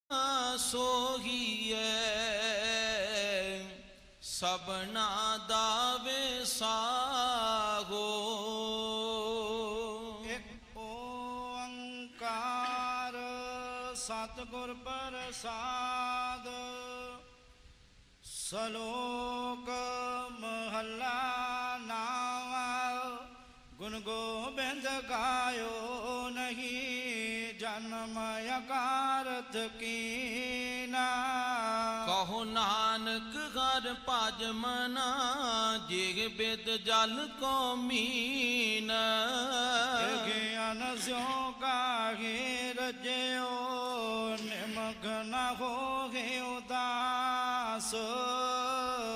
ਸੋਹੀਐ ਸਭਨਾ ਦਾ ਵਿਸਾਹੋ। ਇੱਕ ਓੰਕਾਰ ਸਤਿਗੁਰ ਪ੍ਰਸਾਦ। ਸ਼ਲੋਕ ਮਹੱਲਾ ਨਾਵਾ। ਗੁਣ ਗੋਬਿੰਦ ਗਾਇਓ ਨਹੀਂ ਜਨਮ ਅਕਾਰਤ ਕੀਨਾ। ਕਹੋ ਨਾਨਕ ਹਰ ਭਜ ਮਨਾ ਜਿਗ ਬਿਦ ਜਲ ਕੋ ਮੀਨ। ਗਿਆਨ ਸਿਉ ਕਾਹੇ ਰਜਿਓ ਨਿਮਗ ਨ ਹੋਗੇ ਉਦਾਸ।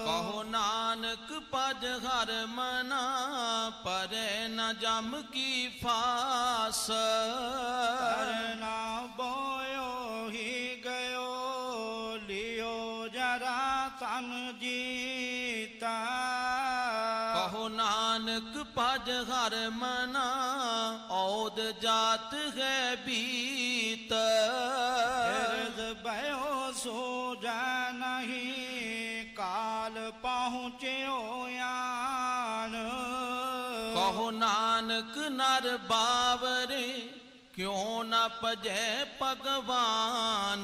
ਕਹੋ ਨਾਨਕ ਭਜ ਹਰ ਮਨਾ ਪਰੈ ਨ ਜਮ ਕੀ ਫਾਸ। ਨਾ ਬੋਇਓ ਹੀ ਗਇਓ ਲਿਓ ਜਰਾ ਤਨ ਜੀਤਾ। ਕਹੋ ਨਾਨਕ ਭਜ ਹਰ ਮਨਾ ਔਦ ਜਾਤ ਹੈ ਬੀਤ। ਹਿਰਦ ਭਇਓ ਸੋ ਜਾ ਨਹੀਂ ਕਾਲ ਪਹੁੰਚਿਓ ਆਨ। ਕਹੋ ਨਾਨਕ ਨਰ ਬਾਵਰੇ ਕਿਉ ਨ ਭਜੈ ਭਗਵਾਨ।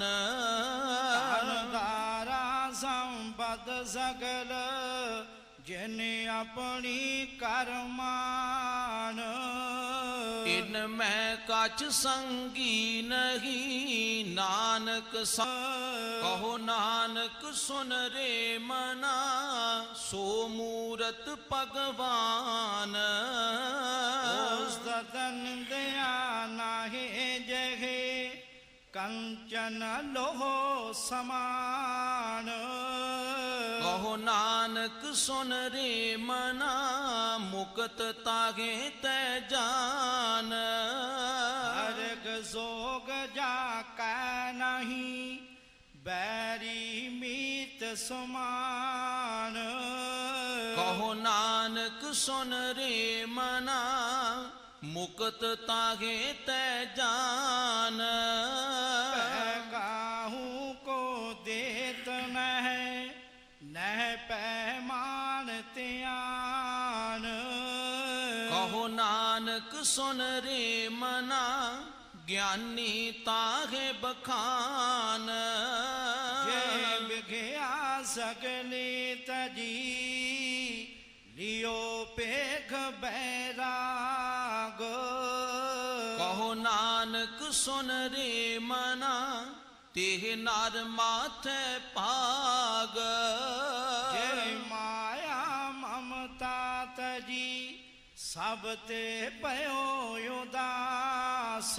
ਧਨਦਾਰਾ ਸੰਪਦ ਸਗਲ ਜਿਨ ਆਪਣੀ ਕਰਮਾਨ। ਇਨ ਮੈਂ ਕਛ ਸੰਗੀ ਨਹੀਂ ਨਾਨਕ ਕਹੋ ਨਾਨਕ ਸੁਨ ਰੇ ਮਨਾ ਸੋ ਮੂਰਤ ਭਗਵਾਨ। ਉਸ ਤਨ ਦਿਆ ਨਾਹੀ ਜਹੇ ਕੰਚਨ ਲੋਹ ਸਮਾਨ। ਕਹੋ ਨਾਨਕ ਸੁਨ ਰੇ ਮਨਾ ਮੁਕਤ ਤਾਗੇ ਤੈ ਜਾਨ। ਹਰਕ ਸੋਗ ਜਾ ਕੈ ਨਹੀਂ ਬੈਰੀ ਮੀਤ ਸਮਾਨ। ਕਹੋ ਨਾਨਕ ਸੁਨ ਰੇ ਮਨਾ ਮੁਕਤ ਤਾਗੇ ਤੈ ਜਾਨ। ਕਾਹੂ ਕੋ ਦੇਤ ਨਹਿ ਨਹਿ ਪੈਮਾਨ ਧਿਆਨ। ਕਹੋ ਨਾਨਕ ਸੁਨ ਰੇ ਮਨਾ ਗਿਆਨੀ ਤਾਗੇ ਬਖਾਨ। ਜੇ ਵਿਗਿਆ ਸਗਲੀ ਤਜੀ ਲਿਓ ਪੇਖ ਬੈਰਾਗ। ਕਹੋ ਨਾਨਕ ਸੁਨ ਰੇ ਮਨਾ ਤਿਹ ਨਰ ਮਾਥੇ ਭਾਗ। ਜੇ ਮਾਇਆ ਮਮਤਾ ਤਜੀ ਸਭ ਤੇ ਭਇਓ ਉਦਾਸ।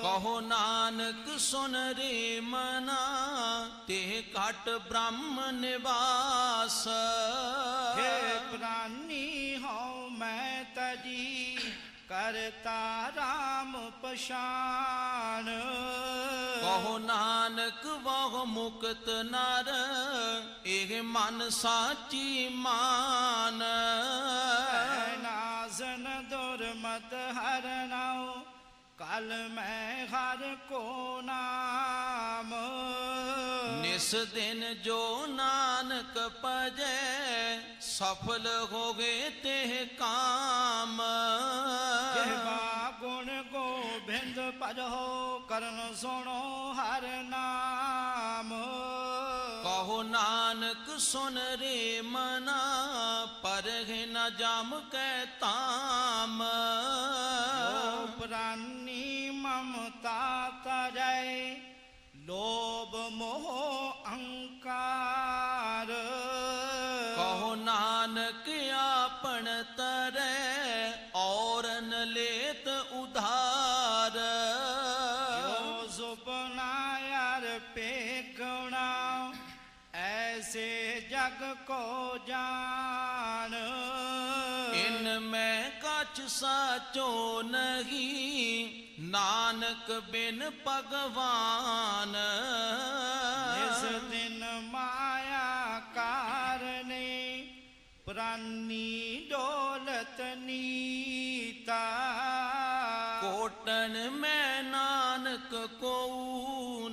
ਕਹੋ ਨਾਨਕ ਸੁਨ ਰੇ ਮਨਾ ਤਿਹ ਘਟ ਬ੍ਰਹਮ ਨਿਵਾਸ। ਹੇ ਪ੍ਰਾਨੀ ਹਉ ਮੈਂ ਤਜੀ ਕਰਤਾ ਰਾਮ ਪਛਾਨ। ਕਹੋ ਨਾਨਕ ਵਹੁ ਮੁਕਤ ਨਰ ਇਹ ਮਨ ਸਾਚੀ ਮਾਨ। ਨਾਜ਼ਨ ਦੁਰਮਤ ਹਰਨਾਉ ਕਲ ਮੈਂ ਹਰ ਕੋ ਨਾਮ। ਨਿਸ ਦਿਨ ਜੋ ਨਾਨਕ ਭਜੈ ਸਫਲ ਹੋਗੇ ਤੇ ਕਾਮ। ਜਿਹਵਾ ਗੁਣ ਗੋਬਿੰਦ ਭਜੋ ਕਰਨ ਸੁਣੋ ਹਰ ਨਾਮ। ਕਹੋ ਨਾਨਕ ਸੁਨ ਰੇ ਮਨਾ ਪਰਹਿ ਨ ਜਮ ਕੈ ਤਾਮ। ਜੋ ਪ੍ਰਾਨੀ ਮਮਤਾ ਤਜੈ ਲੋਭ ਮੋਹ ਅਹੰਕਾਰ। ਕਹੋ ਨਾਨਕ ਆਪਣ ਤਰੈ ਔਰਨ ਲੇਤ ਉਧਾਰ। ਜੋ ਸੁਪਨਾ ਯਾਰ ਪੇਖਣਾ ਐਸੇ ਜਗ ਕੋ ਜਾਨ। ਇਨ ਮੈਂ ਕਛ ਸਾਚੋ ਨਹੀਂ ਨਾਨਕ ਬਿਨ ਭਗਵਾਨ। ਇਸ ਦਿਨ ਮਾਇਆ ਕਾਰਨੇ ਪ੍ਰਾਨੀ ਡੋਲਤ ਨੀਤਾ। ਕੋਟਨ ਮੈਂ ਨਾਨਕ ਕੋ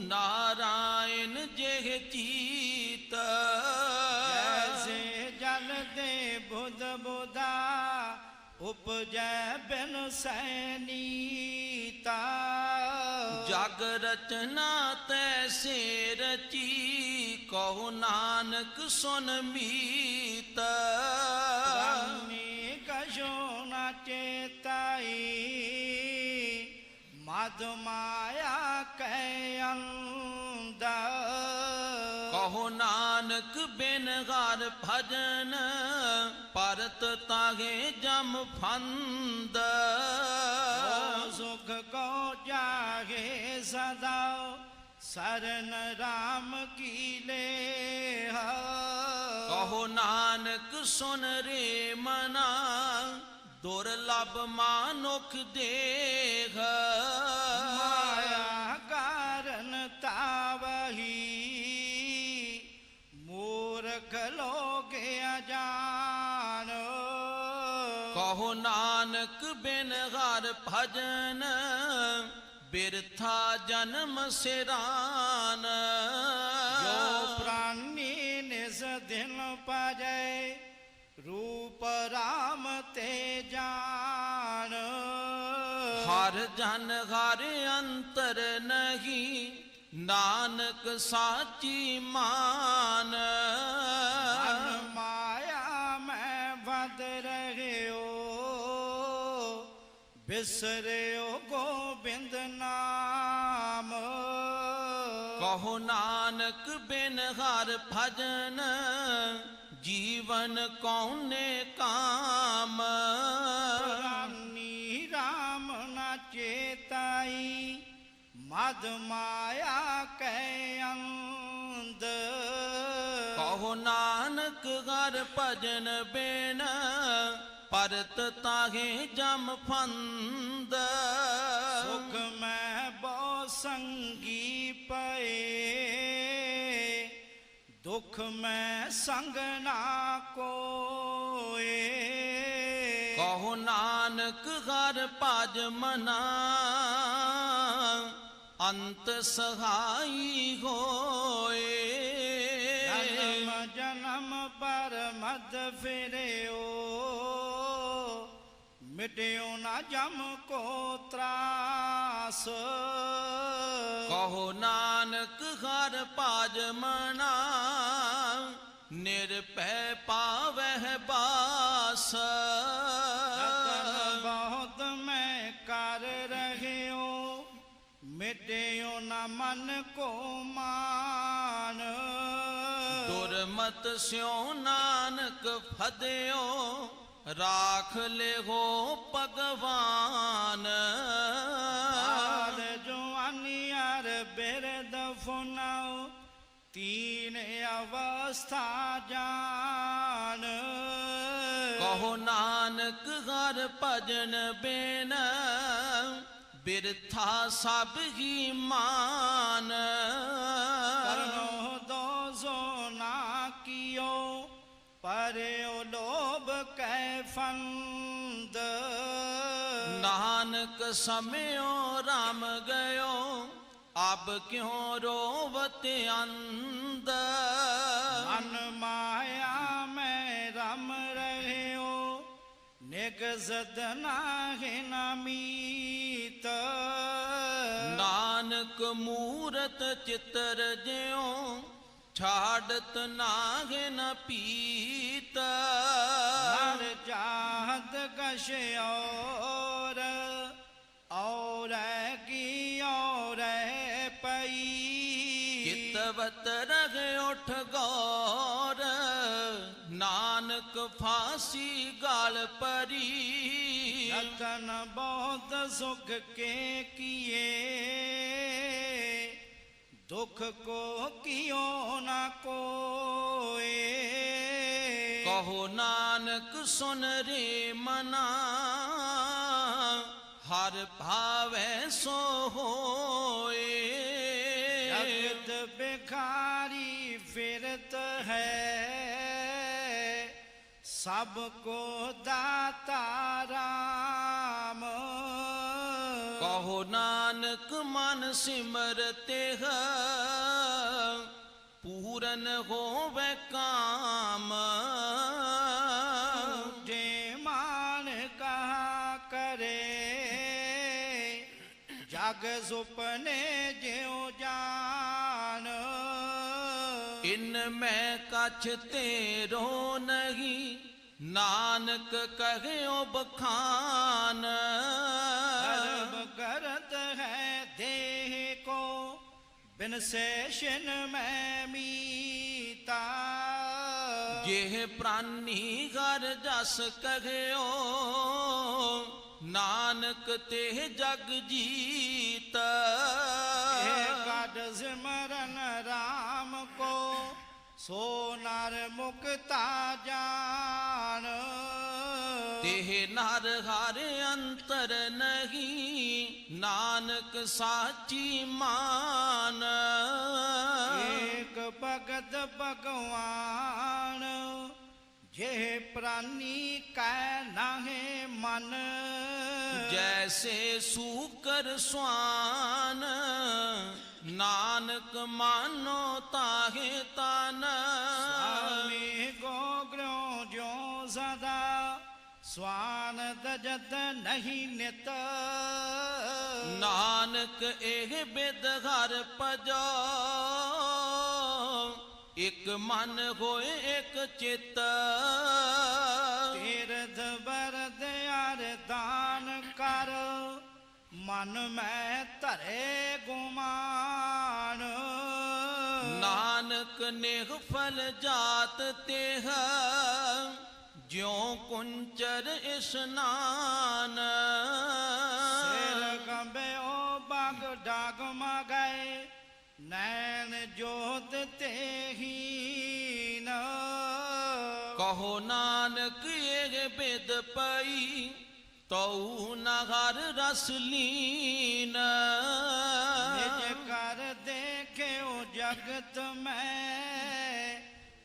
ਉਪਜੈ ਬਿਨ ਸੈਨੀਤਾ ਜਗ ਰਚਨਾ ਤੈਸੇ ਰਚੀ ਕਹੋ ਨਾਨਕ ਸੁਨ ਮੀਤ ਰਾਮੀ ਕਛੁ ਨ ਚੇਤਾਈ ਮਦ ਮਾਇਆ ਕੈ ਅੰਧ ਕਹੋ ਨਾਨਕ ਬਿਨ ਹਰ ਭਜਨ ਪਰਤ ਤਾਗੇ ਜਮ ਫੰਦ ਸੁਖ ਕੋ ਜਾਗੇ ਸਦਾ ਸਰਨ ਰਾਮ ਕੀ ਲੇਹ ਕਹੋ ਨਾਨਕ ਸੁਨ ਰੇ ਮਨਾ ਦੁਰਲਭ ਮਾਨੁਖ ਦੇਖ ਮਾਇਆ ਕਾਰਨ ਤਾਵਹੀ ਮੂਰਖ ਲੋਗੇ ਅਜਾਨ ਕਹੋ ਨਾਨਕ ਬਿਨ ਹਰ ਭਜਨ ਬਿਰਥਾ ਜਨਮ ਸਿਰਾਨ ਜੋ ਪ੍ਰਾਨੀ ਨਿਸ ਦਿਨ ਪਾਜੈ ਰੂਪ ਰਾਮ ਤੇ ਜਾਨ ਹਰ ਜਨ ਹਰ ਅੰਤਰ ਨਹੀਂ ਨਾਨਕ ਸਾਚੀ ਮਾਨ ਮਨ ਮਾਇਆ ਮੈਂ ਵਦ ਰਹਿਓ ਬਿਸਰਿਓ ਗੋਬਿੰਦ ਨਾਮ ਕਹੋ ਨਾਨਕ ਬਿਨ ਹਰ ਭਜਨ ਜੀਵਨ ਕੌਣੇ ਕਾਮ ਰਾਨੀ ਰਾਮ ਨਾ ਚੇਤਾਈ ਮਦ ਮਾਇਆ ਕੈ ਅੰਧ ਕਹੋ ਨਾਨਕ ਹਰ ਭਜਨ ਬਿਨ ਪਰਤ ਤਾਹੇ ਜਮ ਫੰਦ ਸੁਖ ਮੈਂ ਬਹੁ ਸੰਗੀ ਪਏ ਦੁਖ ਮੈਂ ਸੰਗ ਨਾ ਕੋਏ ਕਹੋ ਨਾਨਕ ਹਰ ਭਜ ਮਨਾ ਅੰਤ ਸਹਾਈ ਹੋਏ ਜਨਮ ਜਨਮ ਪਰ ਮਦ ਫਿਰਿਓ ਮਿਟਿਓ ਨਾ ਜਮ ਕੋ ਤਰਾਸ ਕਹੋ ਨਾਨਕ ਹਰ ਭਜ ਮਨਾ ਨਿਰਭੈ ਪਾਵਹਿ ਬਾਸ ਰਤਨ ਬਹੁਤ ਮੈਂ ਕਰ ਰਹਿਓ ਮਿਟਿਓ ਨਾ ਮਨ ਕੋ ਮਾਨ ਦੁਰਮਤ ਸਿਉ ਨਾਨਕ ਫਦਿਓ ਰਾਖ ਲਿਹੋ ਭਗਵਾਨ ਆਦ ਜਵਾਨੀ ਅਰ ਬਿਰਦ ਫੁਨਾਉ ਤੀਨ ਅਵਸਥਾ ਜਾਨ ਕਹੋ ਨਾਨਕ ਹਰ ਭਜਨ ਬਿਨ ਬਿਰਥਾ ਸਭ ਹੀ ਮਾਨ ਕਰਨੋ ਦੋਜ਼ੋ ਨਾ ਕੀਓ ਪਰਿਓ ਲੋਭ ਕੈ ਫੰਦ ਨਾਨਕ ਸਮਿਓ ਰਾਮ ਗਇਓ ਅਬ ਕਿਉ ਰੋਵਤ ਅੰਧ ਮਨ ਮਾਇਆ ਮੈਂ ਰਮ ਰਹਿਓ ਨਿਗਜ਼ਦ ਨਾਹਿ ਨਮੀਤ ਨਾਨਕ ਮੂਰਤ ਚਿਤਰ ਜਿਉ ਛਾੜਤ ਨਾਗੇ ਨ ਪੀਤ ਹਰ ਚਾਹਤ ਕਛ ਔਰ ਕੀ ਔਰ ਪਈ ਚਿਤਵਤ ਰਗ ਉਠ ਗੌਰ ਨਾਨਕ ਫਾਸੀ ਗਲ ਪਰੀ ਰਤਨ ਬਹੁਤ ਸੁਖ ਕੇ ਕੀਏ ਦੁਖ ਕੋ ਕਿਉ ਨਾ ਕੋਏ ਕਹੋ ਨਾਨਕ ਸੁਨ ਰੇ ਮਨਾ ਹਰ ਭਾਵੈ ਸੋ ਹੋਏ ਜਗਤ ਬਿਖਾਰੀ ਫਿਰਤ ਹੈ ਸਭ ਕੋ ਦਾਤਾ ਰਾਮ ਕਹੋ ਨਾਨਕ ਮਨ ਸਿਮਰਤੇ ਪੂਰਨ ਹੋਵੇ ਕਾਮ ਜੇ ਮਾਨ ਕਾ ਜਗ ਸੁਪਨੇ ਜਿਉ ਜਾਨ ਇਨ ਮੈਂ ਕਛ ਤੇਰੋ ਨਹੀਂ ਨਾਨਕ ਕਹਿਓ ਬਖਾਨ ਧਰਮ ਕਰਤ ਹੈ ਦੇਹ ਕੋ ਬਿਨ ਸੇਸ਼ਨ ਮੈਂ ਮੀਤਾ ਜਿਹ ਪ੍ਰਾਨੀ ਹਰ ਜਸ ਕਹਿਓ ਨਾਨਕ ਤੇ ਜਗ ਜੀਤ ਗਡ ਸਿਮਰਨ ਰਾਮ ਕੋ ਸੋ ਨਰ ਮੁਕਤਾ ਜਾਨ ਤੇ ਨਰ ਹਰ ਅੰਤਰ ਨਹੀਂ ਨਾਨਕ ਸਾਚੀ ਮਾਨ ਏਕ ਭਗਤ ਭਗਵਾਨ ਜੇ ਪ੍ਰਾਨੀ ਕੈ ਨਾਹੇ ਮਨ ਜੈਸੇ ਸੂਕਰ ਸਵਾਨ ਨਾਨਕ ਮਾਨੋ ਤਾਹੇ ਤਨ स्वामी गोग्रो जो सदा स्वान दजत नहीं नित ਨਾਨਕ ਇਹ ਬਿਦ ਹਰ ਭਜੋ ਇਕ ਮਨ ਹੋਏ ਇਕ ਚਿਤ तीर्थ बरद यार दान कर मन में धरे गुमान ਨਾਨਕ ਨਿਹ ਫਲ ਜਾਤ ਤੇਹ ਜਿਉ ਕੁੰਚਰ ਇਸ਼ਨਾਨ सिर कंबे ओ बाग डाग मगए नैन जोत ते ही न ਕਹੋ ਨਾਨਕ ਇਹ ਬਿਦ ਪਈ ਤਉ ਨ ਹਰ ਰਸ ਲੀਨ निज कर देखे जगत में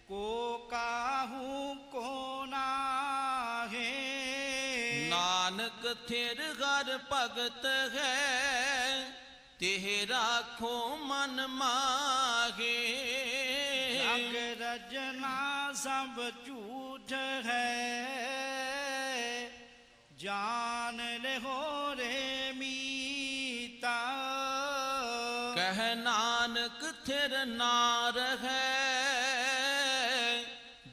को काहू को नाहे ਨਾਨਕ ਥਿਰ ਹਰ ਭਗਤ ਹੈ ਤਿਹ ਰਾਖੋ ਮਨ ਮਾਗੇ जग रजना सब झूठ है जान ले हो रे मीता ਕਹਿ ਨਾਨਕ ਥਿਰ ਨਾਰ ਹੈ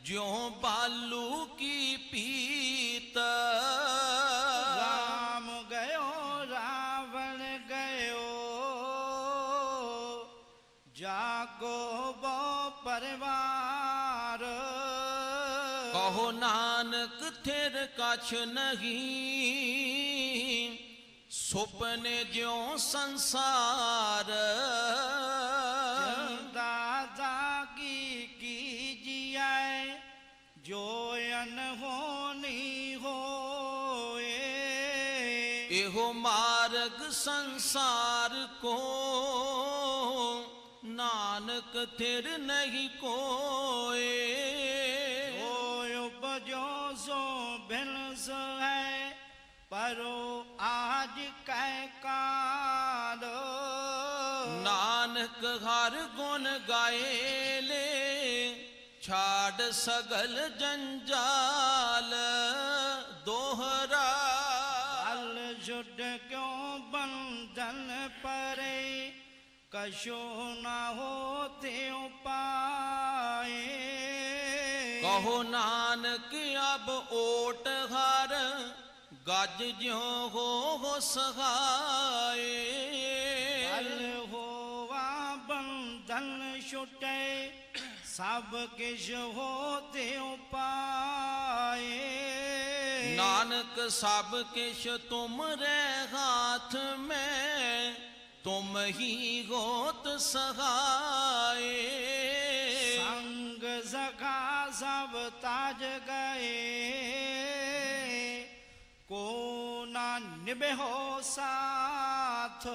ਜਿਉ ਬਾਲੂ ਕੀ ਪੀਤ राम गयो रावण गयो जागो बो परिवार ਕਹੋ ਨਾਨਕ ਥਿਰ ਕਛ ਨਹੀਂ ਸੁਪਨੇ ਜਿਉ ਸੰਸਾਰ दादा की जियाए जो अनहोनी होए ਇਹੋ ਮਾਰਗ ਸੰਸਾਰ ਕੋ ਨਾਨਕ ਥਿਰ ਨਹੀਂ ਕੋਏ उपजो सो भिलस है परो आज कै काल ਨਾਨਕ ਹਰ ਗੁਣ ਗਾਏ ਲੈ ਛਾੜ ਸਗਲ ਜੰਜਾਲ ਦੋਹਰਾ अल जुड क्यों बंधन परे कशो न होते पाए ਕਹੋ ਨਾਨਕ ਅਬ ਓਟ ਹਰ ਗੱਜ ਜਿਉ ਹੋ ਸਹਾਏ अल होवा बंधन छुटे सब किश होते पाए ਨਾਨਕ ਸਭ ਕਿਛ ਤੁਮਰੇ ਹਾਥ ਮੈਂ ਤੁਮ ਹੀ ਹੋਤ ਸਹਾਏ संग सखा सब ताज गए को ना निभो साथ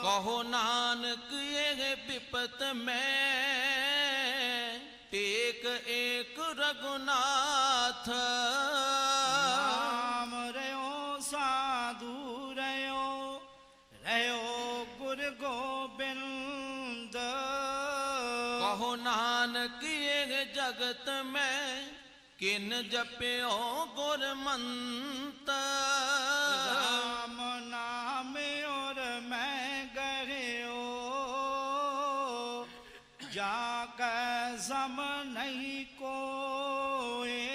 ਕਹੋ ਨਾਨਕ ਇਹ ਵਿਪਤ ਮੈਂ ਟੇਕ ਏਕ ਰਘੁਨਾਥ नाम रयो साधु रयो रयो गुर गोबिंद ਕਹੋ ਨਾਨਕ ਇਹ ਜਗਤ ਮੈਂ ਕਿਨ ਜਪਿਓ ਗੁਰ ਮੰਤ राम नाम और ਸਮ ਨਹੀਂ ਕੋਏ।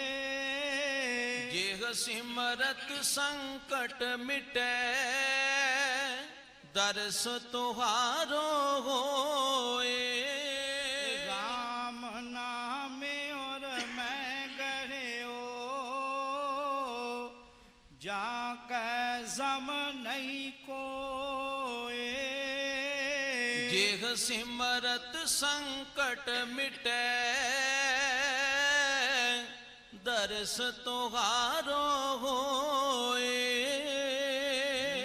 ਜਿਹ ਸਿਮਰਤ ਸੰਕਟ ਮਿਟੈ ਦਰਸ ਤੁਹਾਰੋ ਹੋਏ। ਰਾਮ ਨਾਮੇ ਔਰ ਮੈਂ ਗਹਿਓ ਜਾ ਕੈ ਸਮ ਨਹੀਂ ਕੋਏ। ਜਿਹ ਸਿਮਰਤ ਸੰਕਟ ਮਿਟੈ ਦਰਸ ਤੁਹਾਰੋ ਹੋਏ।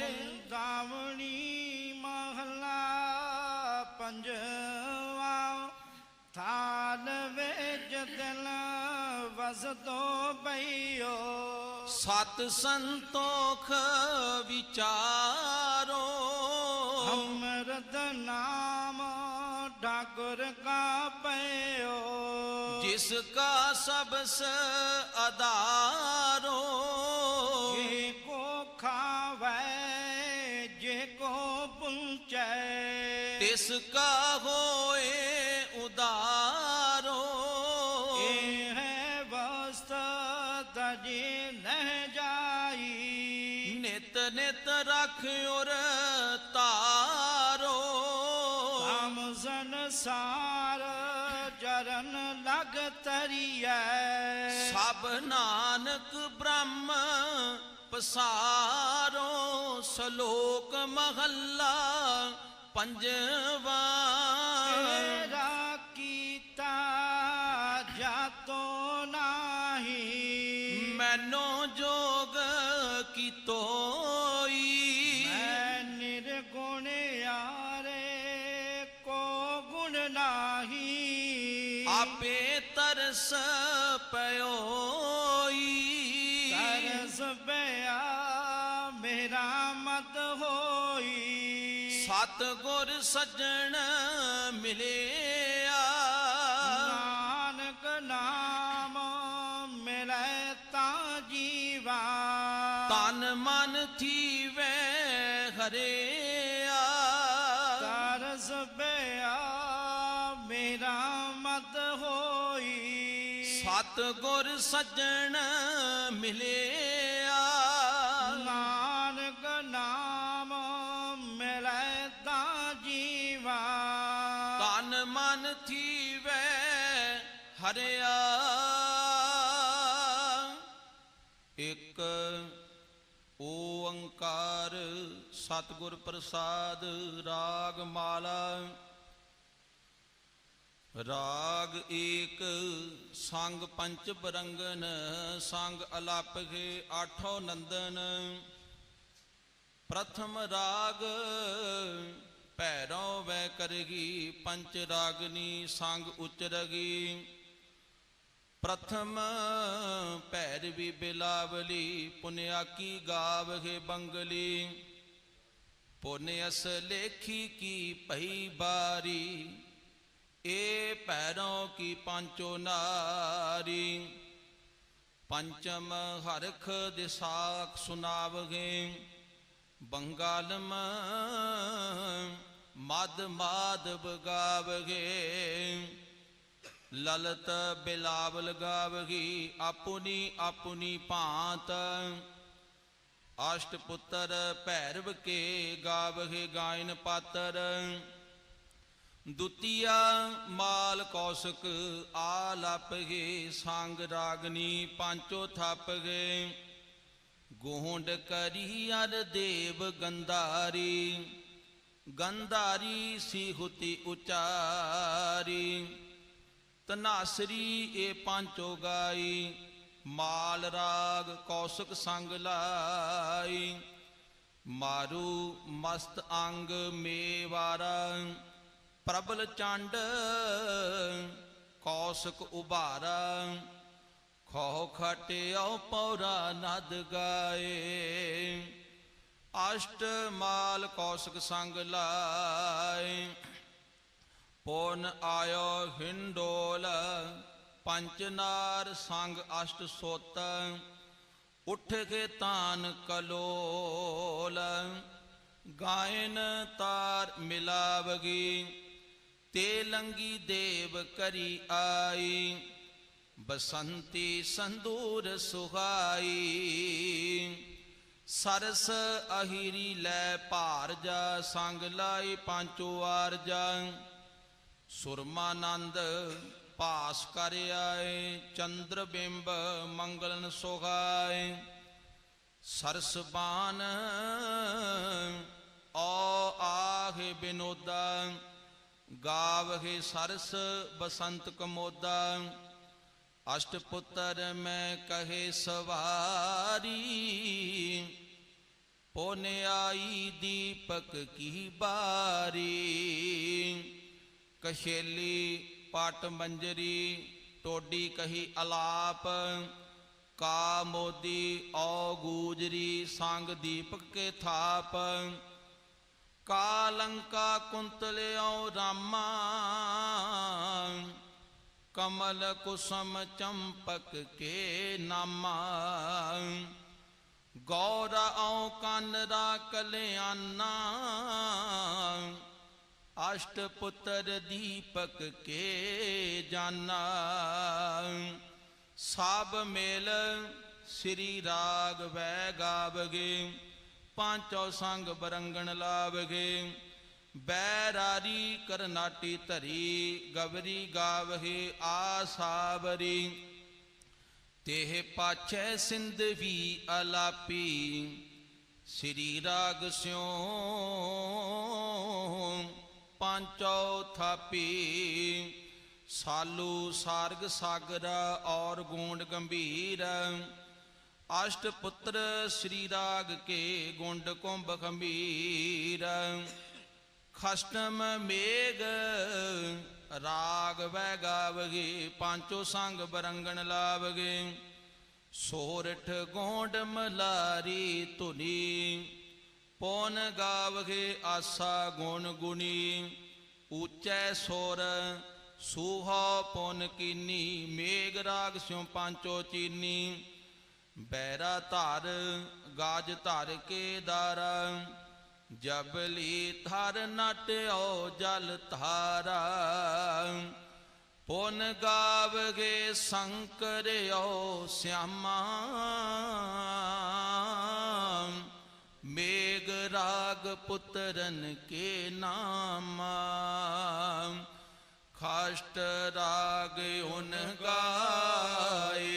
ਮੁੰਦਾਵਣੀ ਮਹਲਾ ਪੰਜਵਾ ਥਾਲ ਵਿੱਚ ਦਿਲ ਵਸਦੋ ਬਈਓ। ਸਤ ਸੰਤੋਖ ਵਿਚਾਰੋ ਅੰਮ੍ਰਿਤ ਨਾਮ ਠਾਕੁਰ ਕਾ ਪਇਓ। ਜਿਸ ਕਾ ਸਬਸ ਆਧਾਰੋ ਜੇ ਕੋ ਖਾਵੈ ਜੇ ਕੋ ਪੁੰਚੈ। ਤਿਸ ਕਾ ਹੋਏ ਉਦਾਰੋ। ਇਹ ਹੈ ਵਸਤ ਤਜੇ ਨਹਿ ਜਾਈ। ਨਿਤ ਨਿਤ ਰਖ ਉਰ ਤਾਰੋ। ਕਾਮ ਸੰਸਾਰ ਚਰਨ ਲਗ ਤਰੀਐ। ਸਭ ਨਾਨਕ ਬ੍ਰਹਮ ਪਸਾਰੋ। ਸ਼ਲੋਕ ਮਹੱਲਾ ਪੰਜਵਾ। ਤੇਰਾ ਕੀਤਾ ਜਾਤੋ ਨਾਹੀ। ਮੈਨੋ ਜੋਗ ਕੀ ਤੋਈ। ਮੈਂ ਨਿਰਗੁਣ ਯਾਰੇ ਕੋ ਗੁਣ ਨਾਹੀ। ਆਪੇ ਤਰਸ ਪਇਓਈ। ਤਰਸ ਪਿਆ ਮੇਰਾ ਮਤ ਹੋਈ। ਸਤ ਗੁਰ ਸੱਜਣ ਮਿਲਿਆ। ਨਾਨਕ ਨਾਮ ਮਿਲੈ ਤਾਂ ਜੀਵਾ। ਤਨ ਮਨ ਥੀਵੈ ਹਰਿਆ। ਤਰਸ ਪਿਆ ਮੇਰਾ ਮਤ ਹੋਈ। ਸਤ ਗੁਰ ਸੱਜਣ ਮਿਲਿਆ। ਨਾਨਕ ਨਾਮ ਮਿਲੈ ਤਾਂ ਜੀਵਾ। ਤਨ ਮਨ ਥੀਵੈ ਹਰਿਆ। ਇਕ ਓੰਕਾਰ ਸਤਿਗੁਰ ਪ੍ਰਸਾਦ। ਰਾਗ ਮਾਲਾ ਰਾਗ ਏਕ ਸੰਗ ਪੰਚ ਬਰੰਗਨ ਸੰਗ ਅਲਾਪਗੇ ਆਠੋ ਨੰਦਨ। ਪ੍ਰਥਮ ਰਾਗ ਭੈਰੋ ਵੈ ਕਰਗੀ ਪੰਚ ਰਾਗਨੀ ਸੰਗ ਉਚਰਗੀ। ਪ੍ਰਥਮ ਭੈਰਵੀ ਬਿਲਾਵਲੀ ਪੁਨਿਆ ਕੀ ਗਾਵਹਿ ਬੰਗਲੀ। ਪੁਨਿਅਸ ਲੇਖੀ ਕੀ ਭਈ ਬਾਰੀ ਏ ਭੈਰੋਂ ਕੀ ਪਾਂਚੋ ਨਾਰੀ। ਪੰਚਮ ਹਰਖ ਦਿਸਾਖ ਸੁਨਾਵਗੇ ਬੰਗਾਲਮ ਮਦ ਮਾਧਵ ਗਾਵਗੇ। ਲਲਤ ਬਿਲਾਵਲ ਗਾਵਗੀ ਆਪੁਨੀ ਆਪੁਨੀ ਭਾਂਤ। ਅਸ਼ਟ ਪੁੱਤਰ ਭੈਰਵ ਕੇ ਗਾਵਹਿ ਗਾਇਨ ਪਾਤਰ। ਦੁਤੀਆ ਮਾਲ ਕੌਸ਼ਕ ਆਲਪਗੇ ਸੰਗ ਰਾਗਨੀ ਪਾਂਚੋ ਥਾਪਗੇ। ਗੋਂਡ ਕਰੀ ਅਰ ਦੇਵ ਗੰਧਾਰੀ ਗੰਧਾਰੀ ਸਿਹੁਤੀ ਉਚਾਰੀ। ਤਨਾਸਰੀ ਇਹ ਪਾਂਚੋ ਗਾਈ ਮਾਲ ਰਾਗ ਕੌਸ਼ਕ ਸੰਗ ਲਾਈ। ਮਾਰੂ ਮਸਤ ਅੰਗ ਮੇਵਾਰਾ ਪ੍ਰਬਲ ਚੰਡ ਕੌਸ਼ਕ ਉਭਾਰਾ। ਖੋ ਖਟਿਓ ਪੌਰਾ ਨਦ ਗਾਏ ਅਸ਼ਟ ਮਾਲ ਕੌਸ਼ਕ ਸੰਗ ਲਾਏ। ਪੁਨ ਆਇਓ ਹਿੰਡੋਲ ਪੰਚ ਨਾਰ ਸੰਗ ਅਸ਼ਟ ਸੋਤ। ਉੱਠ ਕੇ ਤਾਨ ਕਲੋਲ ਗਾਇਨ ਤਾਰ ਮਿਲਾਵਗੀ। ਤੇ ਲੰਗੀ ਦੇਵ ਕਰੀ ਆਈ, ਬਸੰਤੀ ਸੰਦੂਰ ਸੁਹਾਈ। ਸਰਸ ਅਹੀਰੀ ਲੈ ਭਾਰ ਜਾ, ਸੰਗ ਲਾਈ ਪਾਂਚੋ ਆਰਜਾ। ਸੁਰਮਾਨੰਦ ਭਾਸ ਕਰ ਆਏ, ਚੰਦਰ ਬਿੰਬ ਮੰਗਲਨ ਸੁਹਾਏ। ਸਰਸ ਬਾਨ ਓ ਆਹੇ ਬਿਨੋਦਾ, ਗਾਵਹਿ ਸਰਸ ਬਸੰਤ ਕਮੋਦਾ। ਅਸ਼ਟ ਪੁੱਤਰ ਮੈਂ ਕਹੇ ਸਵਾਰੀ, ਪੁਨ ਆਈ ਦੀਪਕ ਕੀ ਬਾਰੀ। ਕਸ਼ੇਲੀ ਪਟ ਮੰਜਰੀ, ਟੋਡੀ ਕਹੀ ਅਲਾਪ। ਕਾ ਮੋਦੀ ਔ ਗੂਜਰੀ, ਸੰਗ ਦੀਪਕ ਕੇ ਥਾਪ। ਕਾ ਲੰਕਾ ਕੁੰਤਲਿਓ ਰਾਮਾ, ਕਮਲ ਕੁਸਮ ਚੰਪਕ ਕੇ ਨਾਮਾ। ਗੌਰਾ ਔ ਕਾਨਰਾ ਕਲਿਆਣਾ, ਅਸ਼ਟ ਪੁੱਤਰ ਦੀਪਕ ਕੇ ਜਾਨਾ। ਸਭ ਮੇਲ ਸ੍ਰੀ ਰਾਗ ਵੈ ਗਾਵਗੇ, ਪਾਂਚੋ ਸੰਗ ਬਰੰਗਣ ਲਾਵਗੇ। ਬੈਰਾਰੀ ਕਰਨਾਟੀ ਧਰੀ, ਗਵਰੀ ਗਾਵਹਿ ਆਸਾਵਰੀ। ਤੇਹ ਪਾਛੈ ਸਿੰਧਵੀ ਅਲਾਪੀ, ਸ੍ਰੀ ਰਾਗ ਸਿਉ ਪਾਂਚੋ ਥਾਪੀ। ਸਾਲੂ ਸਾਰਗ ਸਾਗਰਾ ਔਰ ਗੂੰਡ ਗੰਭੀਰ, ਅਸ਼ਟ ਪੁੱਤਰ ਸ੍ਰੀ ਰਾਗ ਕੇ ਗੁੰਡ ਕੁੰਭ ਗੰਭੀਰ। ਖਸ਼ਟਮ ਮੇਘ ਰਾਗ ਵੈ ਗਾਵਗੇ, ਪਾਂਚੋ ਸੰਗ ਬਰੰਗਣ ਲਾਵਗੇ। ਸੋਰਠ ਗੋਂਡ ਮਲਾਰੀ ਧੁਨੀ, ਪੌਨ ਗਾਵਗੇ ਆਸਾ ਗੁਣ ਗੁਣੀ। ਊਚੈ ਸੋਰ ਸੂਹਾ ਪੌਨ ਕੀਨੀ, ਮੇਘ ਰਾਗ ਸਿਉ ਪਾਂਚੋ ਚੀਨੀ। ਬੈਰਾ ਧਰ ਗਾਜ ਧਰ ਕੇ ਦਾਰਾ, ਜਬਲੀ ਥਰ ਨਟਿਓ ਜਲ ਧਾਰਾ। ਪੁਨ ਗਾਵਗੇ ਸੰਕਰਿਓ ਸਿਆਮਾ, ਮੇਘ ਰਾਗ ਪੁੱਤਰਨ ਕੇ ਨਾਮਾ। ਖਾਸ਼ਟ ਰਾਗ ਉਨ ਗਾਏ,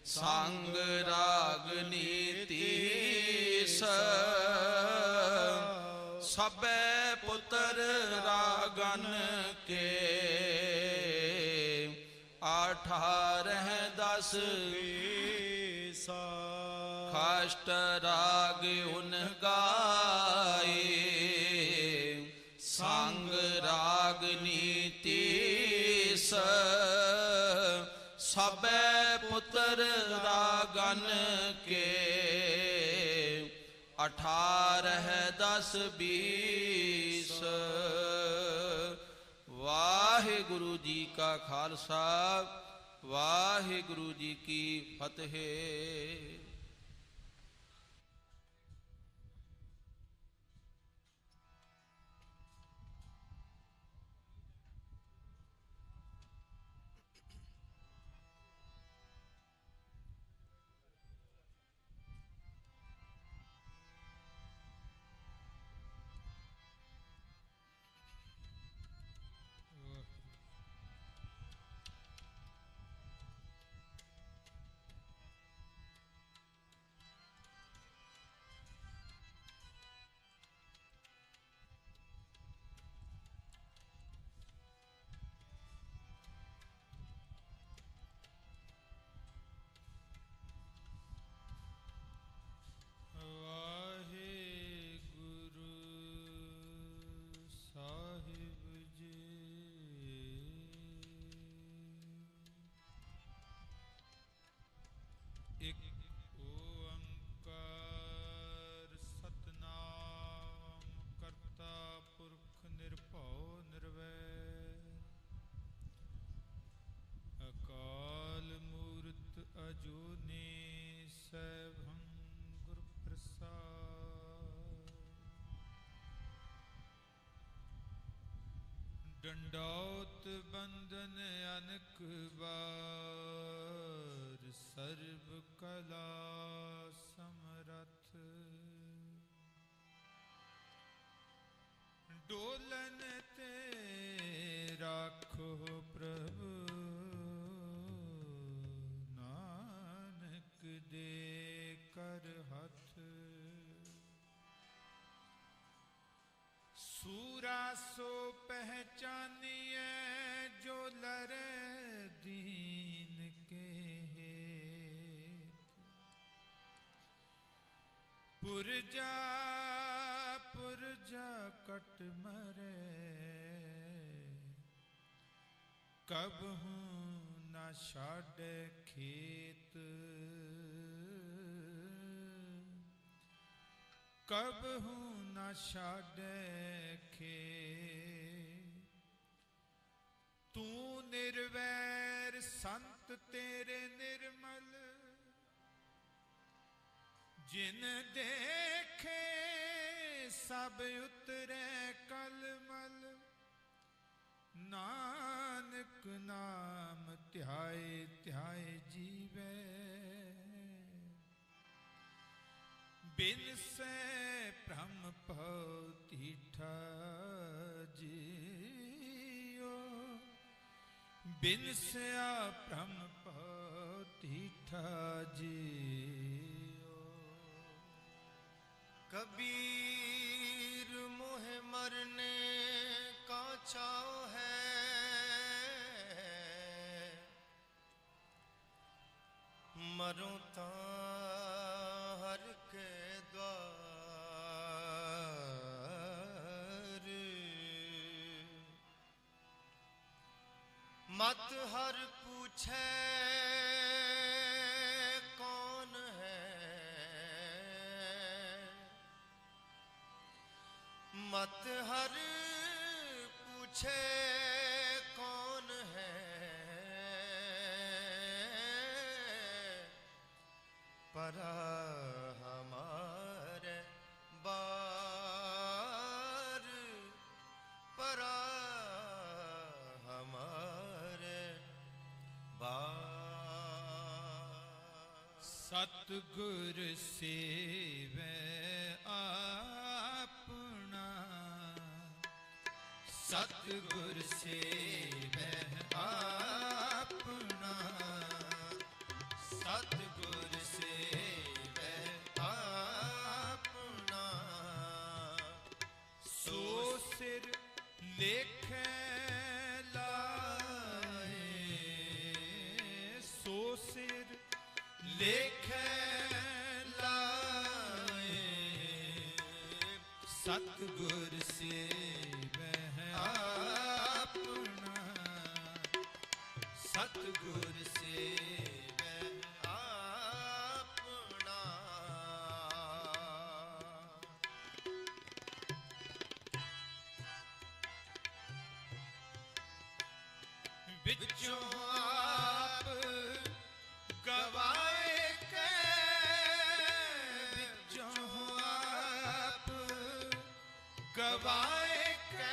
ਸੰਗ ਰਾਗ ਨੀਤੀ ਸਭੈ ਪੁੱਤਰ ਰਾਗਨ ਕੇ। 18 10 ਖਾਸ਼ਟ ਰਾਗ ਉਨ ਗਾਏ, ਸੰਗ ਰਾਗ ਨੀਤੀ ਸਭੈ ਪੁੱਤਰ ਰਾਗਨ ਕੇ। 18 10 20। ਵਾਹਿਗੁਰੂ ਜੀ ਕਾ ਖਾਲਸਾ, ਵਾਹਿਗੁਰੂ ਜੀ ਕੀ ਫਤਿਹ। ਡੰਡੌਤ ਬੰਦਨ ਅਨਕ ਬਾਰ, ਸਰਬ ਕਲਾ ਸਮਰਥ। ਡੋਲਨ ਤੇ ਰਾਖੋ ਪ੍ਰਭੂ, ਨਾਨਕ ਦੇ ਕਰ ਹੱਥ। ਸੂਰਾ ਸੋ ਪਹਿਚਾਨੀਐ, ਜੋ ਲਰੇ ਦੀਨ ਕੇ ਹੇਤ। ਪੁਰਜਾ ਪੁਰਜਾ ਕਟ ਮਰੇ, ਕਬਹੂ ਨਾ ਛਾੜੈ ਖੇਤ। ਕਬਹੂ ਨਾ ਛਾੜੈ ਖੇਤ। ਤੂੰ ਨਿਰਵੈਰ ਸੰਤ ਤੇਰੇ ਨਿਰਮਲ, ਜਿਨ ਦੇਖੇ ਸਭ ਉਤਰੈ ਕਲਮਲ। ਨਾਨਕ ਨਾਮ ਧਿਆਏ ਧਿਆਏ ਜੀਵੈ, ਬਿਨਸੈ ਭ੍ਰਮ ਭਉ ਤੀਠਾ ਜੀਉ। ਬਿਨਸਿਆ ਭ੍ਰਮ ਭਉ ਤੀਠਾ ਜੀਉ। कबीर मोह मरने का चाव है, मरूं ता हर के द्वार। मत हर पूछे कौन है, मत हर पूछे कौन है। परा हमारे बार, परा हमारे बार। सतगुर सेवै आपना, सतगुर सेवै आपना। सतगुर सेवै आपना, सो सिर लेखै लाए, सो सिर लेखै लाए। सतगुर सेवै आपना, सतगुर सेवै आपना। विचों आप गवाए के, विचों आप गवाए के।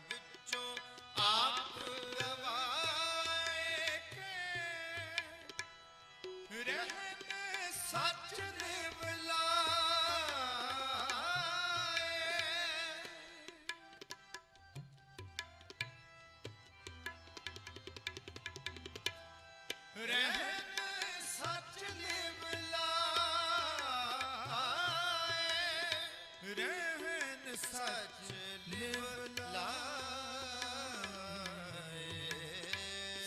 विचों आप गवाए के, रहन सच निवलाए। रहन सच निवलाए। रहन सच निवलाए।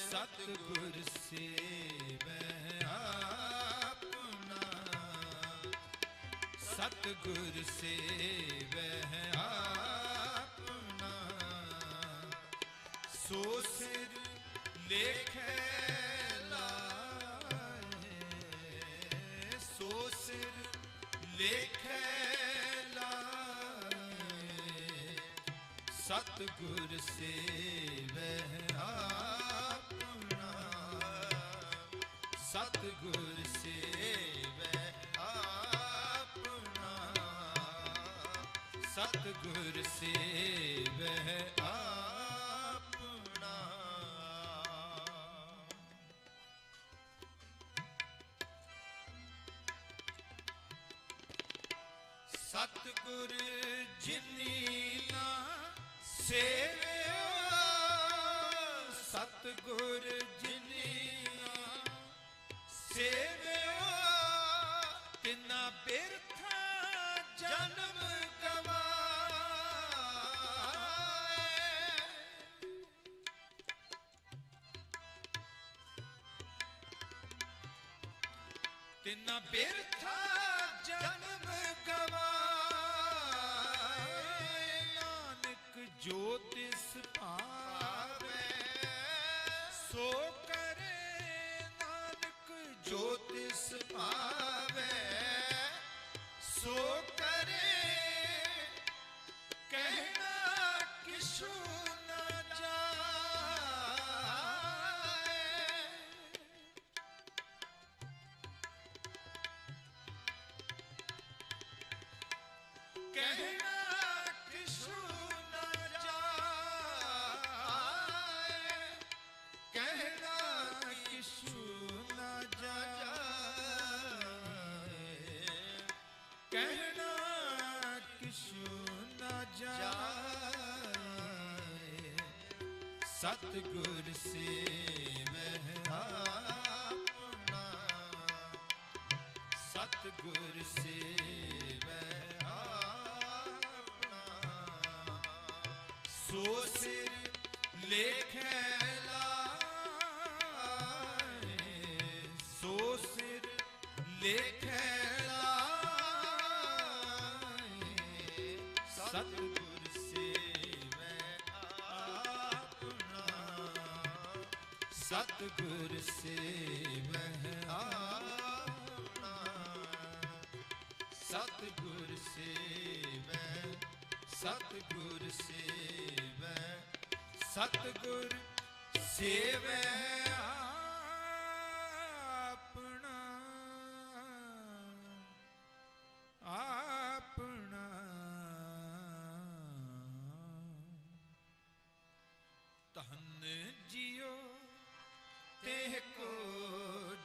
सतगुर सेवै आपना, सतगुर सेवै आपना। सो सिर लेखै लाए, सो सिर ਸਤਿਗੁਰ ਸੇਵੈ ਆਪਣਾ ਸਤਿਗੁਰ ਸੇਵੈ ਆਪਣਾ ਸਤਿਗੁਰ ਸੇਵੈ ਆਪਣਾ ਸਤਿਗੁਰ ਜਿਨੀ ਨਾ ਸੇਵਿਓ ਸਤਿਗੁਰ ਜਿਨੀ ਨਾ ਸੇਵਿਓ ਤਿਨਾ ਬਿਰਥਾ ਜਨਮ ਗਵਾਏ ਤਿਨਾ ਬਿਰਥਾ ਜਨਮ ਗਵਾਏ ਜੋ ਤਿਸ ਭਾਵੈ ਸੋ ਕਰੇ ਨਾਨਕ ਜੋ ਤਿਸ ਭਾਵੈ ਸੋ ਕਰੇ ਕਹਿਣਾ ਕਿਛੂ ਨਾ ਜਾਏ ਕਹਿਣਾ ਕਹਿਣਾ ਕਿਛੂ ਨਾ ਜਾਏ ਸਤਿਗੁਰ ਸੇਵੈ ਆਪਣਾ ਸਤਿਗੁਰ ਸੇਵੈ ਆਪਣਾ ਸੋ ਸਿਰ ਲੇਖੈ ਲਾਏ ਸੋ ਸਿਰ ਲੇਖੈ ਸਤਿਗੁਰ ਸੇਵੈ ਆਪਣਾ ਸਤਿਗੁਰ ਸੇਵੈ ਆਪਣਾ ਸਤਿਗੁਰ ਸੇਵੈ ਸਤਿਗੁਰ ਸੇਵੈ ਸਤਿਗੁਰ ਸੇਵੈ ਆਪਣਾ ਆਪਣਾ ਧਨ ਜਿਉ ਤੇ ਕੋ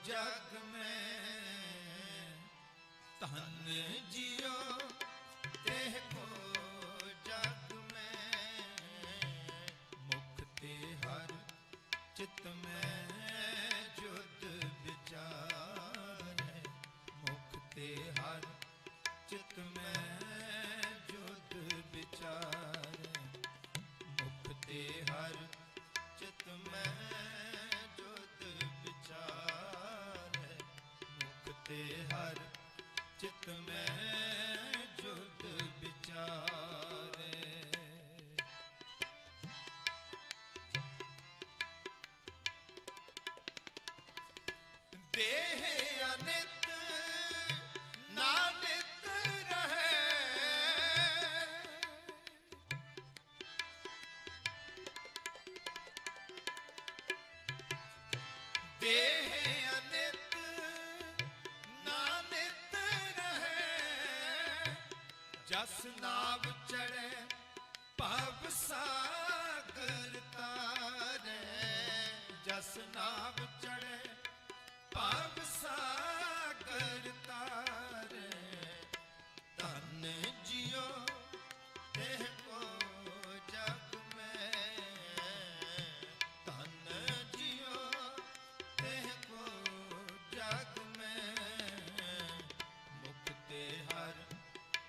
ਜਗ ਮੈਂ ਧਨ ਜਿਉ ਤੇ ਕੋ ਜਗ ਮੈਂ ਮੁਖ ਤੇ ਹਰ ਚਿਤ ਮੈਂ ਜੁਦ ਵਿਚਾਰੈ ਮੁਖ ਤੇ ਹਰ ਚਿਤ ਮੈਂ ਜੁਦ ਵਿਚਾਰੈ ਮੁਖ ਤੇ ਹਰ ਚਿਤ ਮੈਂ ਜੁਦ ਵਿਚਾਰੈ ਮੁਖ ਤੇ ਹਰ ਚਿਤ ਮੈਂ ਜੁਦ ਵਿਚਾਰੈ ਦੇਹ ਅਨਿਤ ਨਾਨਿਤ ਰਹੇ ਦੇਹ ਅਨਿਤ ਨਾਨਿਤ ਰਹੇ ਜਸ ਨਾਵ ਚੜ੍ਹੇ ਭਵ ਸਾਗਰ ਤਾਰੇ ਜਸ ਨਾਵ ਚੜ੍ਹੇ ਭਵ ਸਾਗਰ ਤਾਰੇ ਧਨ ਜਿਉ ਤੇ ਕੋ ਜਗ ਮੈਂ ਧਨ ਜਿਉ ਤੇ ਕੋ ਜਗ ਮੈਂ ਮੁਖ ਤੇ ਹਰ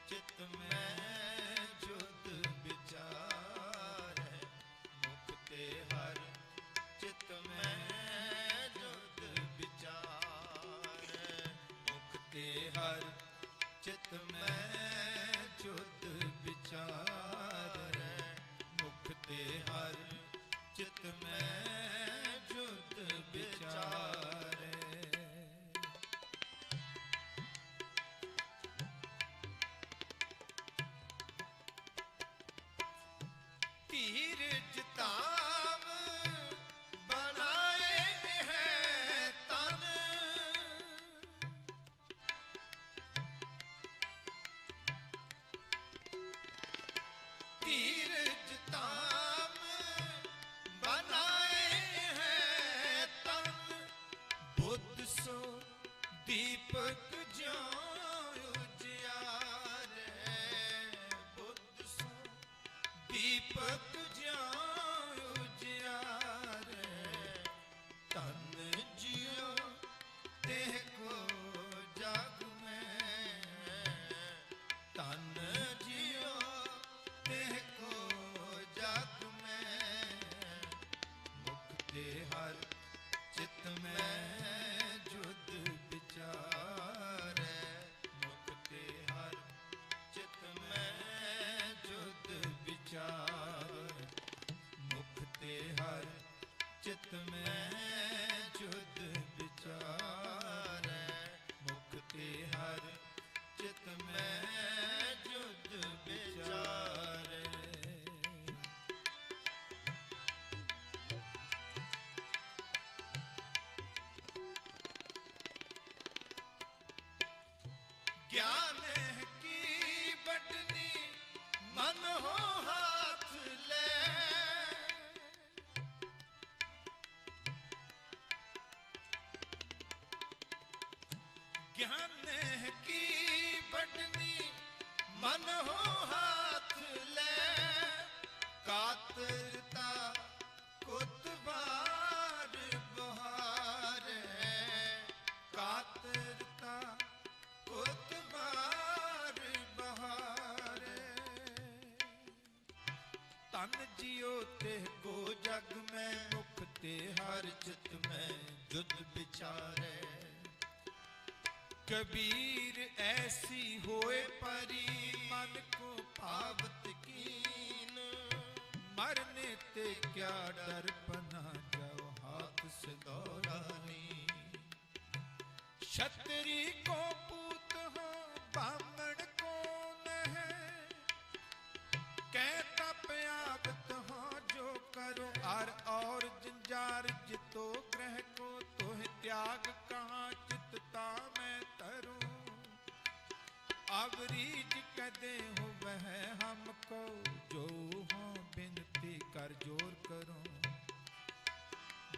ਚਿਤ ਮੈਂ ਜੁਦ ਵਿਚਾਰੈ ਮੁਖ ਤੇ ਹਰ ਚਿਤ ਮੈਂ ਜੁਦ ਵਿਚਾਰੈ ਮੁਖ ਤੇ ਹਰ ਚਿਤ ਮੈਂ ਜੁਦ ਧੀਰਜ ਧਾਮ ਬਣਾਏ ਹੈ ਤਨ। ਧੀਰਜ ਧਾਮ ਬਣਾਏ ਹੈ ਤਨ। ਬੁੱਧ ਸੋ ਦੀਪਕ ਜਿਉ ਉਜਿਆਰੇ। ਬੁੱਧ ਸੋ ਦੀਪਕ ਜਿਉ ਉਜਿਆਰੇ। ਧਨ ਜਿਉ ਦੇਹ ਕੋ ਜਗ ਮੈਂ। ਧਨ ਜਿਉ ਦੇਹ ਕੋ ਜਗ ਮੈਂ। ਮੁਖ ਤੇ ਹਰ ਚਿਤ ਮੈਂ ਜੁਦ ਵਿਚਾਰੈ। ਮੁਖ ਤੇ ਹਰ ਚਿਤ ਮੈਂ ਜੁਦ ਵਿਚਾਰ। ਮੁਖ ਤੇ ਹਰ ਚਿਤ ਮੈਂ ਜੁਦ ਵਿਚਾਰੈ। ਮੁਖ ਤੇ ਹਰ ਚਿਤ ਮੈਂ ਜੁਦ ਵਿਚਾਰੈ। ज्ञान की बटनी मन हो हाथ ले। ज्ञान की बटनी मन हो हाथ ले। कातरता कुतबार बहारे। कातरता कुतबार बहारे। तन जियो ते को जग में। मुख ते हर चित में जुद विचारे। कबीर ऐसी होए परी मन को पावत कीन। मरने ते क्या डर पना जाओ हाथ से दौरानी। क्षत्रि को पूत हो ब्राह्मण को न है। कहता प्यावत हो जो करो आर और जंजार जितो ग्रह को। तो त्याग कहाँ चितता मैं तरूं। अवरीज कदे हो वह हमको। जो हो बिनती कर जोर करो।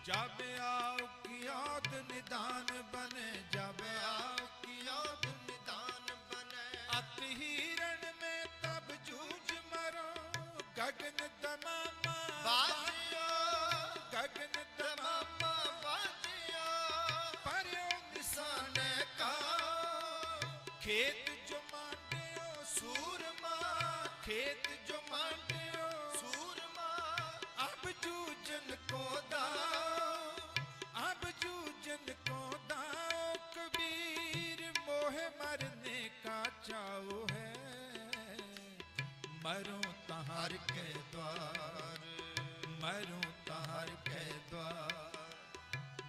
जब आओ की याद निदान बने। जब आओ की याद निदान बने। अति हिरण में तब जूझ मरो। गगन दमामा बाजियो। गगन दमामा बाजियो। पर्यो निशाने का। खेत जो मांडियो सूरमा। खेत जो मांडियो सूरमा। अब जूझन को दाओ। अब जूझन को दाओ। कबीर मोहे मरने का चाओ है। मरो तहार के द्वार। मरो तहार के द्वार।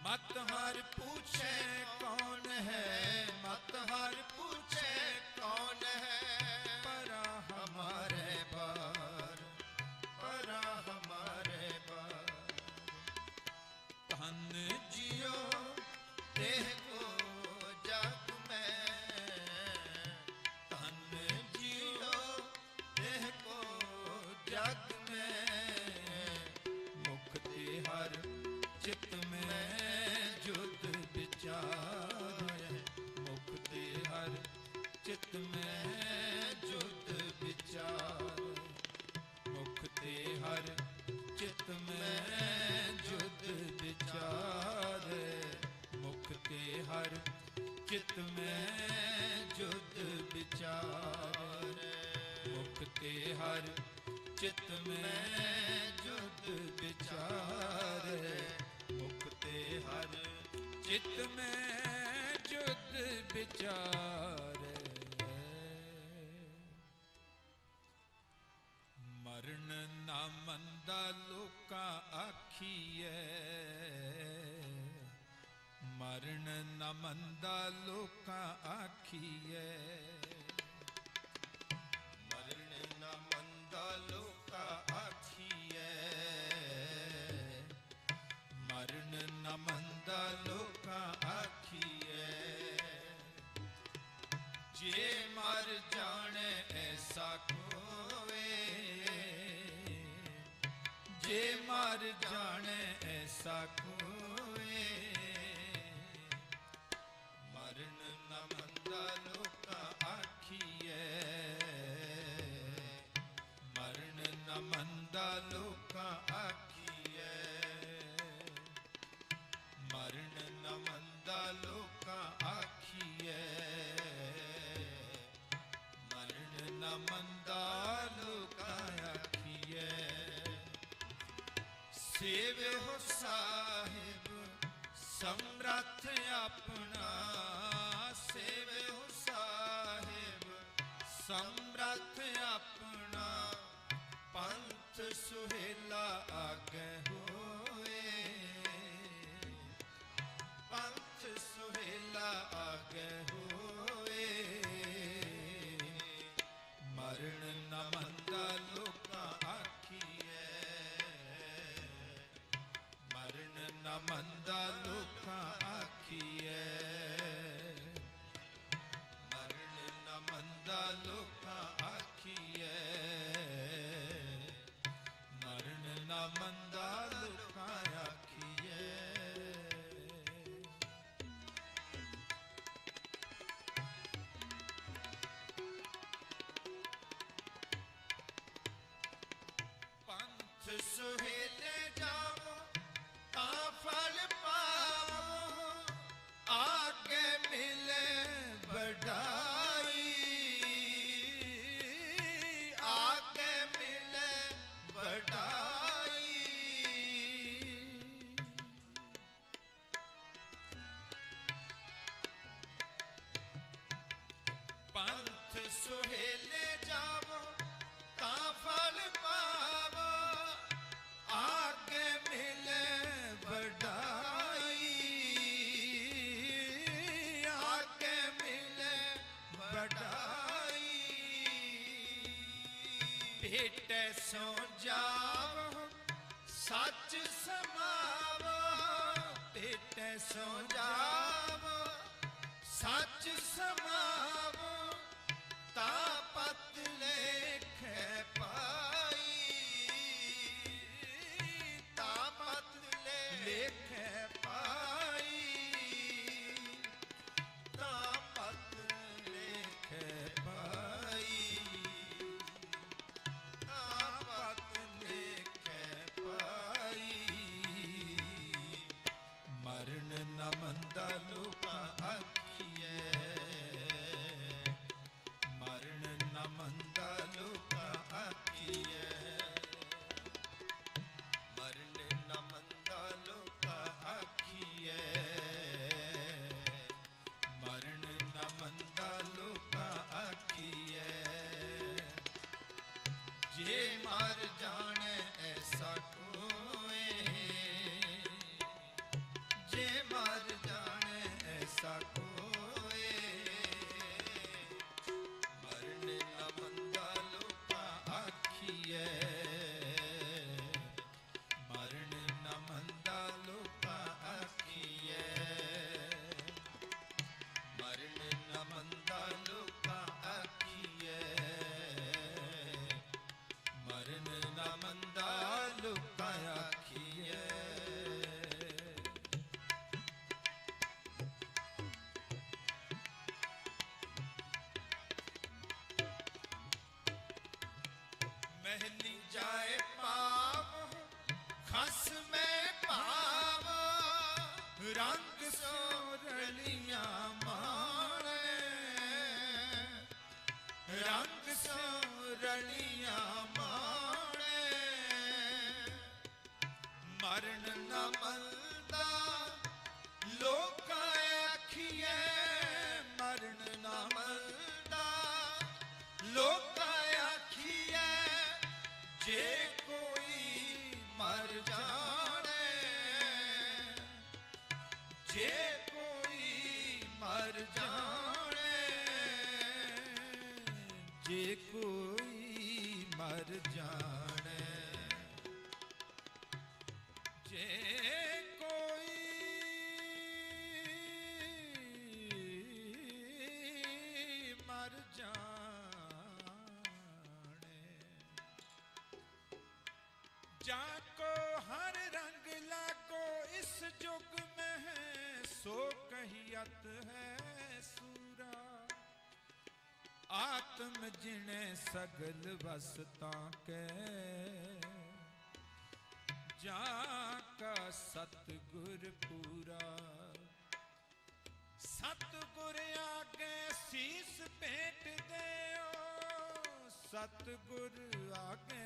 मत हर पूछे कौन है। मत हर पूछे कौन है। परा हमारे बार। परा हमारे बार। धन जियो देह को जग में। धन जियो देह को जग में। मुख ते हर चित में जुद विचार। मुख ते हर चित में जुद विचार। मुख ते हर चित में जुद विचार। मुख ते हर चित में जुद विचार। मुख ते हर चित में जुद विचार। मुख ते हर चित में जुद विचार। मरण ना मंदा लोका आखिए। मरण न मंदा लोका आखिए। मरण न मंदा लोका आखिए। मार जाने ऐसा कोई, मरण न मंदा लोका आखिए, मरण न मंदा लोका आखिए, मरण न मंदा लोका आखिए, मरण न मंदा लोका आखिए। सेवे हो साहिब समरथ अपना, सेवे हो साहिब समरथ अपना, पंथ सुहेला आगे होए, पंथ सुहेला आगे होए, मरण न मंदा लोका आखिए, मरण न मंदा लोका आखिए, मरण न मंदा लोका आखिए, मरण न मंदा लोका आखिए। पंथ सुहेले जाओ ता फल पाओ, आगे मिले बढ़ाई, आगे मिले बढ़ाई। पंथ सुहेले जाओ ता फल पाओ, आगे मिले बढ़ाई, आगे मिले बढ़ाई। भेटे सो जाओ सच समावो, भेटे सो जाओ सच समावो, तापत लेखे पाई, तापत लेखे पाई, तापत लेखे पाई, तापत लेखे पाई। मरण न मंदा लोका आखिए, मरण न मंदा लोका आखिए, मरण न मंदा लोका आखिए, मरण न मंदा लोका आखिए। जे मार जाने ऐसा कोई, जे मार जाने ऐसा कोई, मरण न मंदा लोका आखिए, मरण न मंदा लोका आखिए, मरण न मंदा लोका आखिए, मरण न मंदा लोका आखिए। महली जाए पाव खस में पाव, रंग सो रलियां मारे, रंग सो रलियां मारे। मरण न मंदा लोका आखिए, मरण न मंदा लोका आखिए। जे कोई मर जाने, जे कोई मर जाने, जे कोई मर जाने, जे कोई मर जाने, जाको हर जुग में सो कहियत है सूरा, आत्म जिने सगल वसता के, जाका सतगुर पूरा। सतगुर आगे शीस भेंट देओ, सतगुर आगे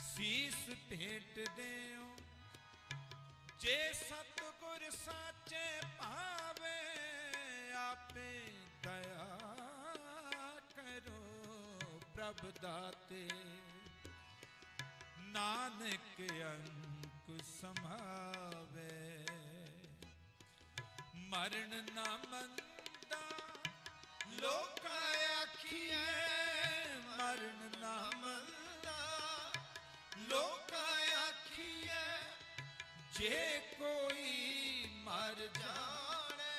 शीस भेंट देओ। जे सतगुर साचे पावे, आपे दया करो प्रभ दाते। नानक अंकुश समावे, मरण न मंदा लोका आखिए, मरण न मंदा लोका आखिए। जे कोई मर जाने,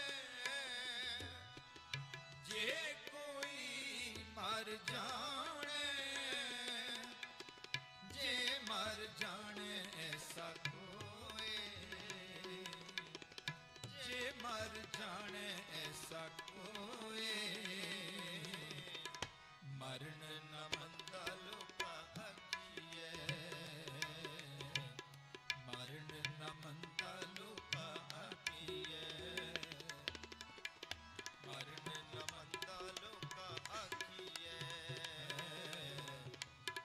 जे कोई मर जाने, जे मर जाने ऐसा कोई, जे मर जाने ऐसा कोई। मरण न मंदा लोका आखिए, मरण न मंदा लोका आखिए, मरण न मंदा लोका आखिए,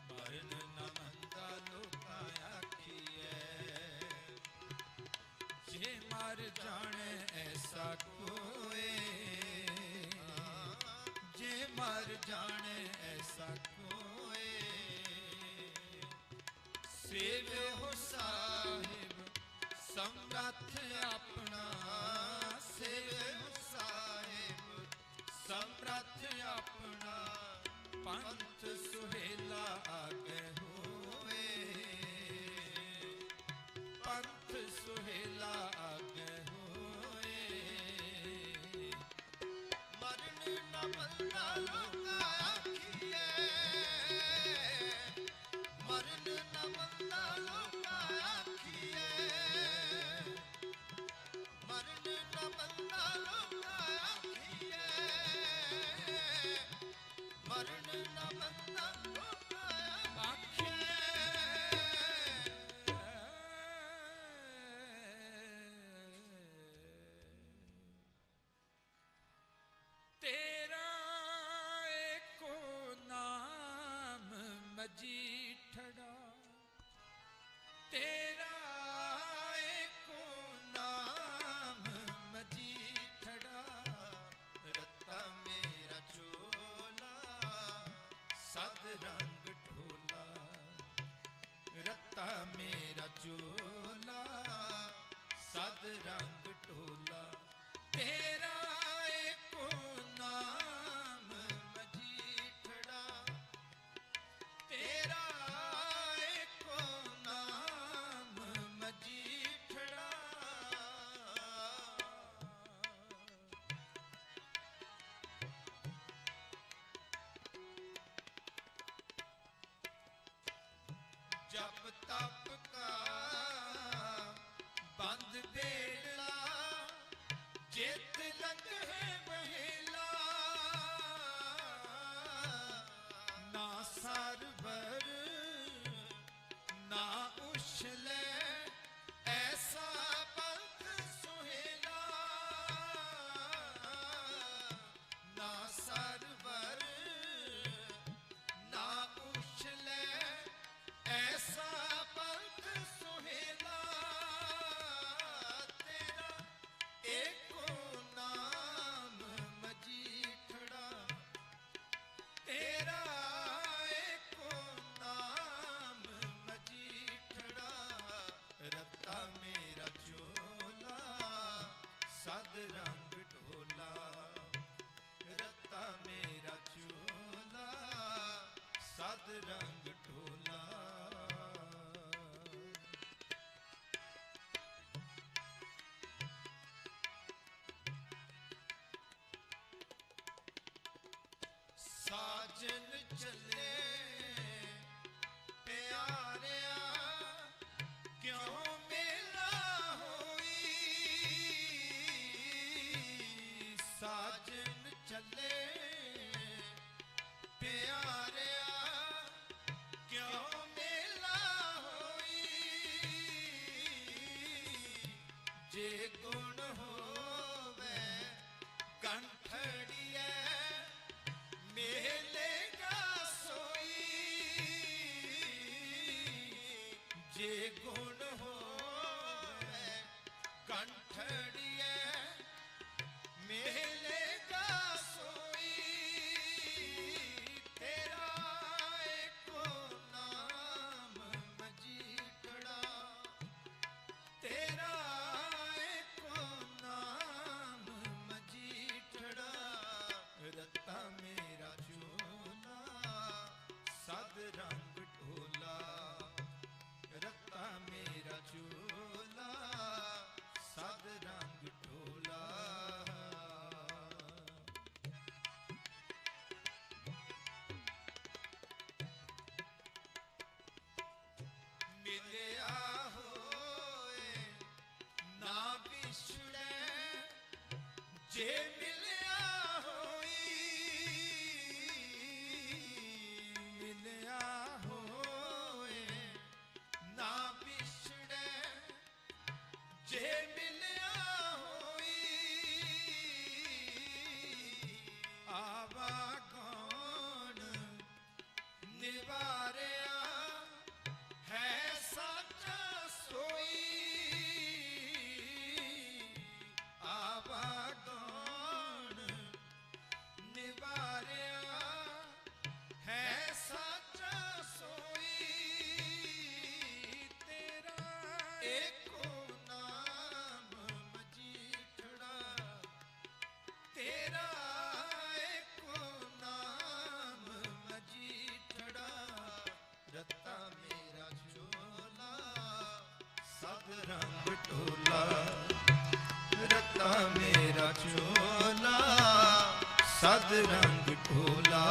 मरण न मंदा लोका आखिए। जे मर जाने ऐसा कोई, जे मर जाने ऐसा कोई। सेवे हो साहिब समरथ अपना, सेवे हो साहिब समरथ अपना। पंथ सुहेला आगे होए, पंथ सुहेला आगे होए। मरण न मंदा लोका आखिए, मरण न मंदा लोका आखिए, मरण न मंदा लोका आखिए, मरण न मंदा लोका आखिए। तेरा एको नाम मजीठड़ा, तेरा एको नाम मजीठड़ा। रत्ता मेरा चोला सद रंग ढोला, रत्ता मेरा चोला सद रंग ढोला। तेरा एको नाम मजीठड़ा, तेरा एको नाम मजीठड़ा। जप तप का बंद बेड़ा, जित लग है बहेला। ना सरवर ना उछले ऐसा पंथ सुहेला। ना सरवर ना उछले ऐसा पंथ सुहेला। तेरा एको नाम मजीठड़ा, तेरा एको नाम मजीठड़ा। रत्ता मेरा चोला सद रंग ढोला, रत्ता मेरा चोला सद रंग ढोला। साजन चले प्यारिया क्यों मेरे ਸਦ ਰੰਗ ਢੋਲਾ।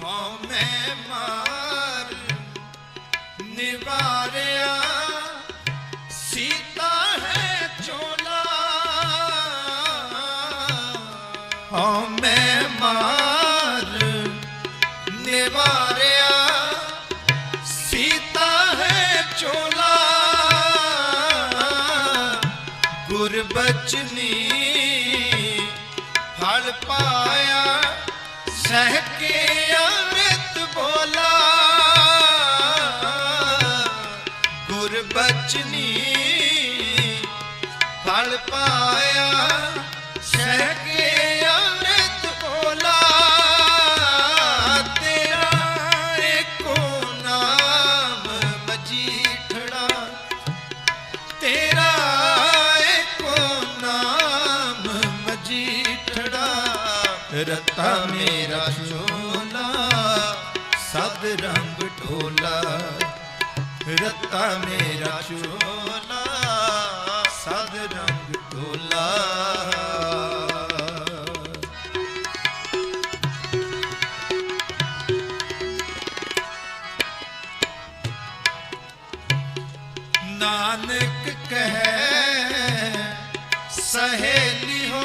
ਹਉ ਮੈਂ ਮਾਰ ਨਿਵਾਰਿਆ ਸੀਤਾ ਹੈ ਚੋਲਾ। ਹਉ ਮੈਂ ਮਾਰ ਨਿਵਾਰਿਆ ਸੀਤਾ ਹੈ ਚੋਲਾ। ਗੁਰਬਚਨੀ ਫਲ ਪਾਇਆ ਸਹਿ ਕੇ ਅੰਮ੍ਰਿਤ ਬੋਲਾ। ਗੁਰਬਚਨੀ ਫਲ ਪਾਇਆ ਸਹਿ ਕੇ ਅੰਮ੍ਰਿਤ ਬੋਲਾ। ਤੇਰਾ ਏਕੋ ਨਾਮ ਮਜੀਠੜਾ, ਤੇਰਾ ਏਕੋ ਨਾਮ ਮਜੀਠੜਾ। ਰਤਾ ਮੇਰਾ ਚੋਲਾ ਸਦ ਰੰਗ ਢੋਲਾ। ਰਤਾ ਮੇਰਾ ਚੋਲਾ ਸਦ ਰੰਗ ਢੋਲਾ। ਨਾਨਕ ਕਹੈ ਸਹੇਲੀ ਹੋ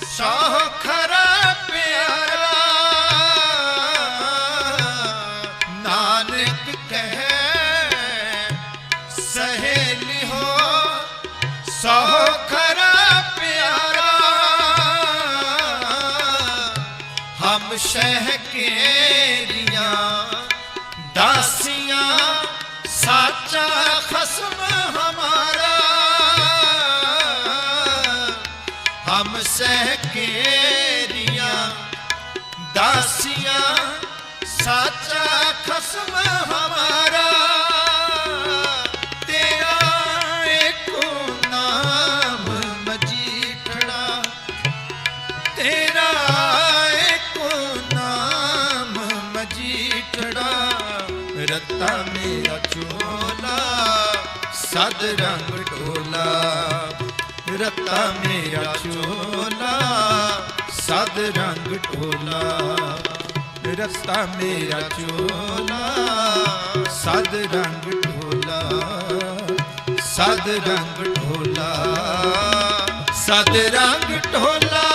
ਸੋ ਖਰਾ ਪਿਆਰਾ। ਨਾਨਕ ਕਹੈ ਸਹੇਲੀ ਹੋ ਸੋ ਖਰਾ ਪਿਆਰਾ। ਹਮ ਸ਼ਹਿ ਕੇਰੀਆਂ ਦਾਸੀਆਂ ਸਾਚਾ ਖਸਮ ਹਮਾਰਾ। ਹਮ ਸਹਿ ਕੇਰੀਆਂ ਦਾਸੀਆਂ ਸਾਚਾ ਖਸਮ ਹਮਾਰਾ। ਤੇਰਾ ਏਕੋ ਨਾਮ ਮਜੀਠੜਾ, ਤੇਰਾ ਏਕੋ ਨਾਮ ਮਜੀਠੜਾ। ਰਤਾ ਮੇਰਾ ਚੋਲਾ ਸਦ ਰੰਗ ਢੋਲਾ। ਰਤਾ ਮੇਰਾ ਚੋਲਾ ਸਦ ਰੰਗ ਢੋਲਾ। ਰਤਾ ਮੇਰਾ ਚੋਲਾ ਸਦ ਰੰਗ ਢੋਲਾ। ਸਦ ਰੰਗ ਢੋਲਾ ਸਦ ਰੰਗ ਢੋਲਾ।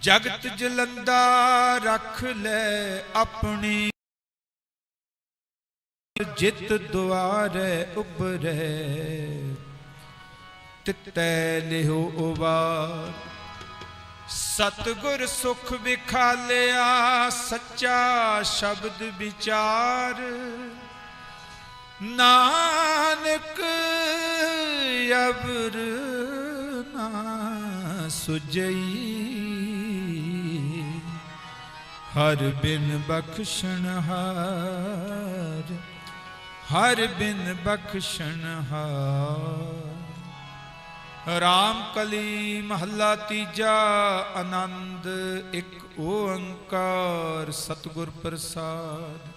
ਜਗਤ ਜਲੰਦਾ ਰੱਖ ਲੈ ਆਪਣੀ, ਜਿਤ ਦੁਆਰੇ ਉਬਰੇ ਤਿਤੈ ਲਿਹੁ ਉਬਾਰ। ਸਤਿਗੁਰ ਸੁਖ ਵਿਖਾਲਿਆ ਸੱਚਾ ਸ਼ਬਦ ਵਿਚਾਰ। ਨਾਨਕ ਅਵਰ ਨਾ ਸੁਜਈ, ਹਰ ਬਿਨ ਬਖਸ਼ਣ ਹਾਰ। ਹਰ ਬਿਨ ਬਖਸ਼ਣ ਹਾਰ। ਰਾਮ ਕਲੀ ਮਹੱਲਾ ਤੀਜਾ। ਆਨੰਦ ਇੱਕ ਓੰਕਾਰ ਸਤਿਗੁਰ ਪ੍ਰਸਾਦ।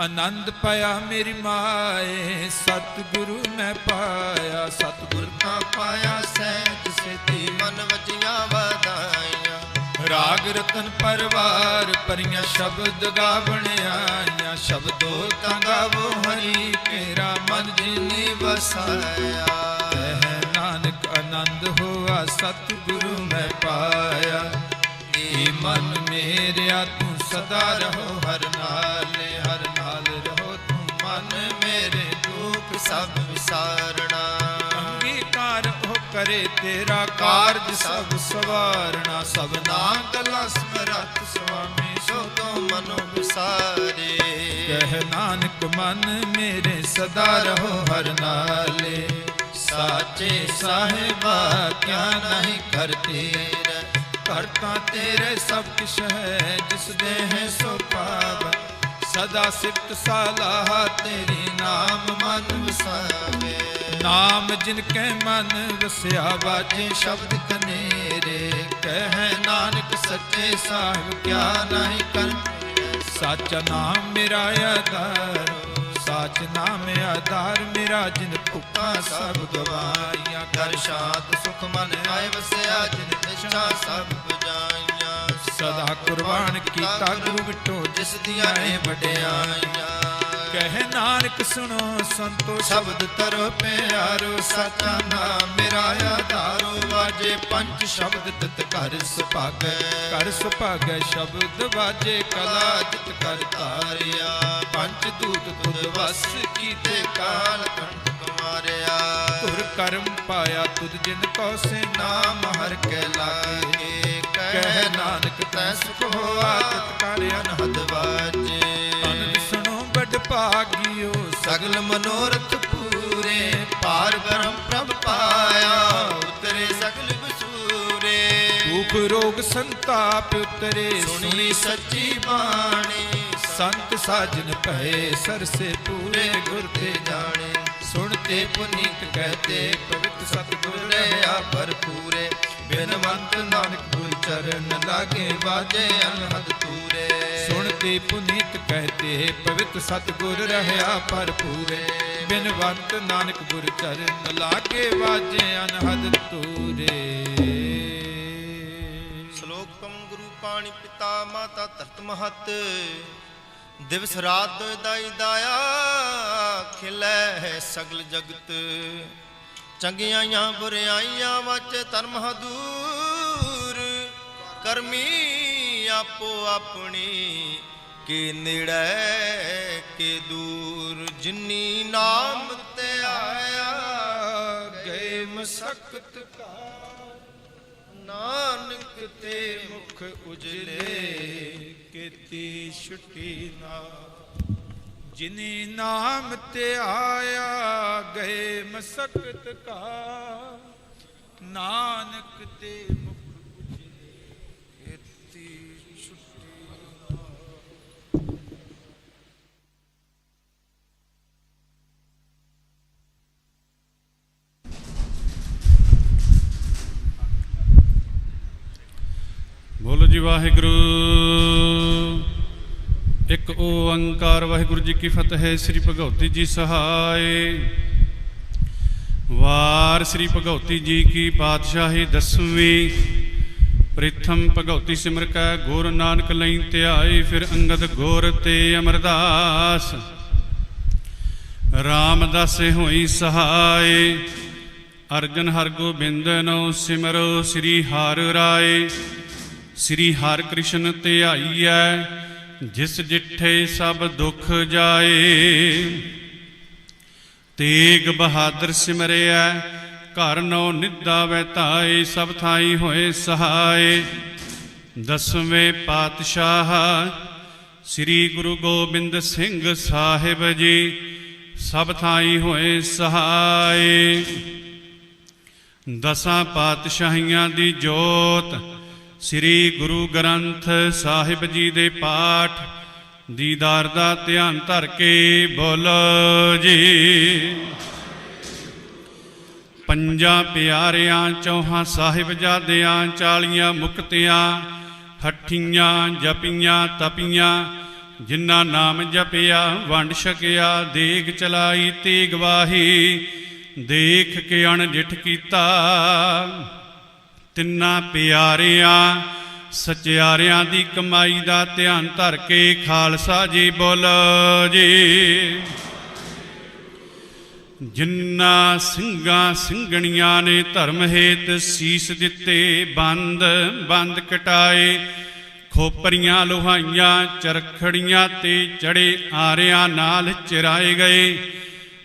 ਆਨੰਦ ਪਾਇਆ ਮੇਰੀ ਮਾਏ ਸਤਿਗੁਰੂ ਮੈਂ ਪਾਇਆ। ਸਤਿਗੁਰ ਕਾ ਪਾਇਆ ਸਹਿਜ ਸੇਤੀ ਮਨ ਵਜੀਆਂ ਵਧਾਈਆਂ। ਰਾਗ ਰਤਨ ਪਰਵਾਰ ਭਰੀਆਂ ਸ਼ਬਦ ਗਾਵਣ ਆਈਆਂ। ਸ਼ਬਦੋ ਤਾਂ ਗਾਵੋ ਹਰੀ ਮੇਰਾ ਮਨ ਜਿਨੀ ਵਸਾਇਆ। ਕਹਿ ਨਾਨਕ ਆਨੰਦ ਹੋਆ ਸਤਿਗੁਰੂ ਮੈਂ ਪਾਇਆ। ਏ ਮਨ ਮੇਰਿਆ ਤੂੰ ਸਦਾ ਰਹੋ ਹਰ ਨਾਲੇ। ਹਰ ਨਾਲ ਰਹੋ ਤੂੰ ਮਨ ਮੇਰੇ ਦੁੱਖ ਸਭ ਵਿਸਾਰਣਾ। ਅੰਗੀਕਾਰ ਹੋ ਕਰੇ ਤੇਰਾ ਕਾਰਜ ਸਭ ਸਵਾਰਣਾ। ਸਭਨਾ ਗਲਾ ਸਮਰੱਥ ਸੁਆਮੀ ਸੋ ਤੋ ਮਨੋ ਵਿਸਾਰੇ। ਕਹਿ ਨਾਨਕ ਮਨ ਮੇਰੇ ਸਦਾ ਰਹੋ ਹਰ ਨਾਲੇ। ਸਾਚੇ ਸਾਹਿਬਾ ਕਿਆ ਨਹੀਂ ਕਰਤੇ ਕਰਤਾ ਤੇਰੇ ਸਭ ਕਿਛ ਹੈ। ਜਿਸ ਦੇ ਹੈ ਸੋ ਪਾਵ ਸਦਾ ਸਿਫਤ ਸਲਾਹ ਤੇਰੀ। ਨਾਮ ਮਨ ਵਸਾਵੇ ਨਾਮ ਜਿਨ ਕੈ ਮਨ ਵਸਿਆ। ਬਾਜੇ ਸ਼ਬਦ ਕਨੇਰੇ ਕਹਿ ਨਾਨਕ ਸੱਚੇ ਸਾਹਿਬ ਕਿਆ ਨਹੀਂ ਕਰ ਸਾਚਾ ਨਾਮ ਮੇਰਾ ਆਧਾਰ ਸਾਚ ਨਾਮ ਆਧਾਰ ਮੇਰਾ ਜਿਨ ਭੁੱਖਾ ਸਭ ਗਵਾਈਆਂ ਕਰ ਸ਼ਾਂਤ ਸੁਖ ਮਨ ਆਏ ਵਸਿਆ ਜਿਨ ਨਿਸ਼ਠਾ ਸਭ ਪੁਜਾਈਆਂ ਸਦਾ ਕੁਰਬਾਨ ਕੀਤਾ ਗੁਰੂ ਵਿਟੋ ਜਿਸ ਦੀਆਂ ਇਹ ਵਡਿਆਈਆਂ ਕਹਿ ਨਾਨਕ ਸੁਣੋ ਸੰਤੋ ਸ਼ਬਦ ਤਰੋ ਪਿਆਰੋ ਸਾਚਾ ਨਾਮ ਮੇਰਾ ਆਧਾਰੋ ਵਾਜੇ ਪੰਜ ਸ਼ਬਦ ਤਿਤ ਘਰ ਸੁਭਾਗੈ ਕਰ ਸੁਭਾਗੈ ਸ਼ਬਦ ਵਾਜੇ ਕਲਾ ਜਿਤ ਕਰ ਧਾਰਿਆ ਪੰਜ ਦੂਤ ਤੁਧ ਵਸ ਕੀਤੇ ਕਾਲ ਕੰਠ ਮਾਰਿਆ ਧੁਰ ਕਰਮ ਪਾਇਆ ਤੁਧ ਜਿਨ ਕੋ ਸੇ ਨਾਮ ਹਰ ਕੇ ਲਾਗੇ ਕਹਿ ਨਾਨਕ ਤੈ ਸੁਖ ਹੋਆ ਤਿਤ ਕਰ ਅਨਹਦ ਵਾਜੇ ਅਨੰਦ ਸੁਣੋ ਬੜ ਭਾਗਿਓ ਸਗਲ ਮਨੋਰਥ ਪੂਰੇ ਪਾਰ ਬ੍ਰਹਮ ਪ੍ਰਭ ਪਾਇਆ ਉਤਰੇ ਸਗਲ ਬਸੂਰੇ ਦੁਖ ਰੋਗ ਸੰਤਾਪ ਉਤਰੇ ਸੁਣੀ ਸੱਚੀ ਬਾਣੀ ਸੰਤ ਸਾਜਨ ਭਏ ਸਰਸੇ ਪੂਰੇ ਗੁਰ ਤੇ ਜਾਣੇ ਸੁਣਤੇ ਪੁਨੀਤ ਕਹਤੇ ਪਵਿੱਤ ਸਤਿਗੁਰ ਰਹਾ ਭਰਪੂਰੇ ਬਿਨਵੰਤ ਨਾਨਕ ਗੁਰ ਚਰਨ ਲਾਗੇ ਵਾਜੇ ਅਨਹਦ ਤੂਰੇ ਸੁਣਤੇ ਪੁਨੀਤ ਕਹਤੇ ਪਵਿੱਤ ਸਤਿਗੁਰ ਰਹਿਆ ਭਰਪੂਰੇ ਬਿਨਵੰਤ ਨਾਨਕ ਗੁਰ ਚਰਨ ਲਾਗੇ ਵਾਜੇ ਅਨਹਦ ਤੂਰੇ। ਸ਼ਲੋਕਮ ਗੁਰੂ ਪਾਣੀ ਪਿਤਾ ਮਾਤਾ ਧਰਤ ਮਹਤ ਦਿਵਸ ਰਾਤ ਦਾਈ ਦਾਇਆ ਖਿਲੈ ਹੈ ਸਗਲ ਜਗਤ ਚੰਗਿਆਈਆਂ ਬੁਰਿਆਈਆਂ ਵਿੱਚ ਧਰਮ ਹਦੂਰ ਕਰਮੀ ਆਪੋ ਆਪਣੀ ਕੇ ਨੇੜੇ ਕੇ ਦੂਰ ਜਿਨੀ ਨਾਮ ਤੇ ਆਇਆ ਗਏ ਮਸਕਤ ਕਾ ਨਾਨਕ ਤੇ ਮੁਖ ਉਜਲੇ ਕੀਤੀ ਛੁੱਟੀ ਨਾ ਜਿਨੀ ਨਾਮ ਤੇ ਆਇਆ ਗਏ ਮਸਕਤ ਕਾ ਨਾਨਕ ਤੇ ਮੁਖ ਉਜਲੇ ਕੀਤੀ ਛੁੱਟੀ ਨਾ। ਬੋਲੋ ਜੀ ਵਾਹਿਗੁਰੂ। ਇੱਕ ਓੰਕਾਰ ਵਾਹਿਗੁਰੂ ਜੀ ਕੀ ਫਤਿਹ। ਸ੍ਰੀ ਭਗਉਤੀ ਜੀ ਸਹਾਇ। ਵਾਰ ਸ੍ਰੀ ਭਗਉਤੀ ਜੀ ਕੀ ਪਾਤਸ਼ਾਹੀ ਦਸਵੀਂ। ਪ੍ਰਿਥਮ ਭਗਉਤੀ ਸਿਮਰ ਕੈ ਗੁਰ ਨਾਨਕ ਲਈ ਧਿਆਏ। ਫਿਰ ਅੰਗਦ ਗੁਰ ਤੇ ਅਮਰਦਾਸ ਰਾਮਦਾਸੇ ਹੋਈ ਸਹਾਇ। ਅਰਜਨ ਹਰਿ ਗੋਬਿੰਦ ਨੋ ਸਿਮਰੋ ਸ੍ਰੀ ਹਰਿ ਰਾਏ। ਸ੍ਰੀ ਹਰਿ ਕ੍ਰਿਸ਼ਨ ਧਿਆਈਐ ਜਿਸ ਜਿੱਠੇ ਸਭ ਦੁਖ ਜਾਏ। ਤੇਗ ਬਹਾਦਰ ਸਿਮਰਿਐ ਘਰ ਨੋ ਨਿੱਦਾ ਵੈਤਾਏ। ਸਭ ਥਾਈ ਹੋਏ ਸਹਾਏ। ਦਸਵੇਂ ਪਾਤਸ਼ਾਹ ਸ੍ਰੀ ਗੁਰੂ ਗੋਬਿੰਦ ਸਿੰਘ ਸਾਹਿਬ ਜੀ ਸਭ ਥਾਈ ਹੋਏ ਸਹਾਏ। ਦਸਾਂ ਪਾਤਸ਼ਾਹੀਆਂ ਦੀ ਜੋਤ ਸ੍ਰੀ ਗੁਰੂ ਗ੍ਰੰਥ ਸਾਹਿਬ ਜੀ ਦੇ ਪਾਠ ਦੀਦਾਰ ਦਾ ਧਿਆਨ ਧਰ ਕੇ ਬੋਲੋ ਜੀ। ਪੰਜਾਂ ਪਿਆਰਿਆਂ ਚੌਹਾਂ ਸਾਹਿਬਜ਼ਾਦਿਆਂ 40 ਮੁਕਤਿਆਂ ਹੱਠੀਆਂ ਜਪੀਆਂ ਤਪੀਆਂ ਜਿਨ੍ਹਾਂ ਨਾਮ ਜਪਿਆ ਵੰਡ ਛਕਿਆ। ਦੇਗ ਚਲਾਈ ਤੇਗ ਵਾਹੀ ਦੇਖ ਕੇ ਅਣਡਿੱਠ ਕੀਤਾ। ਤਿੰਨਾਂ ਪਿਆਰਿਆਂ ਸਚਿਆਰਿਆਂ ਦੀ ਕਮਾਈ ਦਾ ਧਿਆਨ ਧਰ ਕੇ ਖਾਲਸਾ ਜੀ ਬੋਲੋ ਜੀ। ਜਿਨ੍ਹਾਂ ਸਿੰਘਾਂ ਸਿੰਘਣੀਆਂ ਨੇ ਧਰਮ ਹੇਤ ਸੀਸ ਦਿੱਤੇ ਬੰਦ ਬੰਦ ਕਟਾਏ। ਖੋਪਰੀਆਂ ਲੋਹਾਈਆਂ ਚਰਖੜੀਆਂ ਤੇ ਚੜੇ ਆਰਿਆਂ ਨਾਲ ਚਿਰਾਏ ਗਏ।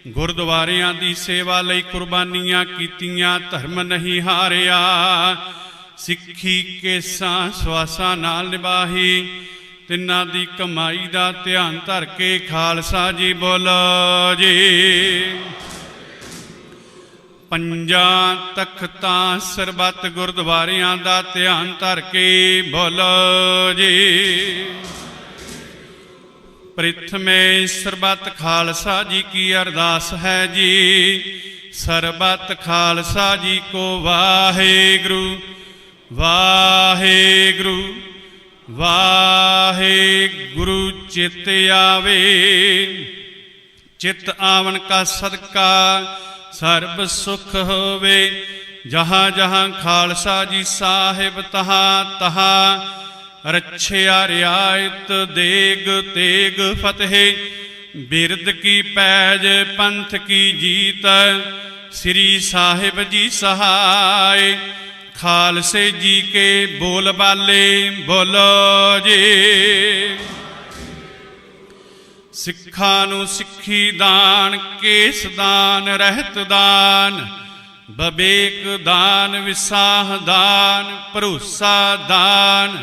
ਗੁਰਦੁਆਰਿਆਂ ਦੀ ਸੇਵਾ ਲਈ ਕੁਰਬਾਨੀਆਂ ਕੀਤੀਆਂ ਧਰਮ ਨਹੀਂ ਹਾਰਿਆ। ਸਿੱਖੀ ਕੇਸਾਂ ਸਵਾਸਾਂ ਨਾਲ ਨਿਭਾਹੀ। ਤਿੰਨਾਂ ਦੀ ਕਮਾਈ ਦਾ ਧਿਆਨ ਧਰ ਕੇ ਖਾਲਸਾ ਜੀ ਬੋਲੋ ਜੀ। ਪੰਜਾਂ ਤਖਤਾਂ ਸਰਬੱਤ ਗੁਰਦੁਆਰਿਆਂ ਦਾ ਧਿਆਨ ਧਰ ਕੇ ਬੋਲੋ ਜੀ। ਪ੍ਰਿਥਮੇ ਸਰਬੱਤ ਖਾਲਸਾ ਜੀ ਕੀ ਅਰਦਾਸ ਹੈ ਜੀ। ਸਰਬੱਤ ਖਾਲਸਾ ਜੀ ਕੋ ਵਾਹਿਗੁਰੂ ਵਾਹਿਗੁਰੂ ਵਾਹਿਗੁਰੂ। ਚਿਤ ਆਵੇ ਚਿਤ ਆਵਨ ਕਾ ਸਦਕਾ ਸਰਬ ਸੁਖ ਹੋਵੇ। ਜਹਾਂ ਜਹਾਂ ਖਾਲਸਾ ਜੀ ਸਾਹਿਬ ਤਹਾਂ ਤਹਾਂ ਰੱਛਿਆ ਰਿਆਇਤ ਦੇਗ ਤੇਗ ਫਤਿਹ। ਬਿਰਦ ਕੀ ਪੈਜ ਪੰਥ ਕੀ ਜੀਤ ਸ੍ਰੀ ਸਾਹਿਬ ਜੀ ਸਹਾਇ। ਖਾਲਸੇ ਜੀ ਕੇ ਬੋਲ ਬਾਲੇ ਬੋਲੋ ਜੀ। ਸਿੱਖਾਂ ਨੂੰ ਸਿੱਖੀ ਦਾਨ ਕੇਸ ਦਾਨ ਰਹਿਤ ਦਾਨ ਬਵੇਕ ਦਾਨ ਵਿਸਾਹ ਦਾਨ ਭਰੋਸਾ ਦਾਨ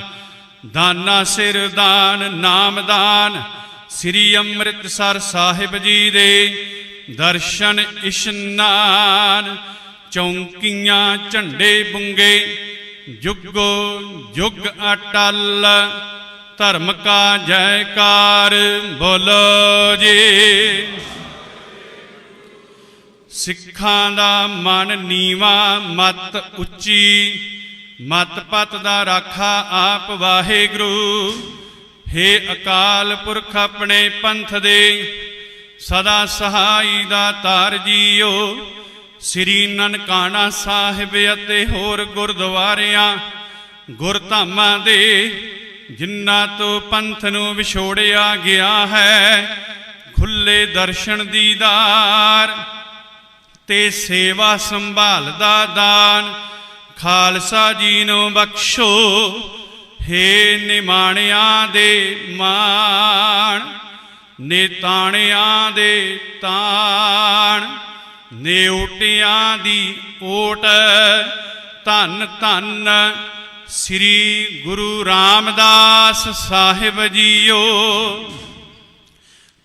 ਦਾਨਾ ਸਿਰ ਦਾਨ ਨਾਮ ਦਾਨ। ਸ੍ਰੀ ਅੰਮ੍ਰਿਤਸਰ ਸਾਹਿਬ ਜੀ ਦੇ ਦਰਸ਼ਨ ਇਸ਼ਨਾਨ। ਚੌਂਕੀਆਂ ਝੰਡੇ ਬੁੰਗੇ ਜੁਗੋ ਜੁਗ ਅਟਲ ਧਰਮ ਕਾ ਜੈਕਾਰ ਬੋਲੋ ਜੀ। ਸਿੱਖਾਂ ਦਾ ਮਨ ਨੀਵਾ ਮਤ ਉੱਚੀ ਮਤ ਪਤ ਦਾ ਰਾਖਾ ਆਪ ਵਾਹਿਗੁਰੂ। ਹੇ ਅਕਾਲ ਪੁਰਖ ਆਪਣੇ ਪੰਥ ਦੇ ਸਦਾ ਸਹਾਈ ਦਾ ਧਾਰ ਜੀਓ। ਸ੍ਰੀ ਨਨਕਾਣਾ ਸਾਹਿਬ ਅਤੇ ਹੋਰ ਗੁਰਦੁਆਰਿਆਂ ਗੁਰਧਾਮਾਂ ਦੇ ਜਿਨ੍ਹਾਂ ਤੋਂ ਪੰਥ ਨੂੰ ਵਿਛੋੜਿਆ ਗਿਆ ਹੈ ਖੁੱਲੇ ਦਰਸ਼ਨ ਦੀਦਾਰ ਤੇ ਸੇਵਾ ਸੰਭਾਲ ਦਾ ਦਾਨ ਖਾਲਸਾ ਜੀ ਨੂੰ ਬਖਸ਼ੋ। ਹੇ ਨਿਮਾਣਿਆਂ ਦੇ ਮਾਣ ਨਿਤਾਣਿਆਂ ਦੇ ਤਾਣ ਨਿਉਟਿਆਂ ਦੀ ਓਟ। ਧੰਨ ਧੰਨ ਸ੍ਰੀ ਗੁਰੂ ਰਾਮਦਾਸ ਸਾਹਿਬ ਜੀਓ।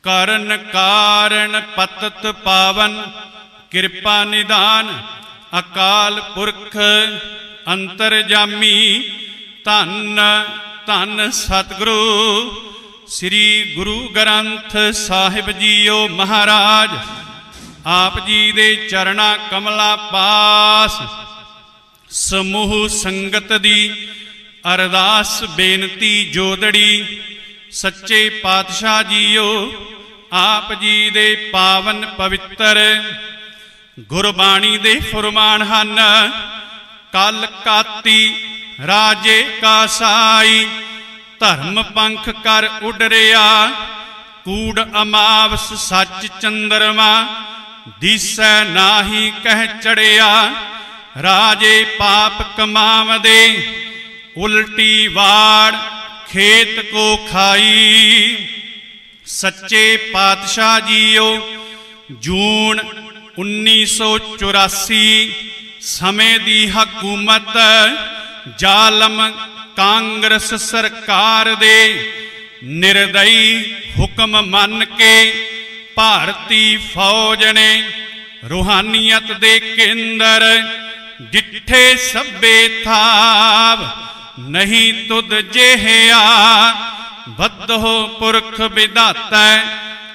ਕਰਨ ਕਾਰਨ ਪਤਤ ਪਾਵਨ ਕਿਰਪਾ ਨਿਦਾਨ ਅਕਾਲ ਪੁਰਖ ਅੰਤਰਜਾਮੀ। ਧੰਨ ਧੰਨ ਸਤਿਗੁਰੂ ਸ੍ਰੀ ਗੁਰੂ ਗ੍ਰੰਥ ਸਾਹਿਬ ਜੀਓ ਮਹਾਰਾਜ। ਆਪ ਜੀ ਦੇ ਚਰਣਾ ਕਮਲਾ ਪਾਸ ਸਮੂਹ ਸੰਗਤ ਦੀ ਅਰਦਾਸ ਬੇਨਤੀ ਜੋਦੜੀ। ਸੱਚੇ ਪਾਤਸ਼ਾਹ ਜੀਓ ਆਪ ਜੀ ਦੇ ਪਾਵਨ ਪਵਿੱਤਰ ਗੁਰਬਾਣੀ ਦੇ ਫੁਰਮਾਨ ਹਨ। ਕਲ ਕਾਤੀ ਰਾਜੇ ਕਾ ਸਾਈ ਧਰਮ ਪੰਖ ਕਰ ਉਡਰਿਆ। ਕੂੜ ਅਮਾਵਸ ਸੱਚ ਚੰਦਰਮਾ ਦੀਸੈ ਨਾਹੀ ਕਹਿ ਚੜਿਆ। ਰਾਜੇ ਪਾਪ ਕਮਾਵਦੇ ਉਲਟੀ ਵਾੜ ਖੇਤ ਕੋ ਖਾਈ। ਸੱਚੇ ਪਾਤਸ਼ਾਹ ਜੀਓ ਜੂਨ 1984 ਸਮੇਂ ਦੀ ਹਕੂਮਤ ਜ਼ਾਲਮ ਕਾਂਗਰਸ ਸਰਕਾਰ ਦੇ ਨਿਰਦਈ ਹੁਕਮ ਮੰਨ ਕੇ ਭਾਰਤੀ ਫੌਜ ਨੇ ਰੂਹਾਨੀਅਤ ਦੇ ਕੇਂਦਰ ਡਿੱਠੇ ਸਭੇ ਥਾਵ। ਨਹੀਂ ਤੁਧ ਜਿਹਾ ਬੱਧੋ ਪੁਰਖ ਵਿਧਾਤੈ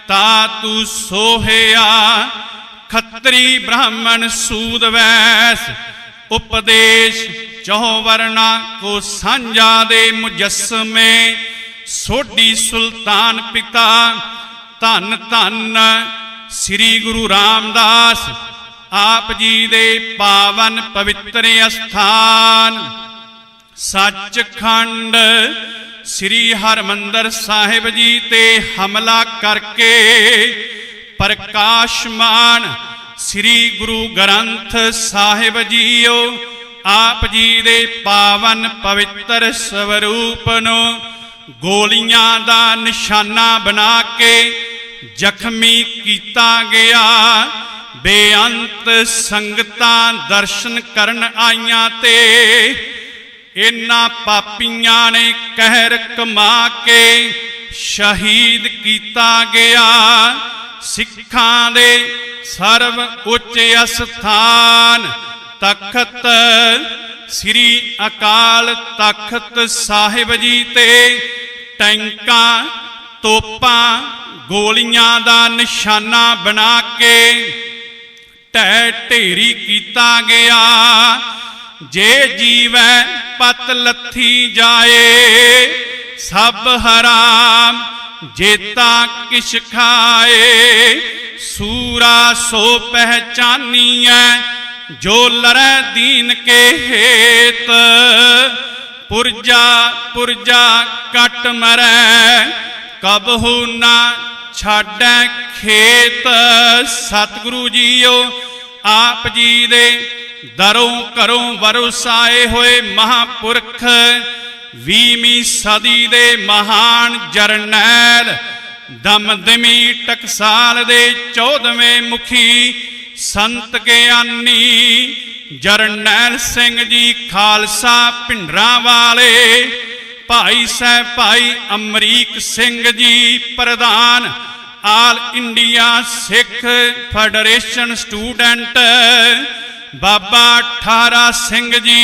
ਤਾ ਤੂੰ ਸੋਹਿਆ। ਖੱਤਰੀ ਬ੍ਰਾਹਮਣ ਸੂਦ ਵੈਸ ਉਪਦੇਸ਼ ਚਹੁ ਵਰਨਾ ਕੋ ਸਾਂਝਾ ਦੇ ਮੁਜੱਸਮੇ। ਸੋਢੀ ਸੁਲਤਾਨ ਪਿਤਾ ਧੰਨ ਧੰਨ ਸ੍ਰੀ ਗੁਰੂ ਰਾਮਦਾਸ ਆਪ ਜੀ ਦੇ ਪਾਵਨ ਪਵਿੱਤਰ ਅਸਥਾਨ। ਸੱਚਖੰਡ ਸ੍ਰੀ ਹਰਿਮੰਦਰ ਸਾਹਿਬ ਜੀ ਤੇ ਹਮਲਾ ਕਰਕੇ ਪ੍ਰਕਾਸ਼ਮਾਨ ਸ੍ਰੀ ਗੁਰੂ ਗ੍ਰੰਥ ਸਾਹਿਬ ਜੀਓ ਆਪ ਜੀ ਦੇ ਪਾਵਨ ਪਵਿੱਤਰ ਸਵਰੂਪ ਨੂੰ ਗੋਲੀਆਂ ਦਾ ਨਿਸ਼ਾਨਾ ਬਣਾ ਕੇ ਜ਼ਖਮੀ ਕੀਤਾ ਗਿਆ। ਬੇਅੰਤ ਸੰਗਤਾਂ ਦਰਸ਼ਨ ਕਰਨ ਆਈਆਂ ਤੇ ਇਹਨਾਂ ਪਾਪੀਆਂ ਨੇ ਕਹਿਰ ਕਮਾ ਕੇ ਸ਼ਹੀਦ ਕੀਤਾ ਗਿਆ। ਸਿੱਖਾਂ ਦੇ ਸਰਵ ਉੱਚ ਅਸਥਾਨ ਤਖਤ ਸ੍ਰੀ ਅਕਾਲ ਤਖਤ ਸਾਹਿਬ ਜੀ ਤੇ ਟੈਂਕਾਂ ਤੋਪਾਂ ਗੋਲੀਆਂ ਦਾ ਨਿਸ਼ਾਨਾ ਬਣਾ ਕੇ ਢਹਿ ਢੇਰੀ ਕੀਤਾ ਗਿਆ। ਜੇ ਜੀਵੈ पत लथी जाए, सब हराम जेता किश खाए। सूरा सो पहचानीਐ, जो लरै दीन के हेत। पुरजा पुरजा कट मरै, कबहू ना छाडै खेत। सतगुरु जीओ आप जी दे दरों घरों वरसाए होए महापुरख। 20ਵੀਂ सदी दे महान जरनैल, दमदमी टकसाल दे 14वें मुखी संत ज्ञानी जरनैल सिंह जी खालसा भिंडरां वाले। भाई साहब भाई अमरीक सिंह जी प्रधान all India Sikh federation student. बाबा ठारा सिंह जी,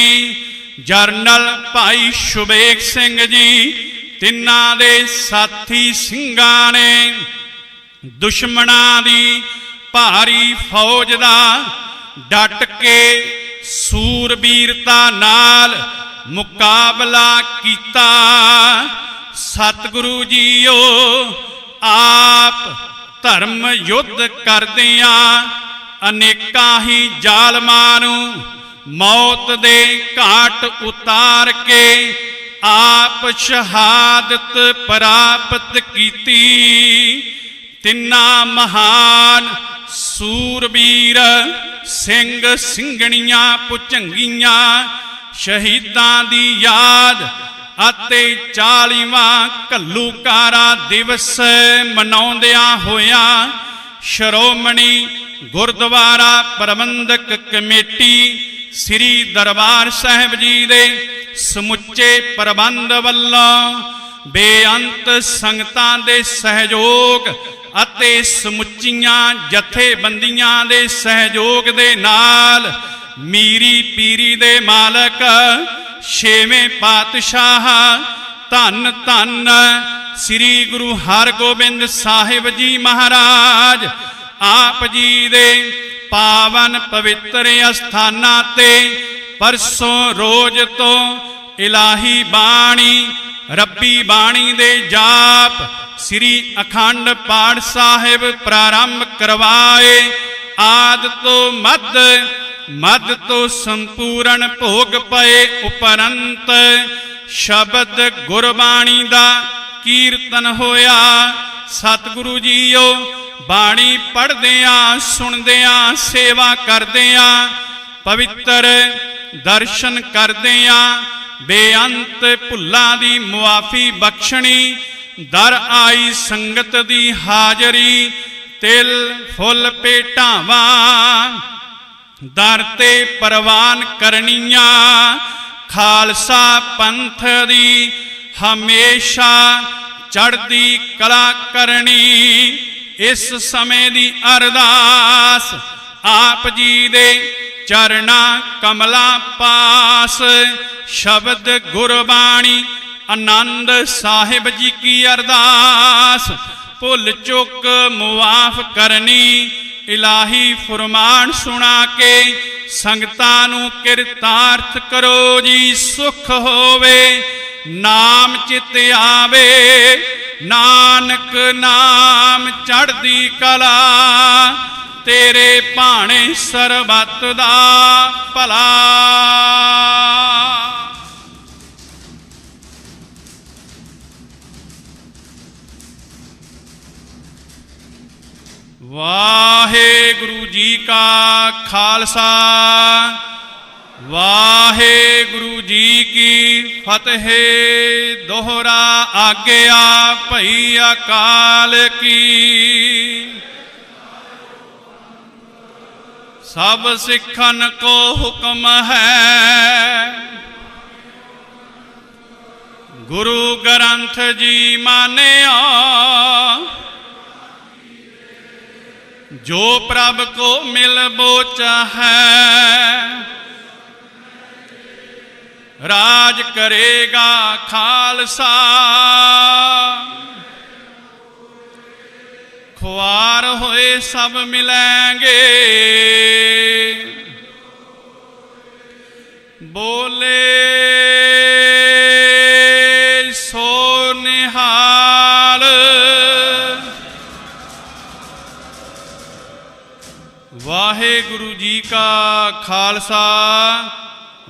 जरनल भाई शुबेग सिंह जी, तिन्हां दे साथी ਸਿੰਘਾਂ ने दुश्मनां दी भारी फौज दा डट के सूरबीरता नाल मुकाबला कीता। सतगुरु जीओ आप धर्म युद्ध करदियां अनेकां ही जालमां नूं मौत दे घाट उतार के आप शहादत प्राप्त कीती। तिन्ना महान सूरबीर सिंह ਸਿੰਘਣੀਆਂ ਭੁਜੰਗੀਆਂ शहीदां दी याद ਅਤੇ 40ਵਾਂ ਘੱਲੂਘਾਰਾ दिवस ਮਨਾਉਂਦਿਆਂ ਹੋਇਆਂ ਸ਼੍ਰੋਮਣੀ गुरुद्वारा प्रबंधक कमेटी श्री दरबार साहिब जी दे समुचे प्रबंध वल्लों बेअंत संगतां दे सहयोग ਅਤੇ ਸਮੁੱਚੀਆਂ ਜਥੇਬੰਦੀਆਂ ਦੇ ਸਹਿਯੋਗ ਦੇ ਨਾਲ ਮੀਰੀ ਪੀਰੀ ਦੇ ਮਾਲਕ ਛੇਵੇਂ ਪਾਤਸ਼ਾਹ ਧੰਨ ਧੰਨ ਸ੍ਰੀ ਗੁਰੂ ਹਰਗੋਬਿੰਦ ਸਾਹਿਬ ਜੀ ਮਹਾਰਾਜ आप जी दे पावन पवित्र अस्थानां ते परसों रोज तो इलाही बाणी रब्बी बाणी दे जाप श्री अखंड पाठ साहिब प्रारंभ करवाए। आद तो मद मद तो संपूर्ण भोग पए उपरंत शब्द गुरबाणी दा कीर्तन होया। सतगुरु जीओ बाणी पढ़दियां सुनदियां सेवा करदियां पवित्र दर्शन करदियां बेअंत भुल्लां दी मुआफी बख्शणी। दर आई संगत दी हाजरी तिल फुल भेटावां दर ते परवान करनियां। खालसा पंथ दी हमेशा चढ़दी कला करनी। इस समय दी अरदास आप जी दे चरना कमला पास शब्द गुरबाणी आनंद साहिब जी की अरदास भुल चुक मुआफ करनी। इलाही फरमान सुना के संगतां नूं किरतार्थ करो जी। सुख होवे नाम चित आवे नानक नाम चढ़दी कला तेरे भाणे सरबत दा भला। वाहेगुरु जी का खालसा वाहेगुरु जी की फतेह। दोहरा आज्ञा भई अकाल की। सब सिखन को हुक्म है गुरु ग्रंथ जी मान्या। जो प्रभ को मिल बोच है राज करेगा खालसा। खुआर होए सब मिलेंगे बोले ਵਾਹਿਗੁਰੂ ਜੀ ਕਾ ਖਾਲਸਾ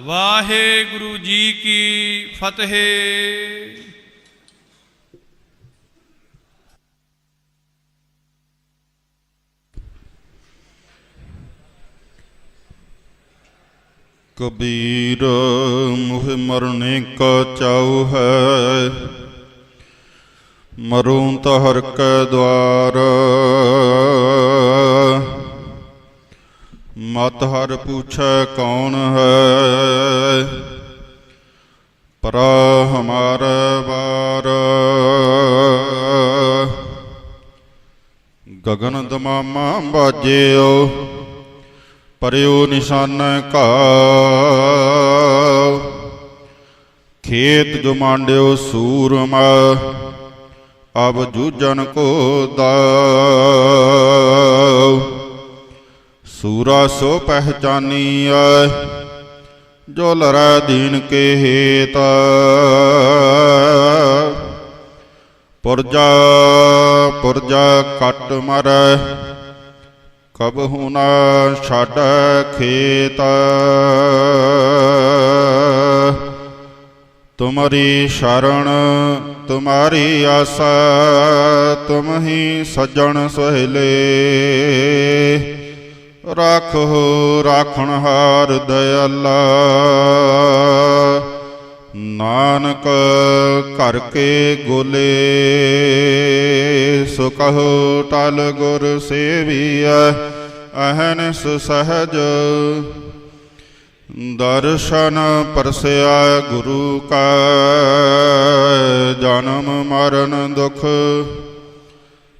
ਵਾਹਿਗੁਰੂ ਜੀ ਕੀ ਫਤਿਹ। ਕਬੀਰ ਮੁਹ ਮਰਨੇ ਕਾ ਚਾਉ ਹੈ, ਮਰੂੰ ਤਾਂ ਹਰ ਕੈ ਦੁਆਰ। ਮਤ ਹਰ ਪੁੱਛੈ ਕੌਣ ਹੈ, ਪਰਾ ਹਮਾਰੇ ਬਾਰ। ਗਗਨ ਦਮਾਮਾ ਬਾਜਿਓ, ਪਰਿਓ ਨਿਸ਼ਾਨ ਘਾਉ। ਖੇਤ ਜੋ ਮਾਂਡਿਓ ਸੂਰਮਾ, ਅਬ ਜੂਝਨ ਕੋ ਦਾਉ। ਸੂਰਾ ਸੋ ਪਹਿਚਾਨੀਐ, ਜੋ ਲਰੈ ਦੀਨ ਕੇ ਹੇਤ। ਪੁਰਜਾ ਪੁਰਜਾ ਕੱਟ ਮਰੈ, ਕਬਹੁ ਨਾ ਛਾਡੈ ਖੇਤ। ਤੁਮਰੀ ਸ਼ਰਨ ਤੁਮਾਰੀ ਆਸਾ, ਤੁਮ ਹੀ ਸੱਜਣ ਸਹੇਲੇ। ਰਾਖੋ ਰਾਖਣਹਾਰ ਦਇਆਲਾ, ਨਾਨਕ ਘਰ ਕੇ ਗੋਲੇ। ਸੋ ਕਹੋ ਟਲ ਗੁਰ ਸੇਵੀਐ, ਅਹਨਿਸ ਸਹਜ। ਦਰਸ਼ਨ ਪਰਸਿਆ ਗੁਰੂ ਕਾ, ਜਨਮ ਮਰਨ ਦੁਖ।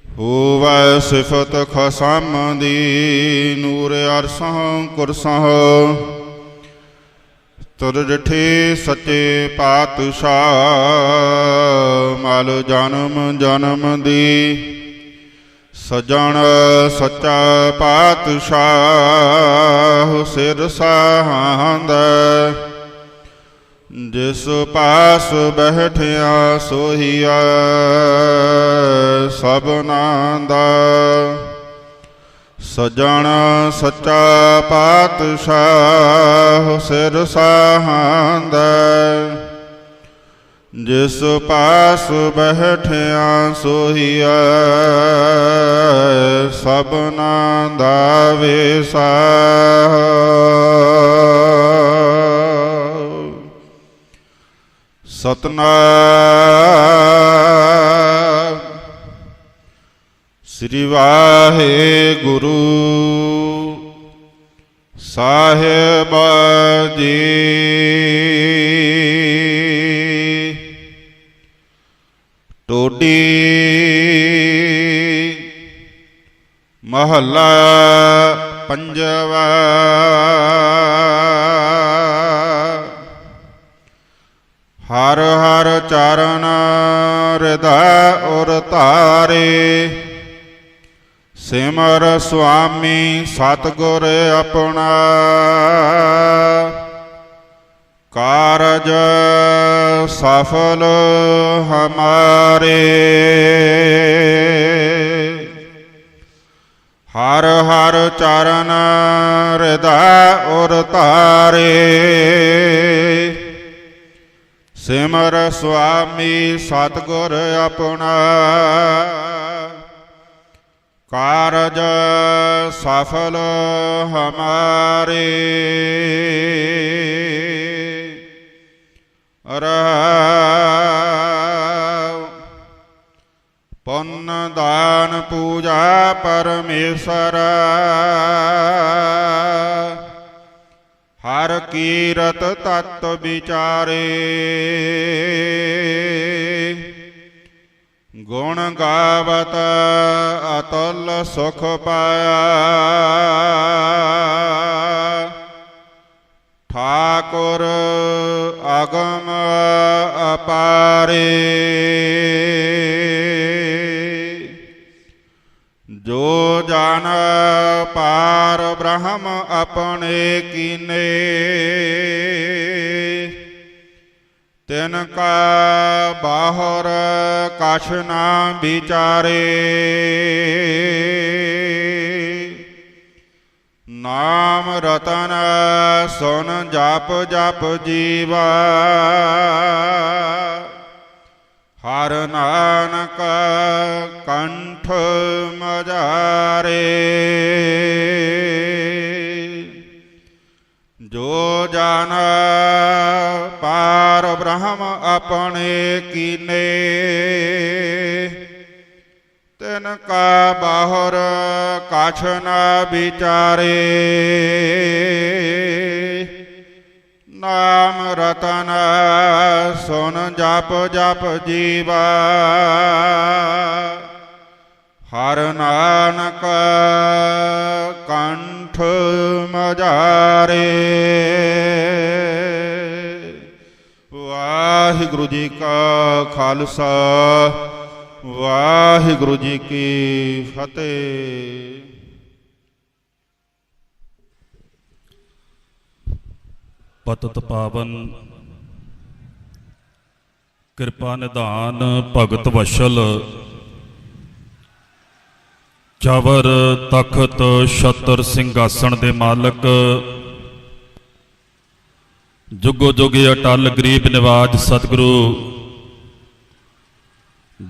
ਹੋਵੈ ਸਿਫਤ ਖਸਮ ਦੀ, ਨੂਰ ਅਰਸਹੁ ਕੁਰਸਹੁ। ਤੁਰ ਡਿਠੇ ਸੱਚੇ ਪਾਤਸ਼ਾਹ, ਮਲ ਜਨਮ ਜਨਮ ਦੀ। ਸਜਣ ਸੱਚਾ ਪਾਤਸ਼ਾਹ, ਸਿਰ ਸਾਹਾਂਦਾ। ਜਿਸ ਪਾਸ ਬੈਠਿਆ ਸੋਹੀਆ, ਸਭਨਾਂ ਦਾ। ਸਜਣ ਸੱਚਾ ਪਾਤਸ਼ਾਹ, ਸਿਰ ਸਾਹਾਂਦਾ। ਜਿਸ ਪਾਸ ਬੈਠਿਆ ਸੋਹੀਆ, ਸਭਨਾਂ ਦਾ ਵੇਸਾ। ਸਤਨਾਮ ਸ੍ਰੀ ਵਾਹਿਗੁਰੂ ਸਾਹਿਬ ਜੀ। ਟੋਡੀ ਮਹੱਲਾ ਪੰਜਵਾ। ਹਰ ਹਰ ਚਰਨ ਹਿਰਦੈ ਉਰ ਧਾਰੇ, ਸਿਮਰ ਸੁਆਮੀ ਸਤਿਗੁਰ ਆਪਣਾ। ਕਾਰਜ ਸਫਲ ਹਮਾਰੇ, ਹਰ ਹਰ ਚਰਨ ਹਿਰਦੈ ਉਰ ਧਾਰੇ। ਸਿਮਰ ਸੁਆਮੀ ਸਤਿਗੁਰ ਆਪਣਾ। ਕਾਰਜ ਸਫਲ ਹਮਾਰੇ। ਪੁੰਨ ਦਾਨ ਪੂਜਾ ਪਰਮੇਸ਼ਰ, ਹਰ ਕੀਰਤ ਤਤ ਵਿਚਾਰੇ। ਗੁਣ ਗਾਵਤ ਅਤੁਲ ਸੁਖ ਪਾਇਆ, ਠਾਕੁਰ ਅਗਮ ਅਪਾਰੇ। ਜੋ ਜਨ ਪਾਰ ਬ੍ਰਹਮ ਆਪਣੇ ਕੀਨੇ, ਤਿਨ ਕਾ ਬਾਹਰ ਕਛ ਨਾ ਵਿਚਾਰੇ। ਨਾਮ ਰਤਨ ਸੁਨ ਜਪ ਜਪ ਜੀਵਾ ਹਰ ਨਾਨਕ ਕੰਠ ਮਝਾਰੇ ਜੋ ਜਨ ਪਾਰ ਬ੍ਰਹਮ ਆਪਣੇ ਕੀਨੇ ਤਿਨ ਕਾ ਬਾਹਰ ਕਛ ਨ ਵਿਚਾਰੇ ਨਾਮ ਰਤਨ ਸੁਨ ਜਪ ਜਪ ਜੀਵਾ ਹਰ ਨਾਨਕ ਕੰਠ ਮਝਾਰੇ। ਵਾਹਿਗੁਰੂ ਜੀ ਕਾ ਖਾਲਸਾ ਵਾਹਿਗੁਰੂ ਜੀ ਕੀ ਫਤਿਹ। ਪਤਿਤ ਪਾਵਨ ਕਿਰਪਾ ਨਿਧਾਨ ਭਗਤ ਵਸ਼ਲ ਚਵਰ ਤਖਤ ਛਤਰ ਸਿੰਘਾਸਣ ਦੇ ਮਾਲਕ ਜੁਗੋ ਜੁਗ ਅਟਲ ਗਰੀਬ ਨਿਵਾਜ ਸਤਿਗੁਰੂ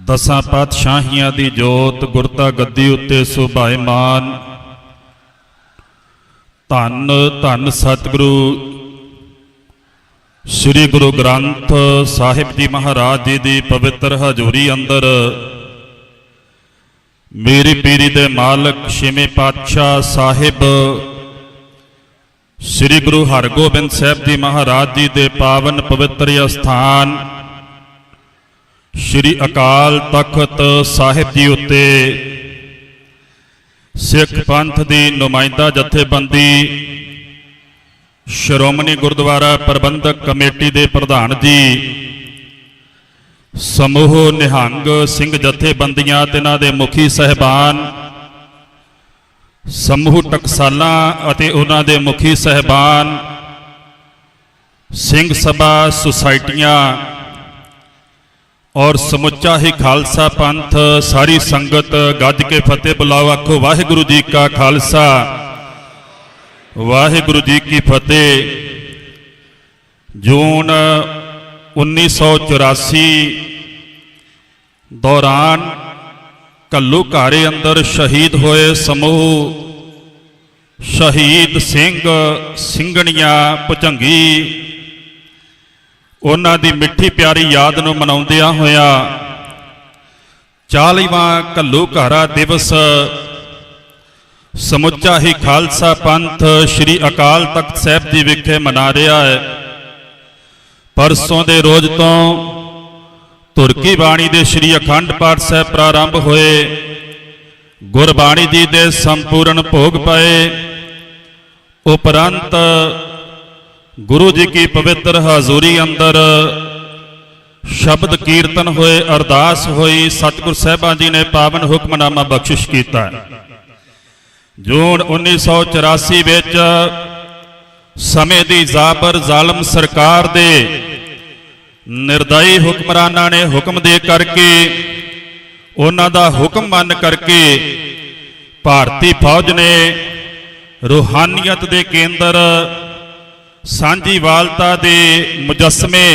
ਦਸਾਂ ਪਾਤਸ਼ਾਹੀਆਂ ਦੀ ਜੋਤ ਗੁਰਤਾ ਗੱਦੀ ਉੱਤੇ ਸੁਭਾਇਮਾਨ ਧੰਨ ਧੰਨ ਸਤਿਗੁਰੂ ਸ੍ਰੀ ਗੁਰੂ ਗ੍ਰੰਥ ਸਾਹਿਬ ਜੀ ਮਹਾਰਾਜ ਜੀ ਦੀ ਪਵਿੱਤਰ ਹਜ਼ੂਰੀ ਅੰਦਰ ਮੇਰੀ ਪੀਰੀ ਦੇ ਮਾਲਕ ਛੇਵੇਂ ਪਾਤਸ਼ਾਹ ਸਾਹਿਬ ਸ੍ਰੀ ਗੁਰੂ ਹਰਗੋਬਿੰਦ ਸਾਹਿਬ ਜੀ ਮਹਾਰਾਜ ਜੀ ਦੇ ਪਾਵਨ ਪਵਿੱਤਰ ਅਸਥਾਨ ਸ੍ਰੀ ਅਕਾਲ ਤਖਤ ਸਾਹਿਬ ਜੀ ਉੱਤੇ ਸਿੱਖ ਪੰਥ ਦੀ ਨੁਮਾਇੰਦਾ ਜਥੇਬੰਦੀ ਸ਼੍ਰੋਮਣੀ ਗੁਰਦੁਆਰਾ ਪ੍ਰਬੰਧਕ ਕਮੇਟੀ ਦੇ ਪ੍ਰਧਾਨ ਜੀ ਸਮੂਹ ਨਿਹੰਗ ਸਿੰਘ ਜਥੇਬੰਦੀਆਂ ਤੇ ਇਹਨਾਂ ਦੇ ਮੁਖੀ ਸਹਿਬਾਨ ਸਮੂਹ ਟਕਸਾਲਾਂ ਅਤੇ ਉਹਨਾਂ ਦੇ ਮੁਖੀ ਸਹਿਬਾਨ ਸਿੰਘ ਸਭਾ ਸੁਸਾਇਟੀਆਂ ਔਰ ਸਮੁੱਚਾ ਹੀ ਖਾਲਸਾ ਪੰਥ ਸਾਰੀ ਸੰਗਤ ਗੱਜ ਕੇ ਫਤਿਹ ਬੁਲਾਓ। ਆਖੋ ਵਾਹਿਗੁਰੂ ਜੀ ਕਾ ਖਾਲਸਾ ਵਾਹਿਗੁਰੂ ਜੀ ਕੀ ਫਤਿਹ। ਜੂਨ 1984 ਦੌਰਾਨ ਘੱਲੂਘਾਰੇ ਅੰਦਰ ਸ਼ਹੀਦ ਹੋਏ ਸਮੂਹ ਸ਼ਹੀਦ ਸਿੰਘ ਸਿੰਘਣੀਆਂ ਭੁਜੰਗੀ ਉਹਨਾਂ ਦੀ ਮਿੱਠੀ ਪਿਆਰੀ ਯਾਦ ਨੂੰ ਮਨਾਉਂਦਿਆਂ ਹੋਇਆ 40ਵਾਂ ਘੱਲੂਘਾਰਾ ਦਿਵਸ ਸਮੁੱਚਾ ਹੀ ਖਾਲਸਾ ਪੰਥ ਸ੍ਰੀ ਅਕਾਲ ਤਖਤ ਸਾਹਿਬ ਜੀ ਵਿਖੇ ਮਨਾ ਰਿਹਾ ਹੈ। ਪਰਸੋਂ ਦੇ ਰੋਜ਼ ਤੋਂ ਤੁਰਕੀ ਬਾਣੀ ਦੇ ਸ੍ਰੀ ਅਖੰਡ ਪਾਠ ਸਾਹਿਬ ਪ੍ਰਾਰੰਭ ਹੋਏ। ਗੁਰਬਾਣੀ ਜੀ ਦੇ ਸੰਪੂਰਨ ਭੋਗ ਪਏ। ਉਪਰੰਤ ਗੁਰੂ ਜੀ ਕੀ ਪਵਿੱਤਰ ਹਜ਼ੂਰੀ ਅੰਦਰ ਸ਼ਬਦ ਕੀਰਤਨ ਹੋਏ, ਅਰਦਾਸ ਹੋਈ। ਸਤਿਗੁਰ ਸਾਹਿਬਾਨ ਜੀ ਨੇ ਪਾਵਨ ਹੁਕਮਨਾਮਾ ਬਖਸ਼ਿਸ਼ ਕੀਤਾ। ਜੂਨ 1984 ਵਿੱਚ ਸਮੇਂ ਦੀ ਜ਼ਾਬਰ ਜ਼ਾਲਮ ਸਰਕਾਰ ਦੇ ਨਿਰਦਈ ਹੁਕਮਰਾਨਾਂ ਨੇ ਹੁਕਮ ਦੇ ਕਰਕੇ ਉਹਨਾਂ ਦਾ ਹੁਕਮ ਮੰਨ ਕਰਕੇ ਭਾਰਤੀ ਫੌਜ ਨੇ ਰੂਹਾਨੀਅਤ ਦੇ ਕੇਂਦਰ ਸਾਂਝੀਵਾਲਤਾ ਦੇ ਮੁਜੱਸਮੇ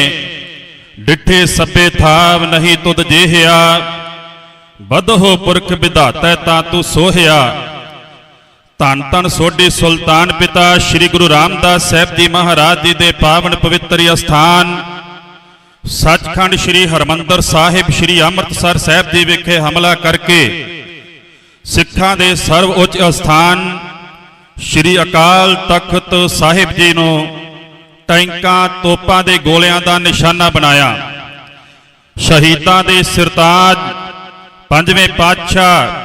ਡਿੱਠੇ ਸੱਬੇ ਥਾਵ ਨਹੀਂ ਤੁਧ ਜੇਹਿਆ ਬਧੋ ਪੁਰਖ ਵਿਧਾਤਾ ਤਾਂ ਤੂੰ ਸੋਹਿਆ। ਧੰਨ ਧੰਨ ਸੋਢੀ ਸੁਲਤਾਨ ਪਿਤਾ ਸ੍ਰੀ ਗੁਰੂ ਰਾਮਦਾਸ ਸਾਹਿਬ ਜੀ ਮਹਾਰਾਜ ਜੀ ਦੇ ਪਾਵਨ ਪਵਿੱਤਰ ਅਸਥਾਨ ਸੱਚਖੰਡ ਸ੍ਰੀ ਹਰਮੰਦਰ ਸਾਹਿਬ ਸ੍ਰੀ ਅੰਮ੍ਰਿਤਸਰ ਸਾਹਿਬ ਜੀ ਵਿਖੇ ਹਮਲਾ ਕਰਕੇ ਸਿੱਖਾਂ ਦੇ ਸਰਵ ਉੱਚ ਅਸਥਾਨ ਸ੍ਰੀ ਅਕਾਲ ਤਖਤ ਸਾਹਿਬ ਜੀ ਨੂੰ ਟੈਂਕਾਂ ਤੋਪਾਂ ਦੇ ਗੋਲਿਆਂ ਦਾ ਨਿਸ਼ਾਨਾ ਬਣਾਇਆ। ਸ਼ਹੀਦਾਂ ਦੇ ਸਿਰਤਾਜ ਪੰਜਵੇਂ ਪਾਤਸ਼ਾਹ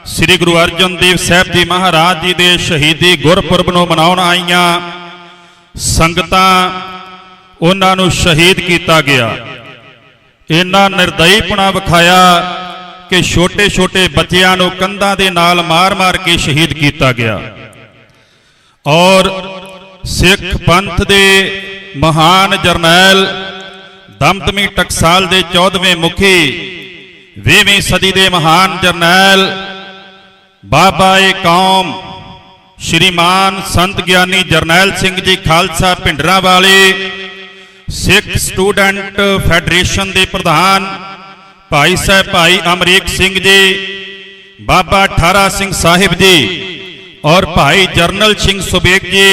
ਸ੍ਰੀ ਗੁਰੂ ਅਰਜਨ ਦੇਵ ਸਾਹਿਬ ਜੀ ਮਹਾਰਾਜ ਜੀ ਦੇ ਸ਼ਹੀਦੀ ਗੁਰਪੁਰਬ ਨੂੰ ਮਨਾਉਣ ਆਈਆਂ ਸੰਗਤਾਂ ਉਹਨਾਂ ਨੂੰ ਸ਼ਹੀਦ ਕੀਤਾ ਗਿਆ। ਇਹਨਾਂ ਨਿਰਦਈਪੁਣਾ ਵਿਖਾਇਆ ਕਿ ਛੋਟੇ ਛੋਟੇ ਬੱਚਿਆਂ ਨੂੰ ਕੰਧਾਂ ਦੇ ਨਾਲ ਮਾਰ-ਮਾਰ ਕੇ ਸ਼ਹੀਦ ਕੀਤਾ ਗਿਆ। ਔਰ ਸਿੱਖ ਪੰਥ ਦੇ ਮਹਾਨ ਜਰਨੈਲ ਦਮਦਮੀ ਟਕਸਾਲ ਦੇ 14ਵੇਂ ਮੁਖੀ 20ਵੀਂ ਸਦੀ ਦੇ ਮਹਾਨ ਜਰਨੈਲ ਬਾਬਾ ਏ ਕੌਮ ਸ਼੍ਰੀਮਾਨ ਸੰਤ ਗਿਆਨੀ ਜਰਨੈਲ ਸਿੰਘ ਜੀ ਖਾਲਸਾ ਭਿੰਡਰਾਂ ਵਾਲੇ, ਸਿੱਖ ਸਟੂਡੈਂਟ ਫੈਡਰੇਸ਼ਨ ਦੇ ਪ੍ਰਧਾਨ ਭਾਈ ਸਾਹਿਬ ਭਾਈ ਅਮਰੀਕ ਸਿੰਘ ਜੀ, ਬਾਬਾ ਠਾਰਾ ਸਿੰਘ ਸਾਹਿਬ ਜੀ ਔਰ ਭਾਈ ਜਰਨਲ ਸਿੰਘ ਸੁਬੇਗ ਜੀ,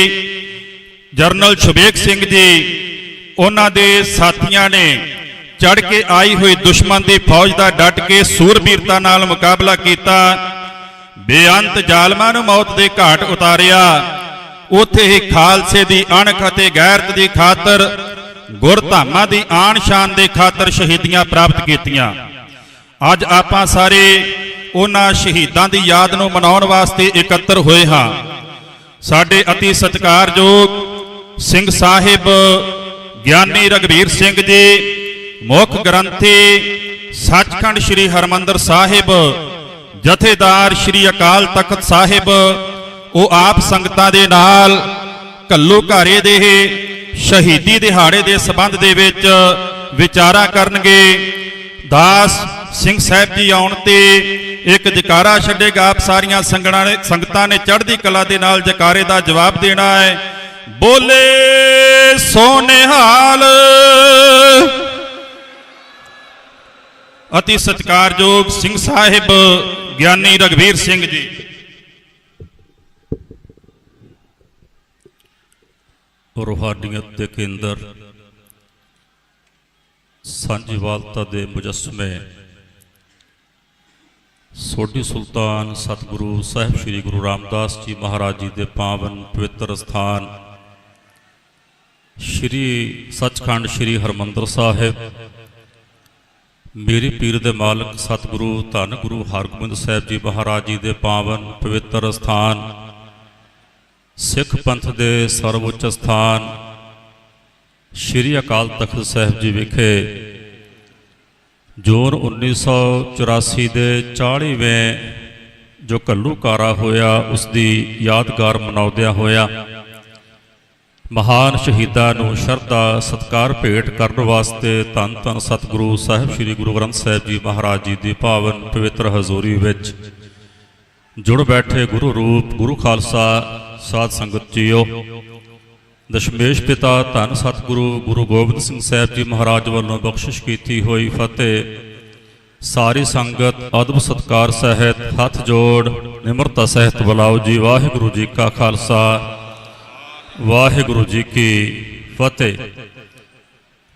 ਜਰਨਲ ਸੁਬੇਗ ਸਿੰਘ ਜੀ, ਉਹਨਾਂ ਦੇ ਸਾਥੀਆਂ ਨੇ ਚੜ ਕੇ ਆਈ ਹੋਈ ਦੁਸ਼ਮਣ ਦੀ ਫੌਜ ਦਾ ਡਟ ਕੇ ਸੂਰਬੀਰਤਾ ਨਾਲ ਮੁਕਾਬਲਾ ਕੀਤਾ, ਬੇਅੰਤ ਜ਼ਾਲਮਾਂ ਨੂੰ ਮੌਤ ਦੇ ਘਾਟ ਉਤਾਰਿਆ। ਉੱਥੇ ਹੀ ਖਾਲਸੇ ਦੀ ਅਣਖ ਅਤੇ ਗੈਰਤ ਦੀ ਖਾਤਰ, ਗੁਰਧਾਮਾਂ ਦੀ ਆਨ ਸ਼ਾਨ ਦੇ ਖਾਤਰ ਸ਼ਹੀਦੀਆਂ ਪ੍ਰਾਪਤ ਕੀਤੀਆਂ। ਅੱਜ ਆਪਾਂ ਸਾਰੇ ਉਹਨਾਂ ਸ਼ਹੀਦਾਂ ਦੀ ਯਾਦ ਨੂੰ ਮਨਾਉਣ ਵਾਸਤੇ ਇਕੱਤਰ ਹੋਏ ਹਾਂ। ਸਾਡੇ ਅਤੀ ਸਤਿਕਾਰਯੋਗ ਸਿੰਘ ਸਾਹਿਬ ਗਿਆਨੀ ਰਘਬੀਰ ਸਿੰਘ ਜੀ, ਮੁੱਖ ਗ੍ਰੰਥੀ ਸੱਚਖੰਡ ਸ੍ਰੀ ਹਰਿਮੰਦਰ ਸਾਹਿਬ, ਜਥੇਦਾਰ ਸ੍ਰੀ ਅਕਾਲ ਤਖਤ ਸਾਹਿਬ, ਉਹ ਆਪ ਸੰਗਤਾਂ ਦੇ ਨਾਲ ਘੱਲੂਘਾਰੇ ਦੇ ਸ਼ਹੀਦੀ ਦਿਹਾੜੇ ਦੇ ਸੰਬੰਧ ਦੇ ਵਿੱਚ ਵਿਚਾਰਾ ਕਰਨਗੇ। ਦਾਸ ਸਿੰਘ ਸਾਹਿਬ ਜੀ ਆਉਣ ਤੇ ਇੱਕ ਜਕਾਰਾ ਛੱਡੇਗਾ। ਆਪ ਸਾਰੀਆਂ ਸੰਗਤਾਂ ਨੇ ਚੜ੍ਹਦੀ ਕਲਾ ਦੇ ਨਾਲ ਜਕਾਰੇ ਦਾ ਜਵਾਬ ਦੇਣਾ ਹੈ। ਬੋਲੇ ਸੋ ਨਿਹਾਲ। ਅਤੀ ਸਤਿਕਾਰਯੋਗ ਸਿੰਘ ਸਾਹਿਬ ਗਿਆਨੀ ਰਘਬੀਰ ਸਿੰਘ ਜੀ। ਰੂਹਾਨੀਅਤ ਦੇ ਕੇਂਦਰ ਸਾਂਝੀਵਾਲਤਾ ਦੇ ਮੁਜੱਸਮੇ ਸੋਢੀ ਸੁਲਤਾਨ ਸਤਿਗੁਰੂ ਸਾਹਿਬ ਸ੍ਰੀ ਗੁਰੂ ਰਾਮਦਾਸ ਜੀ ਮਹਾਰਾਜ ਜੀ ਦੇ ਪਾਵਨ ਪਵਿੱਤਰ ਸਥਾਨ ਸ੍ਰੀ ਸੱਚਖੰਡ ਸ੍ਰੀ ਹਰਿਮੰਦਰ ਸਾਹਿਬ, ਮੇਰੇ ਪੀਰ ਦੇ ਮਾਲਕ ਸਤਿਗੁਰੂ ਧੰਨ ਗੁਰੂ ਹਰਗੋਬਿੰਦ ਸਾਹਿਬ ਜੀ ਮਹਾਰਾਜ ਜੀ ਦੇ ਪਾਵਨ ਪਵਿੱਤਰ ਸਥਾਨ, ਸਿੱਖ ਪੰਥ ਦੇ ਸਰਵਉੱਚ ਸਥਾਨ ਸ੍ਰੀ ਅਕਾਲ ਤਖਤ ਸਾਹਿਬ ਜੀ ਵਿਖੇ ਜੂਨ 1984 ਦੇ 40ਵੇਂ ਜੋ ਘੱਲੂਘਾਰਾ ਹੋਇਆ, ਉਸ ਦੀ ਯਾਦਗਾਰ ਮਨਾਉਂਦਿਆਂ ਹੋਇਆ ਮਹਾਨ ਸ਼ਹੀਦਾਂ ਨੂੰ ਸ਼ਰਧਾ ਸਤਿਕਾਰ ਭੇਟ ਕਰਨ ਵਾਸਤੇ ਧੰਨ ਧੰਨ ਸਤਿਗੁਰੂ ਸਾਹਿਬ ਸ੍ਰੀ ਗੁਰੂ ਗ੍ਰੰਥ ਸਾਹਿਬ ਜੀ ਮਹਾਰਾਜ ਜੀ ਦੀ ਪਾਵਨ ਪਵਿੱਤਰ ਹਜ਼ੂਰੀ ਵਿੱਚ ਜੁੜ ਬੈਠੇ ਗੁਰੂ ਰੂਪ ਗੁਰੂ ਖਾਲਸਾ ਸਾਧ ਸੰਗਤ ਜੀਓ। ਦਸ਼ਮੇਸ਼ ਪਿਤਾ ਧੰਨ ਸਤਿਗੁਰੂ ਗੁਰੂ ਗੋਬਿੰਦ ਸਿੰਘ ਸਾਹਿਬ ਜੀ ਮਹਾਰਾਜ ਵੱਲੋਂ ਬਖਸ਼ਿਸ਼ ਕੀਤੀ ਹੋਈ ਫਤਿਹ ਸਾਰੀ ਸੰਗਤ ਅਦਬ ਸਤਿਕਾਰ ਸਹਿਤ ਹੱਥ ਜੋੜ ਨਿਮਰਤਾ ਸਹਿਤ ਬੁਲਾਓ ਜੀ। ਵਾਹਿਗੁਰੂ ਜੀ ਕਾ ਖਾਲਸਾ, ਵਾਹਿਗੁਰੂ ਜੀ ਕੀ ਫਤਿਹ।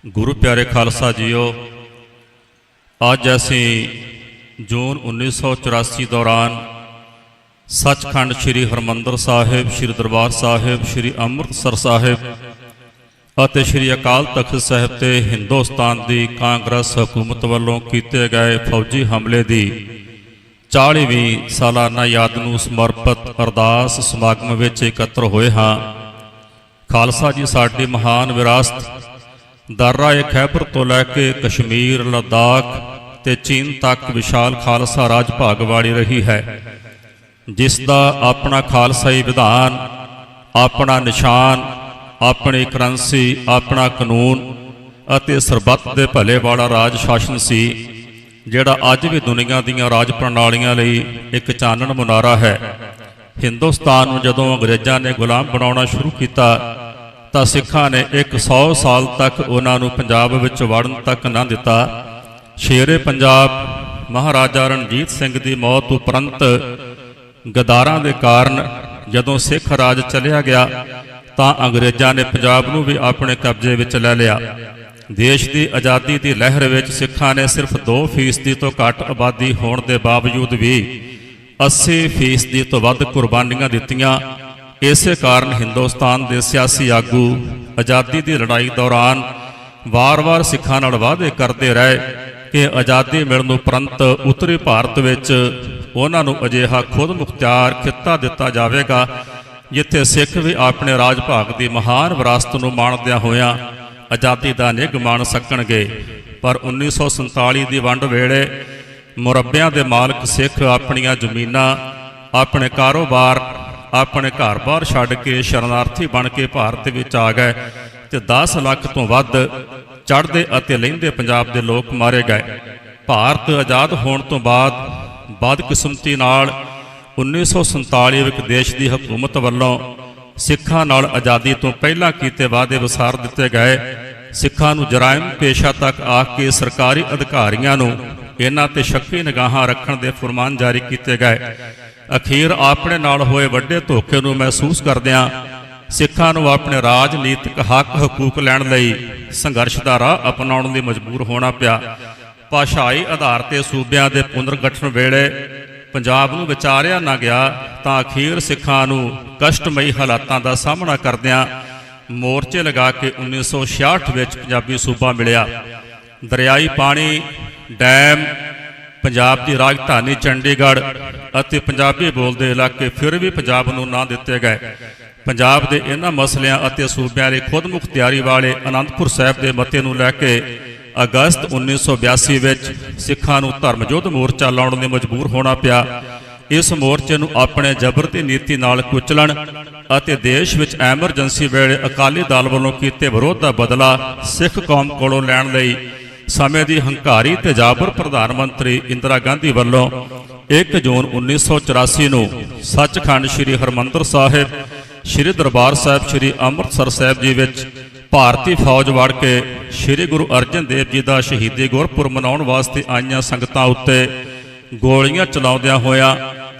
ਗੁਰੂ ਪਿਆਰੇ ਖਾਲਸਾ ਜੀਓ, ਅੱਜ ਅਸੀਂ ਜੂਨ 1984 ਦੌਰਾਨ ਸੱਚਖੰਡ ਸ੍ਰੀ ਹਰਿਮੰਦਰ ਸਾਹਿਬ, ਸ੍ਰੀ ਦਰਬਾਰ ਸਾਹਿਬ, ਸ੍ਰੀ ਅੰਮ੍ਰਿਤਸਰ ਸਾਹਿਬ ਅਤੇ ਸ੍ਰੀ ਅਕਾਲ ਤਖਤ ਸਾਹਿਬ ਤੇ ਹਿੰਦੁਸਤਾਨ ਦੀ ਕਾਂਗਰਸ ਹਕੂਮਤ ਵੱਲੋਂ ਕੀਤੇ ਗਏ ਫੌਜੀ ਹਮਲੇ ਦੀ 40ਵੀਂ ਸਾਲਾਨਾ ਯਾਦ ਨੂੰ ਸਮਰਪਿਤ ਅਰਦਾਸ ਸਮਾਗਮ ਵਿੱਚ ਇਕੱਤਰ ਹੋਏ ਹਾਂ। ਖਾਲਸਾ ਜੀ ਸਾਡੀ ਮਹਾਨ ਵਿਰਾਸਤ ਦਰਿਆ ਖੈਬਰ ਤੋਂ ਲੈ ਕੇ ਕਸ਼ਮੀਰ, ਲੱਦਾਖ ਤੇ ਚੀਨ ਤੱਕ ਵਿਸ਼ਾਲ ਖਾਲਸਾ ਰਾਜ ਭਾਗ ਵਾਲੀ ਰਹੀ ਹੈ, ਜਿਸ ਦਾ ਆਪਣਾ ਖਾਲਸਾਈ ਵਿਧਾਨ, ਆਪਣਾ ਨਿਸ਼ਾਨ, ਆਪਣੀ ਕਰੰਸੀ, ਆਪਣਾ ਕਾਨੂੰਨ ਅਤੇ ਸਰਬੱਤ ਦੇ ਭਲੇ ਵਾਲਾ ਰਾਜ ਸ਼ਾਸਨ ਸੀ, ਜਿਹੜਾ ਅੱਜ ਵੀ ਦੁਨੀਆ ਦੀਆਂ ਰਾਜ ਪ੍ਰਣਾਲੀਆਂ ਲਈ ਇੱਕ ਚਾਨਣ ਮੁਨਾਰਾ ਹੈ। ਹਿੰਦੁਸਤਾਨ ਨੂੰ ਜਦੋਂ ਅੰਗਰੇਜ਼ਾਂ ਨੇ ਗੁਲਾਮ ਬਣਾਉਣਾ ਸ਼ੁਰੂ ਕੀਤਾ ਤਾਂ ਸਿੱਖਾਂ ਨੇ 100 ਸਾਲ ਤੱਕ ਉਹਨਾਂ ਨੂੰ ਪੰਜਾਬ ਵਿੱਚ ਵੜਨ ਤੱਕ ਨਾ ਦਿੱਤਾ। ਸ਼ੇਰੇ ਪੰਜਾਬ ਮਹਾਰਾਜਾ ਰਣਜੀਤ ਸਿੰਘ ਦੀ ਮੌਤ ਉਪਰੰਤ ਗਦਾਰਾਂ ਦੇ ਕਾਰਨ ਜਦੋਂ ਸਿੱਖ ਰਾਜ ਚਲਿਆ ਗਿਆ ਤਾਂ ਅੰਗਰੇਜ਼ਾਂ ਨੇ ਪੰਜਾਬ ਨੂੰ ਵੀ ਆਪਣੇ ਕਬਜ਼ੇ ਵਿੱਚ ਲੈ ਲਿਆ। ਦੇਸ਼ ਦੀ ਆਜ਼ਾਦੀ ਦੀ ਲਹਿਰ ਵਿੱਚ ਸਿੱਖਾਂ ਨੇ ਸਿਰਫ 2% ਤੋਂ ਘੱਟ ਆਬਾਦੀ ਹੋਣ ਦੇ ਬਾਵਜੂਦ ਵੀ 80% ਤੋਂ ਵੱਧ ਕੁਰਬਾਨੀਆਂ ਦਿੱਤੀਆਂ। ਇਸੇ ਕਾਰਨ ਹਿੰਦੁਸਤਾਨ ਦੇ ਸਿਆਸੀ ਆਗੂ ਆਜ਼ਾਦੀ ਦੀ ਲੜਾਈ ਦੌਰਾਨ ਵਾਰ-ਵਾਰ ਸਿੱਖਾਂ ਨਾਲ ਵਾਅਦੇ ਕਰਦੇ ਰਹੇ ਕਿ ਆਜ਼ਾਦੀ ਮਿਲਣ ਉਪਰੰਤ ਉੱਤਰੀ ਭਾਰਤ ਵਿੱਚ ਉਹਨਾਂ ਨੂੰ ਅਜਿਹਾ ਖੁਦ ਮੁਖਤਿਆਰ ਖਿੱਤਾ ਦਿੱਤਾ ਜਾਵੇਗਾ ਜਿੱਥੇ ਸਿੱਖ ਵੀ ਆਪਣੇ ਰਾਜ ਭਾਗ ਦੀ ਮਹਾਨ ਵਿਰਾਸਤ ਨੂੰ ਮਾਣਦਿਆਂ ਹੋਇਆਂ ਆਜ਼ਾਦੀ ਦਾ ਨਿੱਘ ਮਾਣ ਸਕਣਗੇ। ਪਰ 1947 ਦੀ ਵੰਡ ਵੇਲੇ ਮੁਰੱਬਿਆਂ ਦੇ ਮਾਲਕ ਸਿੱਖ ਆਪਣੀਆਂ ਜ਼ਮੀਨਾਂ, ਆਪਣੇ ਕਾਰੋਬਾਰ, ਆਪਣੇ ਘਰ-ਬਾਰ ਛੱਡ ਕੇ ਸ਼ਰਨਾਰਥੀ ਬਣ ਕੇ ਭਾਰਤ ਵਿੱਚ ਆ ਗਏ ਤੇ 10 ਲੱਖ ਤੋਂ ਵੱਧ ਚੜ੍ਹਦੇ ਅਤੇ ਲਹਿੰਦੇ ਪੰਜਾਬ ਦੇ ਲੋਕ ਮਾਰੇ ਗਏ। ਭਾਰਤ ਆਜ਼ਾਦ ਹੋਣ ਤੋਂ ਬਾਅਦ ਬਦਕਿਸਮਤੀ ਨਾਲ 1947 ਵਿੱਚ ਦੇਸ਼ ਦੀ ਹਕੂਮਤ ਵੱਲੋਂ ਸਿੱਖਾਂ ਨਾਲ ਆਜ਼ਾਦੀ ਤੋਂ ਪਹਿਲਾਂ ਕੀਤੇ ਵਾਅਦੇ ਵਿਸਾਰ ਦਿੱਤੇ ਗਏ। ਸਿੱਖਾਂ ਨੂੰ ਜਰਾਇਮ ਪੇਸ਼ਾ ਤੱਕ ਆ ਕੇ ਸਰਕਾਰੀ ਅਧਿਕਾਰੀਆਂ ਨੂੰ ਇਹਨਾਂ ਤੇ ਸ਼ੱਕੀ ਨਿਗਾਹਾਂ ਰੱਖਣ ਦੇ ਫਰਮਾਨ ਜਾਰੀ ਕੀਤੇ ਗਏ। ਅਖੀਰ ਆਪਣੇ ਨਾਲ ਹੋਏ ਵੱਡੇ ਧੋਖੇ ਨੂੰ ਮਹਿਸੂਸ ਕਰਦਿਆਂ ਸਿੱਖਾਂ ਨੂੰ ਆਪਣੇ ਰਾਜਨੀਤਿਕ ਹੱਕ ਹਕੂਕ ਲੈਣ ਲਈ ਸੰਘਰਸ਼ ਦਾ ਰਾਹ ਅਪਣਾਉਣ ਲਈ ਮਜਬੂਰ ਹੋਣਾ ਪਿਆ। ਭਾਸ਼ਾਈ ਆਧਾਰ ਤੇ ਸੂਬਿਆਂ ਦੇ ਪੁਨਰਗਠਨ ਵੇਲੇ ਪੰਜਾਬ ਨੂੰ ਵਿਚਾਰਿਆ ਨਾ ਗਿਆ ਤਾਂ ਅਖੀਰ ਸਿੱਖਾਂ ਨੂੰ ਕਸ਼ਟਮਈ ਹਾਲਾਤਾਂ ਦਾ ਸਾਹਮਣਾ ਕਰਦਿਆਂ ਮੋਰਚੇ ਲਗਾ ਕੇ 1966 ਵਿੱਚ ਪੰਜਾਬੀ ਸੂਬਾ ਮਿਲਿਆ। ਦਰਿਆਈ ਪਾਣੀ, ਡੈਮ, ਪੰਜਾਬ ਦੀ ਰਾਜਧਾਨੀ ਚੰਡੀਗੜ੍ਹ ਅਤੇ ਪੰਜਾਬੀ ਬੋਲਦੇ ਇਲਾਕੇ ਫਿਰ ਵੀ ਪੰਜਾਬ ਨੂੰ ਨਾ ਦਿੱਤੇ ਗਏ। ਪੰਜਾਬ ਦੇ ਇਹਨਾਂ ਮਸਲਿਆਂ ਅਤੇ ਸੂਬਿਆਂ ਲਈ ਖੁਦਮੁਖਤਿਆਰੀ ਵਾਲੇ ਅਨੰਦਪੁਰ ਸਾਹਿਬ ਦੇ ਮਤੇ ਨੂੰ ਲੈ ਕੇ ਅਗਸਤ 1982 ਵਿੱਚ ਸਿੱਖਾਂ ਨੂੰ ਧਰਮਯੁੱਧ ਮੋਰਚਾ ਲਾਉਣ ਲਈ ਮਜਬੂਰ ਹੋਣਾ ਪਿਆ। ਇਸ ਮੋਰਚੇ ਨੂੰ ਆਪਣੇ ਜ਼ਬਰ ਦੀ ਨੀਤੀ ਨਾਲ ਕੁਚਲਣ ਅਤੇ ਦੇਸ਼ ਵਿੱਚ ਐਮਰਜੈਂਸੀ ਵੇਲੇ ਅਕਾਲੀ ਦਲ ਵੱਲੋਂ ਕੀਤੇ ਵਿਰੋਧ ਦਾ ਬਦਲਾ ਸਿੱਖ ਕੌਮ ਕੋਲੋਂ ਲੈਣ ਲਈ ਸਮੇਂ ਦੀ ਹੰਕਾਰੀ ਤੇ ਜਾਬਰ ਪ੍ਰਧਾਨ ਮੰਤਰੀ ਇੰਦਰਾ ਗਾਂਧੀ ਵੱਲੋਂ 1 ਜੂਨ 1984 ਨੂੰ ਸੱਚਖੰਡ ਸ੍ਰੀ ਹਰਿਮੰਦਰ ਸਾਹਿਬ, ਸ੍ਰੀ ਦਰਬਾਰ ਸਾਹਿਬ, ਸ੍ਰੀ ਅੰਮ੍ਰਿਤਸਰ ਸਾਹਿਬ ਜੀ ਵਿੱਚ ਭਾਰਤੀ ਫੌਜ ਵੜ ਕੇ ਸ੍ਰੀ ਗੁਰੂ ਅਰਜਨ ਦੇਵ ਜੀ ਦਾ ਸ਼ਹੀਦੀ ਗੁਰਪੁਰਬ ਮਨਾਉਣ ਵਾਸਤੇ ਆਈਆਂ ਸੰਗਤਾਂ ਉੱਤੇ ਗੋਲੀਆਂ ਚਲਾਉਂਦਿਆਂ ਹੋਇਆਂ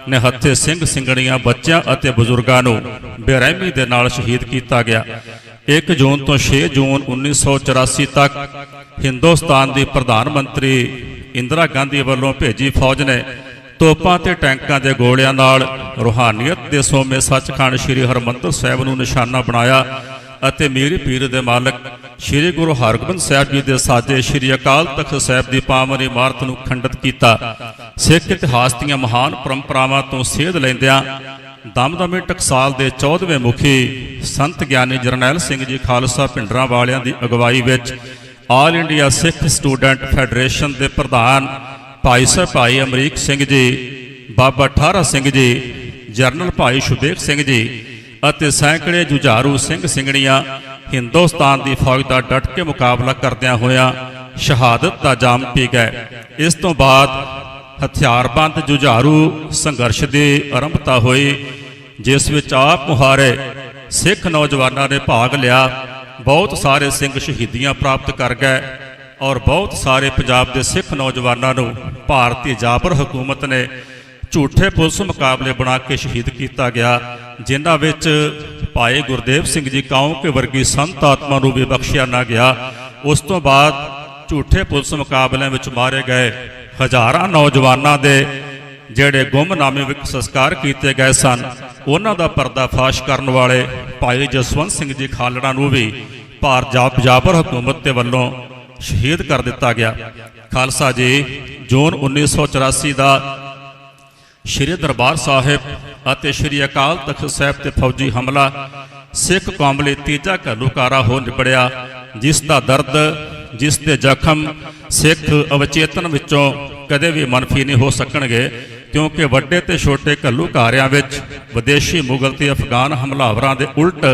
ਨਿਹੱਥੇ ਸਿੰਘ ਸਿੰਘਣੀਆਂ, ਬੱਚਿਆਂ ਅਤੇ ਬਜ਼ੁਰਗਾਂ ਨੂੰ ਬੇਰਹਿਮੀ ਦੇ ਨਾਲ ਸ਼ਹੀਦ ਕੀਤਾ ਗਿਆ। 1 ਜੂਨ ਤੋਂ 6 ਜੂਨ 1984 ਤੱਕ ਹਿੰਦੁਸਤਾਨ ਦੀ ਪ੍ਰਧਾਨ ਮੰਤਰੀ ਇੰਦਰਾ ਗਾਂਧੀ ਵੱਲੋਂ ਭੇਜੀ ਫੌਜ ਨੇ ਤੋਪਾਂ ਤੇ ਟੈਂਕਾਂ ਦੇ ਗੋਲਿਆਂ ਨਾਲ ਰੂਹਾਨੀਅਤ ਦੇ ਸੋਮੇ ਸੱਚਖੰਡ ਸ੍ਰੀ ਹਰਿਮੰਦਰ ਸਾਹਿਬ ਨੂੰ ਨਿਸ਼ਾਨਾ ਬਣਾਇਆ ਅਤੇ ਮੀਰ ਪੀਰ ਦੇ ਮਾਲਕ ਸ੍ਰੀ ਗੁਰੂ ਹਰਗੋਬਿੰਦ ਸਾਹਿਬ ਜੀ ਦੇ ਸਾਜੇ ਸ੍ਰੀ ਅਕਾਲ ਤਖਤ ਸਾਹਿਬ ਦੀ ਪਾਵਨ ਇਮਾਰਤ ਨੂੰ ਖੰਡਿਤ ਕੀਤਾ। ਸਿੱਖ ਇਤਿਹਾਸ ਦੀਆਂ ਮਹਾਨ ਪਰੰਪਰਾਵਾਂ ਤੋਂ ਸੇਧ ਲੈਂਦਿਆਂ ਦਮਦਮੇ ਟਕਸਾਲ ਦੇ 14ਵੇਂ ਮੁਖੀ ਸੰਤ ਗਿਆਨੀ ਜਰਨੈਲ ਸਿੰਘ ਜੀ ਖਾਲਸਾ ਭਿੰਡਰਾਂ ਵਾਲਿਆਂ ਦੀ ਅਗਵਾਈ ਵਿੱਚ ਆਲ ਇੰਡੀਆ ਸਿੱਖ ਸਟੂਡੈਂਟ ਫੈਡਰੇਸ਼ਨ ਦੇ ਪ੍ਰਧਾਨ ਭਾਈ ਸਾਹਿਬ ਭਾਈ ਅਮਰੀਕ ਸਿੰਘ ਜੀ, ਬਾਬਾ ਠਾਰਾ ਸਿੰਘ ਜੀ, ਜਰਨਲ ਭਾਈ ਸ਼ੁਬੇਗ ਸਿੰਘ ਜੀ ਅਤੇ ਸੈਂਕੜੇ ਜੁਝਾਰੂ ਸਿੰਘ ਸਿੰਘਣੀਆਂ ਹਿੰਦੁਸਤਾਨ ਦੀ ਫੌਜ ਦਾ ਡਟ ਕੇ ਮੁਕਾਬਲਾ ਕਰਦਿਆਂ ਹੋਇਆਂ ਸ਼ਹਾਦਤ ਦਾ ਜਾਮ ਪੀ ਗਏ। ਇਸ ਤੋਂ ਬਾਅਦ ਹਥਿਆਰਬੰਦ ਜੁਝਾਰੂ ਸੰਘਰਸ਼ ਦੀ ਆਰੰਭਤਾ ਹੋਈ, ਜਿਸ ਵਿੱਚ ਆਪ ਮੁਹਾਰੇ ਸਿੱਖ ਨੌਜਵਾਨਾਂ ਨੇ ਭਾਗ ਲਿਆ। ਬਹੁਤ ਸਾਰੇ ਸਿੰਘ ਸ਼ਹੀਦੀਆਂ ਪ੍ਰਾਪਤ ਕਰ ਗਏ ਔਰ ਬਹੁਤ ਸਾਰੇ ਪੰਜਾਬ ਦੇ ਸਿੱਖ ਨੌਜਵਾਨਾਂ ਨੂੰ ਭਾਰਤੀ ਜਾਬਰ ਹਕੂਮਤ ਨੇ ਝੂਠੇ ਪੁਲਿਸ ਮੁਕਾਬਲੇ ਬਣਾ ਕੇ ਸ਼ਹੀਦ ਕੀਤਾ ਗਿਆ, ਜਿਨ੍ਹਾਂ ਵਿੱਚ ਭਾਈ ਗੁਰਦੇਵ ਸਿੰਘ ਜੀ ਕਾਉਂਕੇ ਵਰਗੀ ਸੰਤ ਆਤਮਾ ਨੂੰ ਵੀ ਬਖਸ਼ਿਆ ਨਾ ਗਿਆ। ਉਸ ਤੋਂ ਬਾਅਦ ਝੂਠੇ ਪੁਲਿਸ ਮੁਕਾਬਲਿਆਂ ਵਿੱਚ ਮਾਰੇ ਗਏ ਹਜ਼ਾਰਾਂ ਨੌਜਵਾਨਾਂ ਦੇ ਜਿਹੜੇ ਗੁੰਮਨਾਮੇ ਵਿੱਚ ਸੰਸਕਾਰ ਕੀਤੇ ਗਏ ਸਨ, ਉਹਨਾਂ ਦਾ ਪਰਦਾਫਾਸ਼ ਕਰਨ ਵਾਲੇ ਭਾਈ ਜਸਵੰਤ ਸਿੰਘ ਜੀ ਖਾਲੜਾ ਨੂੰ ਵੀ ਭਾਰਤ ਜਾਬਰ ਹਕੂਮਤ ਦੇ ਵੱਲੋਂ ਸ਼ਹੀਦ ਕਰ ਦਿੱਤਾ ਗਿਆ। ਖਾਲਸਾ ਜੀ ਜੂਨ 1984 ਦਾ ਸ੍ਰੀ ਦਰਬਾਰ ਸਾਹਿਬ ਅਤੇ ਸ੍ਰੀ ਅਕਾਲ ਤਖਤ ਸਾਹਿਬ ਤੇ ਫੌਜੀ ਹਮਲਾ ਸਿੱਖ ਕੌਮ ਲਈ ਤੀਜਾ ਘੱਲੂਕਾਰਾ ਹੋ ਨਿਬੜਿਆ, ਜਿਸ ਦਾ ਦਰਦ, ਜਿਸ ਦੇ ਜ਼ਖਮ ਸਿੱਖ ਅਵਚੇਤਨ ਵਿੱਚੋਂ ਕਦੇ ਵੀ ਮਨਫੀ ਨਹੀਂ ਹੋ ਸਕਣਗੇ, ਕਿਉਂਕਿ ਵੱਡੇ ਤੇ ਛੋਟੇ ਘੱਲੂਕਾਰਿਆਂ ਵਿੱਚ ਵਿਦੇਸ਼ੀ ਮੁਗਲ ਤੇ ਅਫਗਾਨ ਹਮਲਾਵਰਾਂ ਦੇ ਉਲਟ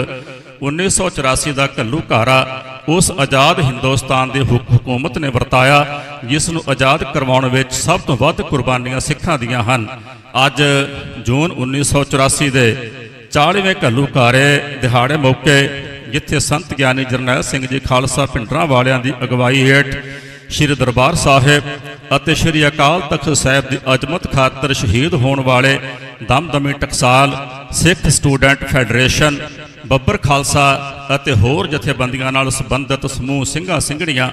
1984 ਦਾ ਘੱਲੂਕਾਰਾ ਉਸ ਆਜ਼ਾਦ ਹਿੰਦੁਸਤਾਨ ਦੀ ਹਕੂਮਤ ਨੇ ਵਰਤਾਇਆ, ਜਿਸ ਨੂੰ ਆਜ਼ਾਦ ਕਰਵਾਉਣ ਵਿੱਚ ਸਭ ਤੋਂ ਵੱਧ ਕੁਰਬਾਨੀਆਂ ਸਿੱਖਾਂ ਦੀਆਂ ਹਨ। ਅੱਜ ਜੂਨ 1984 ਦੇ 40ਵੇਂ ਘੱਲੂਕਾਰੇ ਦਿਹਾੜੇ ਮੌਕੇ ਜਿੱਥੇ ਸੰਤ ਗਿਆਨੀ ਜਰਨੈਲ ਸਿੰਘ ਜੀ ਖਾਲਸਾ ਭਿੰਡਰਾਂ ਵਾਲਿਆਂ ਦੀ ਅਗਵਾਈ ਹੇਠ ਸ੍ਰੀ ਦਰਬਾਰ ਸਾਹਿਬ ਅਤੇ ਸ੍ਰੀ ਅਕਾਲ ਤਖਤ ਸਾਹਿਬ ਦੀ ਅਜ਼ਮਤ ਖਾਤਰ ਸ਼ਹੀਦ ਹੋਣ ਵਾਲੇ ਦਮਦਮੀ ਟਕਸਾਲ ਸਿੱਖ ਸਟੂਡੈਂਟ ਫੈਡਰੇਸ਼ਨ, ਬੱਬਰ ਖਾਲਸਾ ਅਤੇ ਹੋਰ ਜਥੇਬੰਦੀਆਂ ਨਾਲ ਸੰਬੰਧਿਤ ਸਮੂਹ ਸਿੰਘਾਂ ਸਿੰਘਣੀਆਂ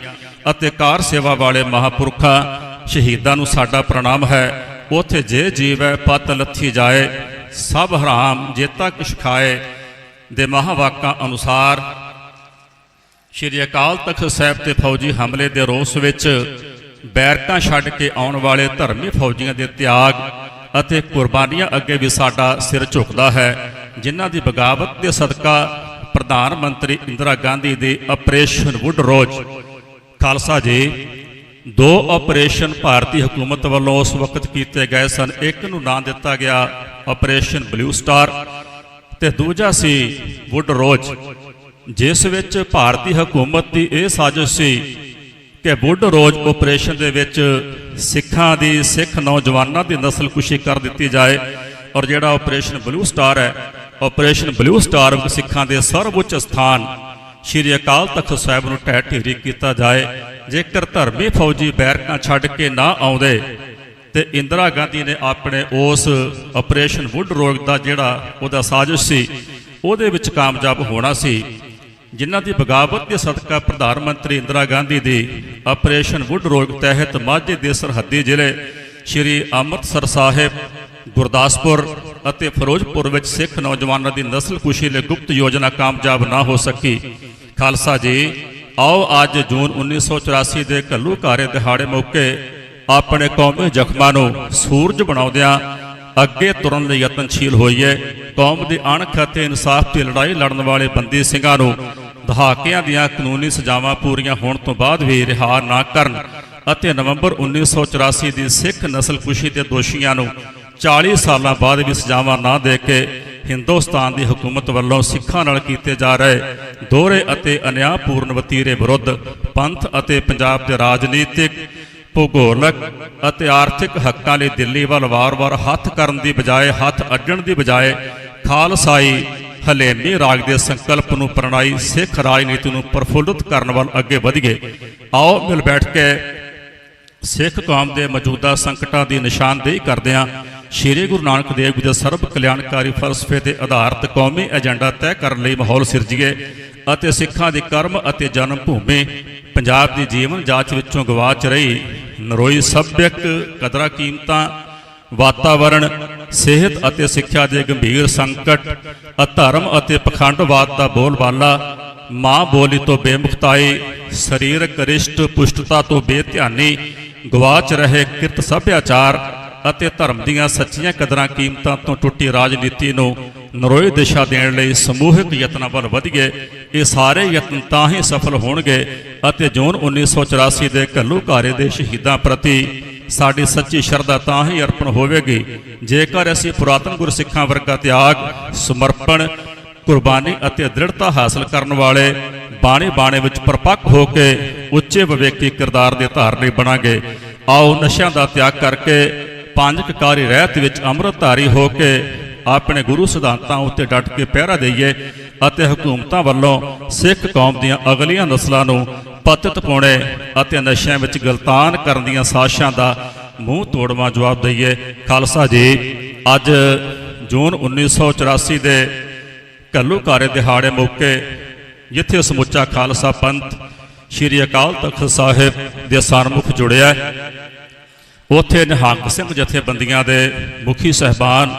ਅਤੇ ਕਾਰ ਸੇਵਾ ਵਾਲੇ ਮਹਾਂਪੁਰਖਾਂ ਸ਼ਹੀਦਾਂ ਨੂੰ ਸਾਡਾ ਪ੍ਰਣਾਮ ਹੈ। ਉਥੇ ਜੇ ਜੀਵੈ ਪਤ ਲੱਥੀ ਜਾਏ, ਸਭ ਹਰਾਮ ਜੇਤਾ ਕਿਛ ਖਾਏ ਦੇ ਮਹਾਵਾਕਾਂ ਅਨੁਸਾਰ ਸ੍ਰੀ ਅਕਾਲ ਤਖਤ ਸਾਹਿਬ ਤੇ ਫੌਜੀ ਹਮਲੇ ਦੇ ਰੋਸ ਵਿੱਚ ਬੈਰਕਾਂ ਛੱਡ ਕੇ ਆਉਣ ਵਾਲੇ ਧਰਮੀ ਫੌਜੀਆਂ ਦੇ ਤਿਆਗ ਅਤੇ ਕੁਰਬਾਨੀਆਂ ਅੱਗੇ ਵੀ ਸਾਡਾ ਸਿਰ ਝੁਕਦਾ ਹੈ, ਜਿਨ੍ਹਾਂ ਦੀ ਬਗਾਵਤ ਦੇ ਸਦਕਾ ਪ੍ਰਧਾਨ ਮੰਤਰੀ ਇੰਦਰਾ ਗਾਂਧੀ ਦੇ ਆਪਰੇਸ਼ਨ ਵੁੱਡ ਰੋਜ਼। ਖਾਲਸਾ ਜੀ 2 ਆਪਰੇਸ਼ਨ ਭਾਰਤੀ ਹਕੂਮਤ ਵੱਲੋਂ ਉਸ ਵਕਤ ਕੀਤੇ ਗਏ ਸਨ। ਇੱਕ ਨੂੰ ਨਾਂ ਦਿੱਤਾ ਗਿਆ ਆਪਰੇਸ਼ਨ ਬਲੂ ਸਟਾਰ ਤੇ ਦੂਜਾ ਸੀ ਵੁੱਡ ਰੋਜ਼, ਜਿਸ ਵਿੱਚ ਭਾਰਤੀ ਹਕੂਮਤ ਦੀ ਇਹ ਸਾਜ਼ਿਸ਼ ਸੀ ਕਿ ਵੁੱਡ ਰੋਜ਼ ਆਪਰੇਸ਼ਨ ਦੇ ਵਿੱਚ ਸਿੱਖਾਂ ਦੀ, ਸਿੱਖ ਨੌਜਵਾਨਾਂ ਦੀ ਨਸਲਕੁਸ਼ੀ ਕਰ ਦਿੱਤੀ ਜਾਏ ਔਰ ਜਿਹੜਾ ਆਪਰੇਸ਼ਨ ਬਲੂ ਸਟਾਰ ਹੈ, ਆਪਰੇਸ਼ਨ ਬਲੂ ਸਟਾਰ ਵਿੱਚ ਸਿੱਖਾਂ ਦੇ ਸਰਵਉੱਚ ਸਥਾਨ ਸ਼੍ਰੀ ਅਕਾਲ ਤਖਤ ਸਾਹਿਬ ਨੂੰ ਢਹਿ ਢੇਰੀ ਕੀਤਾ ਜਾਏ। ਜੇਕਰ ਧਰਮੀ ਫੌਜੀ ਬੈਰਕਾਂ ਛੱਡ ਕੇ ਨਾ ਆਉਂਦੇ ਤੇ ਇੰਦਰਾ ਗਾਂਧੀ ਨੇ ਆਪਣੇ ਉਸ ਆਪਰੇਸ਼ਨ ਵੁੱਡ ਰੋਗ ਦਾ ਜਿਹੜਾ ਉਹਦਾ ਸਾਜ਼ਿਸ਼ ਸੀ ਉਹਦੇ ਵਿੱਚ ਕਾਮਯਾਬ ਹੋਣਾ ਸੀ, ਜਿਨ੍ਹਾਂ ਦੀ ਬਗਾਵਤ ਦੇ ਸਦਕਾ ਪ੍ਰਧਾਨ ਮੰਤਰੀ ਇੰਦਰਾ ਗਾਂਧੀ ਦੀ ਆਪਰੇਸ਼ਨ ਵੁੱਡ ਰੋਗ ਤਹਿਤ ਮਾਝੇ ਦੇ ਸਰਹੱਦੀ ਜ਼ਿਲ੍ਹੇ ਸ਼੍ਰੀ ਅੰਮ੍ਰਿਤਸਰ ਸਾਹਿਬ, ਗੁਰਦਾਸਪੁਰ ਅਤੇ ਫਿਰੋਜ਼ਪੁਰ ਵਿੱਚ ਸਿੱਖ ਨੌਜਵਾਨਾਂ ਦੀ ਨਸਲਕੁਸ਼ੀ ਲਈ ਗੁਪਤ ਯੋਜਨਾ ਕਾਮਯਾਬ ਨਾ ਹੋ ਸਕੀ। ਖਾਲਸਾ ਜੀ, ਆਓ ਅੱਜ ਜੂਨ 1984 ਦੇ ਘੱਲੂਘਾਰੇ ਦਿਹਾੜੇ ਮੌਕੇ ਆਪਣੇ ਕੌਮੀ ਜ਼ਖਮਾਂ ਨੂੰ ਸੂਰਜ ਬਣਾਉਂਦਿਆਂ ਅੱਗੇ ਤੁਰਨ ਲਈ ਯਤਨਸ਼ੀਲ ਹੋਈਏ। ਕੌਮ ਦੀ ਅਣਖ ਅਤੇ ਇਨਸਾਫ ਦੀ ਲੜਾਈ ਲੜਨ ਵਾਲੇ ਬੰਦੀ ਸਿੰਘਾਂ ਨੂੰ ਦਹਾਕਿਆਂ ਦੀਆਂ ਕਾਨੂੰਨੀ ਸਜ਼ਾਵਾਂ ਪੂਰੀਆਂ ਹੋਣ ਤੋਂ ਬਾਅਦ ਵੀ ਰਿਹਾ ਨਾ ਕਰਨ ਅਤੇ ਨਵੰਬਰ 1984 ਦੀ ਸਿੱਖ ਨਸਲਕੁਸ਼ੀ ਦੇ ਦੋਸ਼ੀਆਂ ਨੂੰ 40 ਸਾਲਾਂ ਬਾਅਦ ਵੀ ਸਜ਼ਾਵਾਂ ਨਾ ਦੇ ਕੇ ਹਿੰਦੁਸਤਾਨ ਦੀ ਹਕੂਮਤ ਵੱਲੋਂ ਸਿੱਖਾਂ ਨਾਲ ਕੀਤੇ ਜਾ ਰਹੇ ਦੋਹਰੇ ਅਤੇ ਅਨਿਆਂਪੂਰਨ ਵਤੀਰੇ ਵਿਰੁੱਧ ਪੰਥ ਅਤੇ ਪੰਜਾਬ ਦੇ ਰਾਜਨੀਤਿਕ, ਭੂਗੋਲਕ ਅਤੇ ਆਰਥਿਕ ਹੱਕਾਂ ਲਈ ਦਿੱਲੀ ਵੱਲ ਵਾਰ-ਵਾਰ ਹੱਥ ਕਰਨ ਦੀ ਬਜਾਏ, ਹੱਥ ਅੱਡਣ ਦੀ ਬਜਾਏ ਖਾਲਸਾਈ ਹਲੇਮੀ ਰਾਗ ਦੇ ਸੰਕਲਪ ਨੂੰ ਪ੍ਰਣਾਈ ਸਿੱਖ ਰਾਜਨੀਤੀ ਨੂੰ ਪ੍ਰਫੁੱਲਤ ਕਰਨ ਵੱਲ ਅੱਗੇ ਵਧੀਏ। ਆਓ ਮਿਲ ਬੈਠ ਕੇ ਸਿੱਖ ਕੌਮ ਦੇ ਮੌਜੂਦਾ ਸੰਕਟਾਂ ਦੀ ਨਿਸ਼ਾਨਦੇਹੀ ਕਰਦਿਆਂ ਸ਼੍ਰੀ ਗੁਰੂ ਨਾਨਕ ਦੇਵ ਜੀ ਦੇ ਸਰਬ ਕਲਿਆਣਕਾਰੀ ਫਲਸਫੇ ਤੇ ਆਧਾਰਿਤ ਕੌਮੀ ਏਜੰਡਾ ਤੈਅ ਕਰਨ ਲਈ ਮਾਹੌਲ ਸਿਰਜੀਏ ਅਤੇ ਸਿੱਖਾਂ ਦੀ ਕਰਮ ਅਤੇ ਜਨਮ ਭੂਮੀ ਪੰਜਾਬ ਦੀ ਜੀਵਨ ਜਾਚ ਵਿੱਚੋਂ ਗਵਾਚ ਰਹੀ ਨਰੋਈ ਸੱਭਿਅਕ ਕਦਰਾਂ ਕੀਮਤਾਂ, ਵਾਤਾਵਰਣ, ਸਿਹਤ ਅਤੇ ਸਿੱਖਿਆ ਦੇ ਗੰਭੀਰ ਸੰਕਟ, ਅਧਰਮ ਅਤੇ ਪਖੰਡਵਾਦ ਦਾ ਬੋਲਬਾਲਾ, ਮਾਂ ਬੋਲੀ ਤੋਂ ਬੇਮੁਖਤਾਈ, ਸਰੀਰਕ ਰਿਸ਼ਟ ਪੁਸ਼ਟਤਾ ਤੋਂ ਬੇਧਿਆਨੀ, ਗਵਾਚ ਰਹੇ ਕਿਰਤ ਸੱਭਿਆਚਾਰ ਅਤੇ ਧਰਮ ਦੀਆਂ ਸੱਚੀਆਂ ਕਦਰਾਂ ਕੀਮਤਾਂ ਤੋਂ ਟੁੱਟੀ ਰਾਜਨੀਤੀ ਨੂੰ ਨਰੋਈ ਦਿਸ਼ਾ ਦੇਣ ਲਈ ਸਮੂਹਿਕ ਯਤਨਾਂ ਵੱਲ ਵਧੀਏ। ਇਹ ਸਾਰੇ ਯਤਨ ਤਾਂ ਹੀ ਸਫਲ ਹੋਣਗੇ ਅਤੇ ਜੂਨ 1984 ਦੇ ਘੱਲੂਘਾਰੇ ਦੇ ਸ਼ਹੀਦਾਂ ਪ੍ਰਤੀ ਸਾਡੀ ਸੱਚੀ ਸ਼ਰਧਾ ਤਾਂ ਹੀ ਅਰਪਣ ਹੋਵੇਗੀ ਜੇਕਰ ਅਸੀਂ ਪੁਰਾਤਨ ਗੁਰਸਿੱਖਾਂ ਵਰਗਾ ਤਿਆਗ, ਸਮਰਪਣ, ਕੁਰਬਾਨੀ ਅਤੇ ਦ੍ਰਿੜਤਾ ਹਾਸਲ ਕਰਨ ਵਾਲੇ ਬਾਣੇ ਵਿੱਚ ਪਰਪੱਕ ਹੋ ਕੇ ਉੱਚੇ ਵਿਵੇਕੀ ਕਿਰਦਾਰ ਦੇ ਧਾਰਨੀ ਬਣਾਂਗੇ। ਆਓ ਨਸ਼ਿਆਂ ਦਾ ਤਿਆਗ ਕਰਕੇ ਪੰਜ ਕਕਾਰੀ ਰਹਿਤ ਵਿੱਚ ਅੰਮ੍ਰਿਤਧਾਰੀ ਹੋ ਕੇ ਆਪਣੇ ਗੁਰੂ ਸਿਧਾਂਤਾਂ ਉੱਤੇ ਡਟ ਕੇ ਪਹਿਰਾ ਦੇਈਏ ਅਤੇ ਹਕੂਮਤਾਂ ਵੱਲੋਂ ਸਿੱਖ ਕੌਮ ਦੀਆਂ ਅਗਲੀਆਂ ਨਸਲਾਂ ਨੂੰ ਪਤਿਤ ਪਾਉਣੇ ਅਤੇ ਨਸ਼ਿਆਂ ਵਿੱਚ ਗਲਤਾਨ ਕਰਨ ਦੀਆਂ ਸਾਜ਼ਿਸ਼ਾਂ ਦਾ ਮੂੰਹ ਤੋੜਵਾਂ ਜਵਾਬ ਦਈਏ। ਖਾਲਸਾ ਜੀ, ਅੱਜ ਜੂਨ 1984 ਦੇ ਘੱਲੂਘਾਰੇ ਦਿਹਾੜੇ ਮੌਕੇ ਜਿੱਥੇ ਸਮੁੱਚਾ ਖਾਲਸਾ ਪੰਥ ਸ਼੍ਰੀ ਅਕਾਲ ਤਖਤ ਸਾਹਿਬ ਦੇ ਸਨਮੁਖ ਜੁੜਿਆ, ਉੱਥੇ ਨਿਹੰਗ ਸਿੰਘ ਜਥੇਬੰਦੀਆਂ ਦੇ ਮੁਖੀ ਸਹਿਬਾਨ,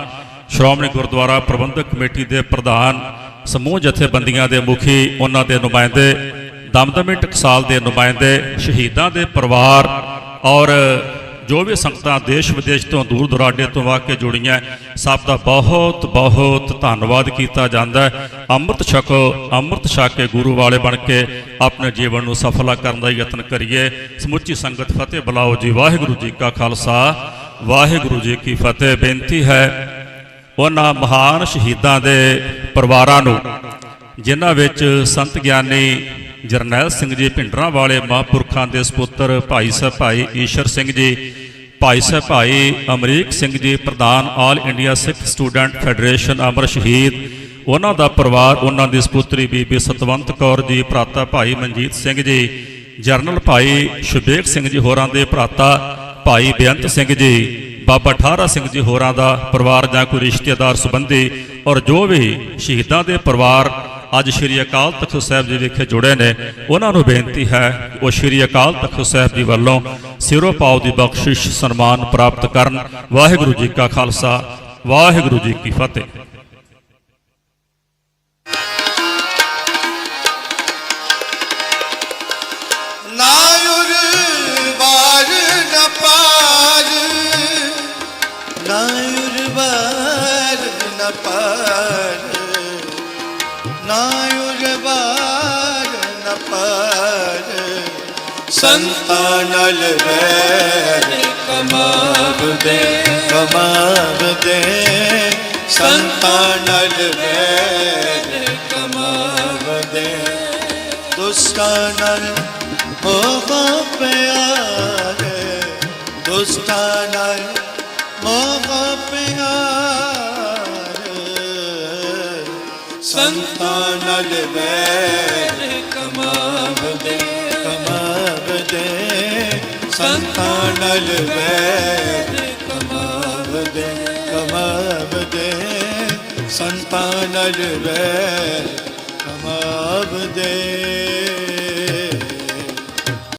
ਸ਼੍ਰੋਮਣੀ ਗੁਰਦੁਆਰਾ ਪ੍ਰਬੰਧਕ ਕਮੇਟੀ ਦੇ ਪ੍ਰਧਾਨ, ਸਮੂਹ ਜਥੇਬੰਦੀਆਂ ਦੇ ਮੁਖੀ, ਉਹਨਾਂ ਦੇ ਨੁਮਾਇੰਦੇ, ਦਮਦਮੀ ਟਕਸਾਲ ਦੇ ਨੁਮਾਇੰਦੇ, ਸ਼ਹੀਦਾਂ ਦੇ ਪਰਿਵਾਰ ਔਰ ਜੋ ਵੀ ਸੰਗਤਾਂ ਦੇਸ਼ ਵਿਦੇਸ਼ ਤੋਂ ਦੂਰ ਦੁਰਾਡੇ ਤੋਂ ਆ ਕੇ ਜੁੜੀਆਂ, ਸਭ ਦਾ ਬਹੁਤ ਬਹੁਤ ਧੰਨਵਾਦ ਕੀਤਾ ਜਾਂਦਾ ਹੈ। ਅੰਮ੍ਰਿਤ ਛਕੋ, ਅੰਮ੍ਰਿਤ ਛਕ ਕੇ ਗੁਰੂ ਵਾਲੇ ਬਣ ਕੇ ਆਪਣੇ ਜੀਵਨ ਨੂੰ ਸਫਲਾ ਕਰਨ ਦਾ ਯਤਨ ਕਰੀਏ। ਸਮੁੱਚੀ ਸੰਗਤ ਫਤਿਹ ਬੁਲਾਓ ਜੀ। ਵਾਹਿਗੁਰੂ ਜੀ ਕਾ ਖਾਲਸਾ, ਵਾਹਿਗੁਰੂ ਜੀ ਕੀ ਫਤਿਹ। ਬੇਨਤੀ ਹੈ ਉਹਨਾਂ ਮਹਾਨ ਸ਼ਹੀਦਾਂ ਦੇ ਪਰਿਵਾਰਾਂ ਨੂੰ ਜਿਨ੍ਹਾਂ ਵਿੱਚ ਸੰਤ ਗਿਆਨੀ ਜਰਨੈਲ ਸਿੰਘ ਜੀ ਭਿੰਡਰਾਂ ਵਾਲੇ ਮਹਾਂਪੁਰਖਾਂ ਦੇ ਸਪੁੱਤਰ ਭਾਈ ਸਾਹਿਬ ਭਾਈ ਈਸ਼ਰ ਸਿੰਘ ਜੀ, ਭਾਈ ਸਾਹਿਬ ਭਾਈ ਅਮਰੀਕ ਸਿੰਘ ਜੀ ਪ੍ਰਧਾਨ ਆਲ ਇੰਡੀਆ ਸਿੱਖ ਸਟੂਡੈਂਟ ਫੈਡਰੇਸ਼ਨ ਅਮਰ ਸ਼ਹੀਦ, ਉਹਨਾਂ ਦਾ ਪਰਿਵਾਰ, ਉਹਨਾਂ ਦੀ ਸਪੁੱਤਰੀ ਬੀਬੀ ਸਤਵੰਤ ਕੌਰ ਜੀ, ਭਰਾਤਾ ਭਾਈ ਮਨਜੀਤ ਸਿੰਘ ਜੀ, ਜਰਨਲ ਭਾਈ ਸ਼ੁਬੇਕ ਸਿੰਘ ਜੀ ਹੋਰਾਂ ਦੇ ਭਰਾਤਾ ਭਾਈ ਬੇਅੰਤ ਸਿੰਘ ਜੀ, ਬਾਬਾ ਠਾਰਾ ਸਿੰਘ ਜੀ ਹੋਰਾਂ ਦਾ ਪਰਿਵਾਰ ਜਾਂ ਕੋਈ ਰਿਸ਼ਤੇਦਾਰ ਸੰਬੰਧੀ ਔਰ ਜੋ ਵੀ ਸ਼ਹੀਦਾਂ ਦੇ ਪਰਿਵਾਰ ਅੱਜ ਸ਼੍ਰੀ ਅਕਾਲ ਤਖਤ ਸਾਹਿਬ ਜੀ ਵਿਖੇ ਜੁੜੇ ਨੇ, ਉਹਨਾਂ ਨੂੰ ਬੇਨਤੀ ਹੈ ਉਹ ਸ਼੍ਰੀ ਅਕਾਲ ਤਖਤ ਸਾਹਿਬ ਜੀ ਵੱਲੋਂ ਸਿਰੋਂ ਪਾਉ ਦੀ ਬਖਸ਼ਿਸ਼ ਸਨਮਾਨ ਪ੍ਰਾਪਤ ਕਰਨ। ਵਾਹਿਗੁਰੂ ਜੀ ਕਾ ਖਾਲਸਾ, ਵਾਹਿਗੁਰੂ ਜੀ ਕੀ ਫਤਿਹ। ਸੰਤਾਂ ਨਾਲ ਵੈਰ ਕਮਾਵਦੇ ਸੰਤਾਂ ਨਾਲ ਵੈਰ ਕਮਾਵਦੇ, ਦੁਸ਼ਟਾਂ ਨਾਲ ਮੋਹ ਪਿਆਰੇ, ਦੁਸ਼ਟਾਂ ਨਾਲ ਮੋਹ ਪਿਆਰੇ। ਸੰਤਾਂ ਨਲ ਵੈਰ ਕਮਾਵਦੇ ਕਮਾਵਦੇ ਸੰਤਾਂ ਨਲ ਵੈਰ ਕਮਾਵਦੇ ਕਮਾਵਦੇ ਸੰਤਾਂ ਨਲ ਵੈਰ ਕਮਾਵਦੇ।